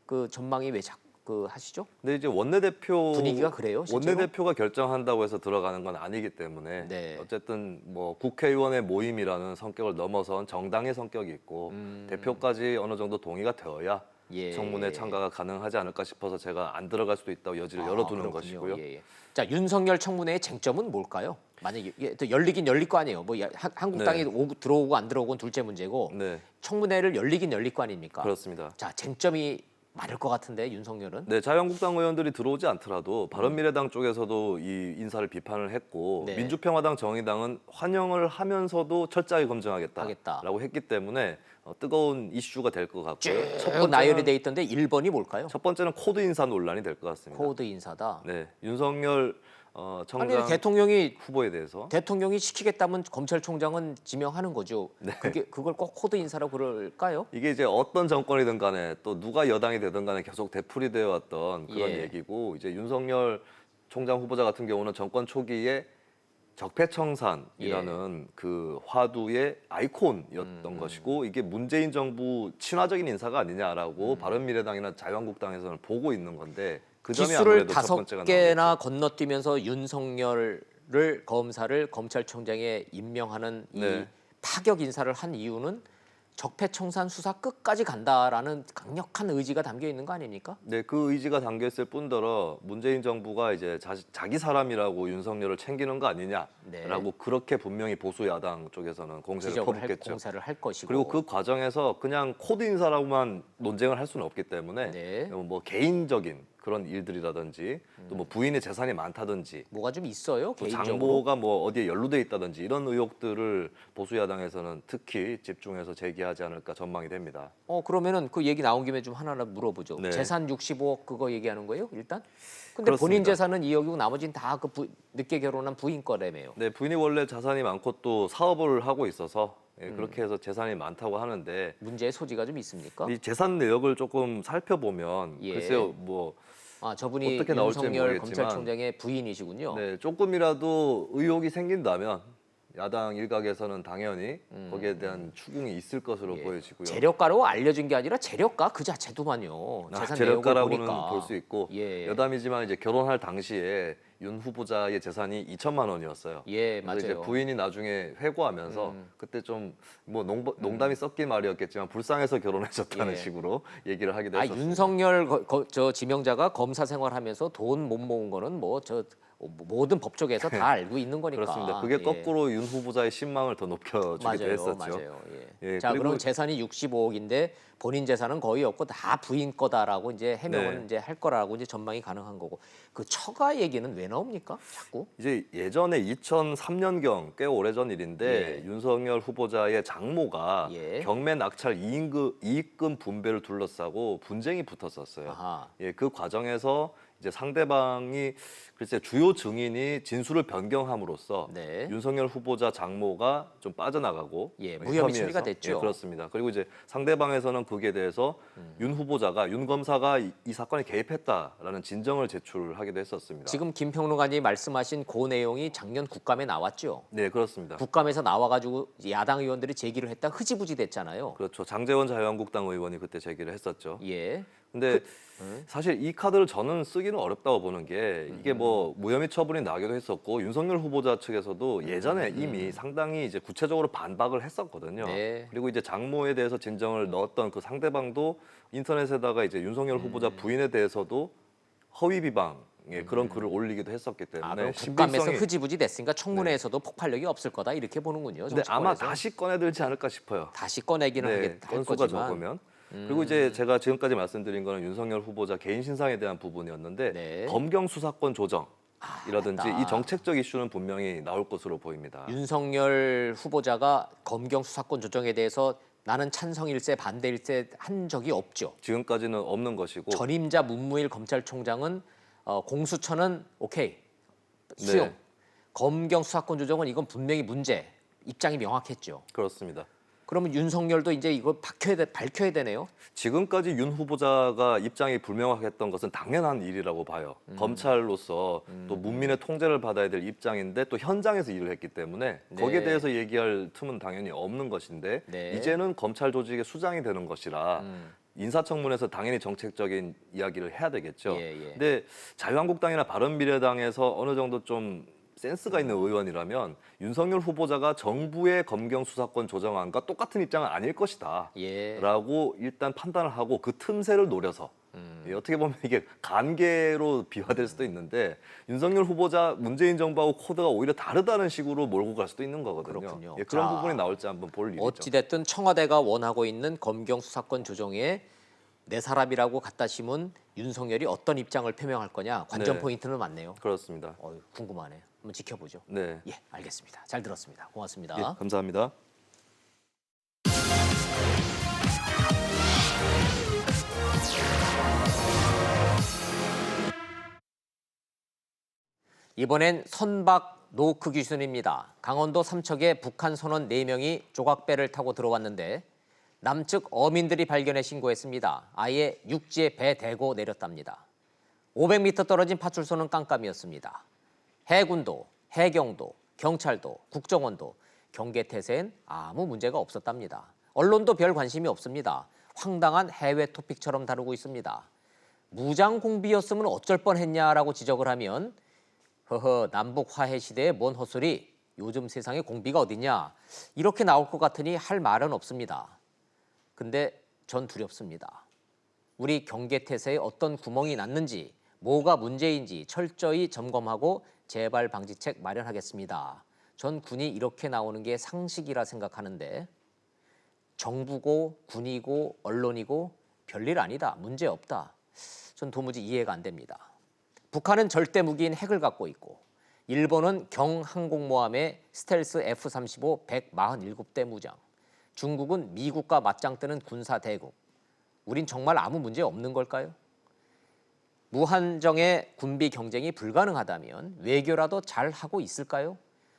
[SPEAKER 1] 그 전망이 왜 자꾸 하시죠?
[SPEAKER 9] 근데 이제 원내대표
[SPEAKER 1] 분위기가 그래요, 실제로?
[SPEAKER 9] 원내대표가 결정한다고 해서 들어가는 건 아니기 때문에
[SPEAKER 1] 네.
[SPEAKER 9] 어쨌든 뭐 국회의원의 모임이라는 성격을 넘어선 정당의 성격이 있고 대표까지 어느 정도 동의가 되어야
[SPEAKER 1] 예.
[SPEAKER 9] 청문회 참가가 가능하지 않을까 싶어서 제가 안 들어갈 수도 있다고 여지를 열어두는
[SPEAKER 1] 그렇군요.
[SPEAKER 9] 것이고요.
[SPEAKER 1] 예, 예. 자, 윤석열 청문회의 쟁점은 뭘까요? 만약에 이게 또 열리긴 열릴 거 아니에요. 뭐 한국당이 들어오고 안 들어오고는 둘째 문제고
[SPEAKER 9] 네,
[SPEAKER 1] 청문회를 열리긴 열릴 거 아닙니까?
[SPEAKER 9] 그렇습니다.
[SPEAKER 1] 자, 쟁점이 많을 것 같은데 윤석열은
[SPEAKER 9] 네, 자유한국당 의원들이 들어오지 않더라도 바른미래당 쪽에서도 이 인사를 비판을 했고
[SPEAKER 1] 네.
[SPEAKER 9] 민주평화당, 정의당은 환영을 하면서도 철저하게 검증하겠다라고 했기 때문에 뜨거운 이슈가 될 것 같고요.
[SPEAKER 1] 쭉 나열이 돼 있던데 1번이 뭘까요?
[SPEAKER 9] 첫 번째는 코드 인사 논란이 될 것 같습니다.
[SPEAKER 1] 코드 인사다.
[SPEAKER 9] 네, 윤석열
[SPEAKER 1] 아니
[SPEAKER 9] 청장
[SPEAKER 1] 대통령이
[SPEAKER 9] 후보에 대해서
[SPEAKER 1] 시키겠다면 검찰총장은 지명하는 거죠.
[SPEAKER 9] 네.
[SPEAKER 1] 그걸 꼭 코드 인사라고 그럴까요?
[SPEAKER 9] 이게 이제 어떤 정권이든 간에 또 누가 여당이 되든 간에 계속 되풀이되어 왔던 그런
[SPEAKER 1] 예.
[SPEAKER 9] 얘기고 이제 윤석열 총장 후보자 같은 경우는 정권 초기에 적폐청산이라는 그 화두의 아이콘이었던 것이고 이게 문재인 정부 친화적인 인사가 아니냐라고 바른미래당이나 자유한국당에서는 보고 있는 건데 그 점이
[SPEAKER 1] 기수를
[SPEAKER 9] 아무래도 첫 번째가
[SPEAKER 1] 5개나
[SPEAKER 9] 나오겠죠.
[SPEAKER 1] 건너뛰면서 윤석열을 검사를 검찰총장에 임명하는 이
[SPEAKER 9] 네.
[SPEAKER 1] 파격 인사를 한 이유는 적폐청산 수사 끝까지 간다라는 강력한 의지가 담겨 있는 거 아닙니까?
[SPEAKER 9] 네, 그 의지가 담겨 있을 뿐더러 문재인 정부가 이제 자기 사람이라고 윤석열을 챙기는 거 아니냐라고
[SPEAKER 1] 네.
[SPEAKER 9] 그렇게 분명히 보수 야당 쪽에서는 공세를
[SPEAKER 1] 지적을
[SPEAKER 9] 퍼붓겠죠.
[SPEAKER 1] 공사를 할 것이고
[SPEAKER 9] 그리고 그 과정에서 그냥 코드 인사라고만 논쟁을 할 수는 없기 때문에
[SPEAKER 1] 네.
[SPEAKER 9] 뭐 개인적인 그런 일들이라든지 또 뭐 부인의 재산이 많다든지
[SPEAKER 1] 뭐가 좀 있어요
[SPEAKER 9] 또
[SPEAKER 1] 개인적으로.
[SPEAKER 9] 장모가 뭐 어디에 연루돼 있다든지 이런 의혹들을 보수 야당에서는 특히 집중해서 제기하지 않을까 전망이 됩니다.
[SPEAKER 1] 그러면은 그 얘기 나온 김에 좀 하나 물어보죠.
[SPEAKER 9] 네.
[SPEAKER 1] 재산 65억 그거 얘기하는 거예요 일단? 근데
[SPEAKER 9] 그렇습니다.
[SPEAKER 1] 본인 재산은 2억이고 나머지는 다 그 늦게 결혼한 부인 거라며요.
[SPEAKER 9] 네, 부인이 원래 자산이 많고 또 사업을 하고 있어서 그렇게 해서 재산이 많다고 하는데
[SPEAKER 1] 문제의 소지가 좀 있습니까?
[SPEAKER 9] 이 재산 내역을 조금 살펴보면
[SPEAKER 1] 예.
[SPEAKER 9] 글쎄요 뭐
[SPEAKER 1] 저분이
[SPEAKER 9] 어떻게 나올지
[SPEAKER 1] 윤석열
[SPEAKER 9] 모르겠지만
[SPEAKER 1] 검찰총장의 부인이시군요.
[SPEAKER 9] 네, 조금이라도 의혹이 생긴다면 야당 일각에서는 당연히 거기에 대한 추궁이 있을 것으로
[SPEAKER 1] 예.
[SPEAKER 9] 보여지고요.
[SPEAKER 1] 재력가로 알려진 게 아니라 재력가 그 자체도만요. 재산 내역을
[SPEAKER 9] 재력가라고는
[SPEAKER 1] 보니까.
[SPEAKER 9] 볼 수 있고
[SPEAKER 1] 예.
[SPEAKER 9] 여담이지만 이제 결혼할 당시에 윤 후보자의 재산이 2천만 원이었어요.
[SPEAKER 1] 예,
[SPEAKER 9] 그래서
[SPEAKER 1] 맞아요.
[SPEAKER 9] 이제 부인이 나중에 회고하면서 그때 좀 뭐 농담이 섞인 말이었겠지만 불쌍해서 결혼하셨다는
[SPEAKER 1] 예.
[SPEAKER 9] 식으로 얘기를 하기도 했었어요.
[SPEAKER 1] 윤석열 저 지명자가 검사 생활하면서 돈 못 모은 거는 뭐 저 모든 법조계에서 다 알고 있는 거니까.
[SPEAKER 9] 그렇습니다. 그게
[SPEAKER 1] 예.
[SPEAKER 9] 거꾸로 윤 후보자의 신망을 더 높여주기도 했었죠.
[SPEAKER 1] 맞아요. 예.
[SPEAKER 9] 예,
[SPEAKER 1] 자,
[SPEAKER 9] 그리고
[SPEAKER 1] 그럼 재산이 65억인데 본인 재산은 거의 없고 다 부인 거다라고 이제 해명은
[SPEAKER 9] 네.
[SPEAKER 1] 이제 할 거라고 이제 전망이 가능한 거고. 그 처가 얘기는 왜 나옵니까? 자꾸?
[SPEAKER 9] 이제 예전에 2003년경 꽤 오래전 일인데
[SPEAKER 1] 예.
[SPEAKER 9] 윤석열 후보자의 장모가
[SPEAKER 1] 예.
[SPEAKER 9] 경매 낙찰 이익금 분배를 둘러싸고 분쟁이 붙었었어요.
[SPEAKER 1] 아하.
[SPEAKER 9] 예, 그 과정에서 이제 상대방이 글쎄 주요 증인이 진술을 변경함으로써
[SPEAKER 1] 네.
[SPEAKER 9] 윤석열 후보자 장모가 좀 빠져나가고
[SPEAKER 1] 예, 무혐의
[SPEAKER 9] 혐의에서.
[SPEAKER 1] 처리가 됐죠.
[SPEAKER 9] 예, 그렇습니다. 그리고 이제 상대방에서는 그에 대해서 윤 후보자가 윤 검사가 이 사건에 개입했다라는 진정을 제출하기도 했었습니다.
[SPEAKER 1] 지금 김평론가님 말씀하신 그 내용이 작년 국감에 나왔죠.
[SPEAKER 9] 네, 그렇습니다.
[SPEAKER 1] 국감에서 나와가지고 야당 의원들이 제기를 했다 흐지부지 됐잖아요.
[SPEAKER 9] 그렇죠. 장제원 자유한국당 의원이 그때 제기를 했었죠.
[SPEAKER 1] 예.
[SPEAKER 9] 근데 사실 이 카드를 저는 쓰기는 어렵다고 보는 게 이게 뭐 무혐의 처분이 나기도 했었고 윤석열 후보자 측에서도 예전에 이미 상당히 이제 구체적으로 반박을 했었거든요.
[SPEAKER 1] 네.
[SPEAKER 9] 그리고 이제 장모에 대해서 진정을 넣었던 그 상대방도 인터넷에다가 이제 윤석열 후보자 부인에 대해서도 허위 비방의 그런 글을 올리기도 했었기 때문에
[SPEAKER 1] 그럼 국감에서
[SPEAKER 9] 신빙성이-
[SPEAKER 1] 흐지부지 됐으니까 청문회에서도 폭발력이 없을 거다 이렇게 보는군요.
[SPEAKER 9] 근데 아마
[SPEAKER 1] 정치권에서.
[SPEAKER 9] 다시 꺼내들지 않을까 싶어요.
[SPEAKER 1] 다시 꺼내기는
[SPEAKER 9] 네,
[SPEAKER 1] 할
[SPEAKER 9] 건수가
[SPEAKER 1] 거지만.
[SPEAKER 9] 적으면. 그리고 이제 제가 지금까지 말씀드린 거는 윤석열 후보자 개인 신상에 대한 부분이었는데
[SPEAKER 1] 네.
[SPEAKER 9] 검경 수사권 조정이라든지
[SPEAKER 1] 맞다.
[SPEAKER 9] 이 정책적 이슈는 분명히 나올 것으로 보입니다.
[SPEAKER 1] 윤석열 후보자가 검경 수사권 조정에 대해서 나는 찬성일세 반대일세 한 적이 없죠.
[SPEAKER 9] 지금까지는 없는 것이고
[SPEAKER 1] 전임자 문무일 검찰총장은 공수처는 오케이 수용.
[SPEAKER 9] 네.
[SPEAKER 1] 검경 수사권 조정은 이건 분명히 문제. 입장이 명확했죠.
[SPEAKER 9] 그렇습니다.
[SPEAKER 1] 그러면 윤석열도 이제 이거 밝혀야 되네요.
[SPEAKER 9] 지금까지 윤 후보자가 입장이 불명확했던 것은 당연한 일이라고 봐요. 검찰로서 또 문민의 통제를 받아야 될 입장인데 또 현장에서 일을 했기 때문에
[SPEAKER 1] 네.
[SPEAKER 9] 거기에 대해서 얘기할 틈은 당연히 없는 것인데
[SPEAKER 1] 네.
[SPEAKER 9] 이제는 검찰 조직의 수장이 되는 것이라 인사청문회에서 당연히 정책적인 이야기를 해야 되겠죠.
[SPEAKER 1] 예, 예.
[SPEAKER 9] 근데 자유한국당이나 바른미래당에서 어느 정도 좀 센스가 있는 의원이라면 윤석열 후보자가 정부의 검경 수사권 조정안과 똑같은 입장은 아닐 것이다.
[SPEAKER 1] 예.
[SPEAKER 9] 라고 일단 판단을 하고 그 틈새를 노려서 어떻게 보면 이게 관계로 비화될 수도 있는데 윤석열 후보자 문재인 정부하고 코드가 오히려 다르다는 식으로 몰고 갈 수도 있는 거거든요.
[SPEAKER 1] 그렇군요.
[SPEAKER 9] 예, 그런
[SPEAKER 1] 자,
[SPEAKER 9] 부분이 나올지 한번 볼 일이죠.
[SPEAKER 1] 어찌됐든 청와대가 원하고 있는 검경 수사권 조정에 내 사람이라고 갖다 심은 윤석열이 어떤 입장을 표명할 거냐 관전
[SPEAKER 9] 네.
[SPEAKER 1] 포인트는 많네요.
[SPEAKER 9] 그렇습니다.
[SPEAKER 1] 궁금하네. 한번 지켜보죠.
[SPEAKER 9] 네.
[SPEAKER 1] 예, 알겠습니다. 잘 들었습니다. 고맙습니다.
[SPEAKER 9] 예, 감사합니다.
[SPEAKER 1] 이번엔 선박 노크 귀순입니다. 강원도 삼척에 북한 선원 4명이 조각배를 타고 들어왔는데 남측 어민들이 발견해 신고했습니다. 아예 육지에 배 대고 내렸답니다. 500m 떨어진 파출소는 깜깜이었습니다. 해군도, 해경도, 경찰도, 국정원도 경계태세엔 아무 문제가 없었답니다. 언론도 별 관심이 없습니다. 황당한 해외 토픽처럼 다루고 있습니다. 무장 공비였으면 어쩔 뻔했냐라고 지적을 하면 허허 남북 화해 시대에 뭔 헛소리 요즘 세상에 공비가 어딨냐 이렇게 나올 것 같으니 할 말은 없습니다. 근데 전 두렵습니다. 우리 경계태세에 어떤 구멍이 났는지 뭐가 문제인지 철저히 점검하고 재발 방지책 마련하겠습니다. 전 군이 이렇게 나오는 게 상식이라 생각하는데 정부고 군이고 언론이고 별일 아니다. 문제 없다. 전 도무지 이해가 안 됩니다. 북한은 절대 무기인 핵을 갖고 있고 일본은 경항공모함에 스텔스 F-35 147대 무장, 중국은 미국과 맞짱 뜨는 군사 대국. 우린 정말 아무 문제 없는 걸까요? 무한정의 군비 경쟁이 불가능하다면 외교라도 잘 하고 있을까요?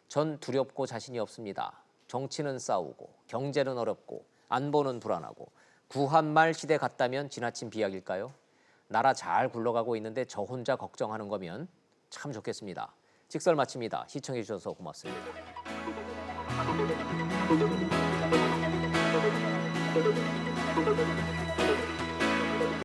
[SPEAKER 1] 전 두렵고 자신이 없습니다. 정치는 싸우고 경제는 어렵고 안보는 불안하고 구한말 시대 같다면 지나친 비약일까요? 나라 잘 굴러가고 있는데 저 혼자 걱정하는 거면 참 좋겠습니다. 직설 마칩니다. 시청해 주셔서 고맙습니다.
[SPEAKER 10] Thank you.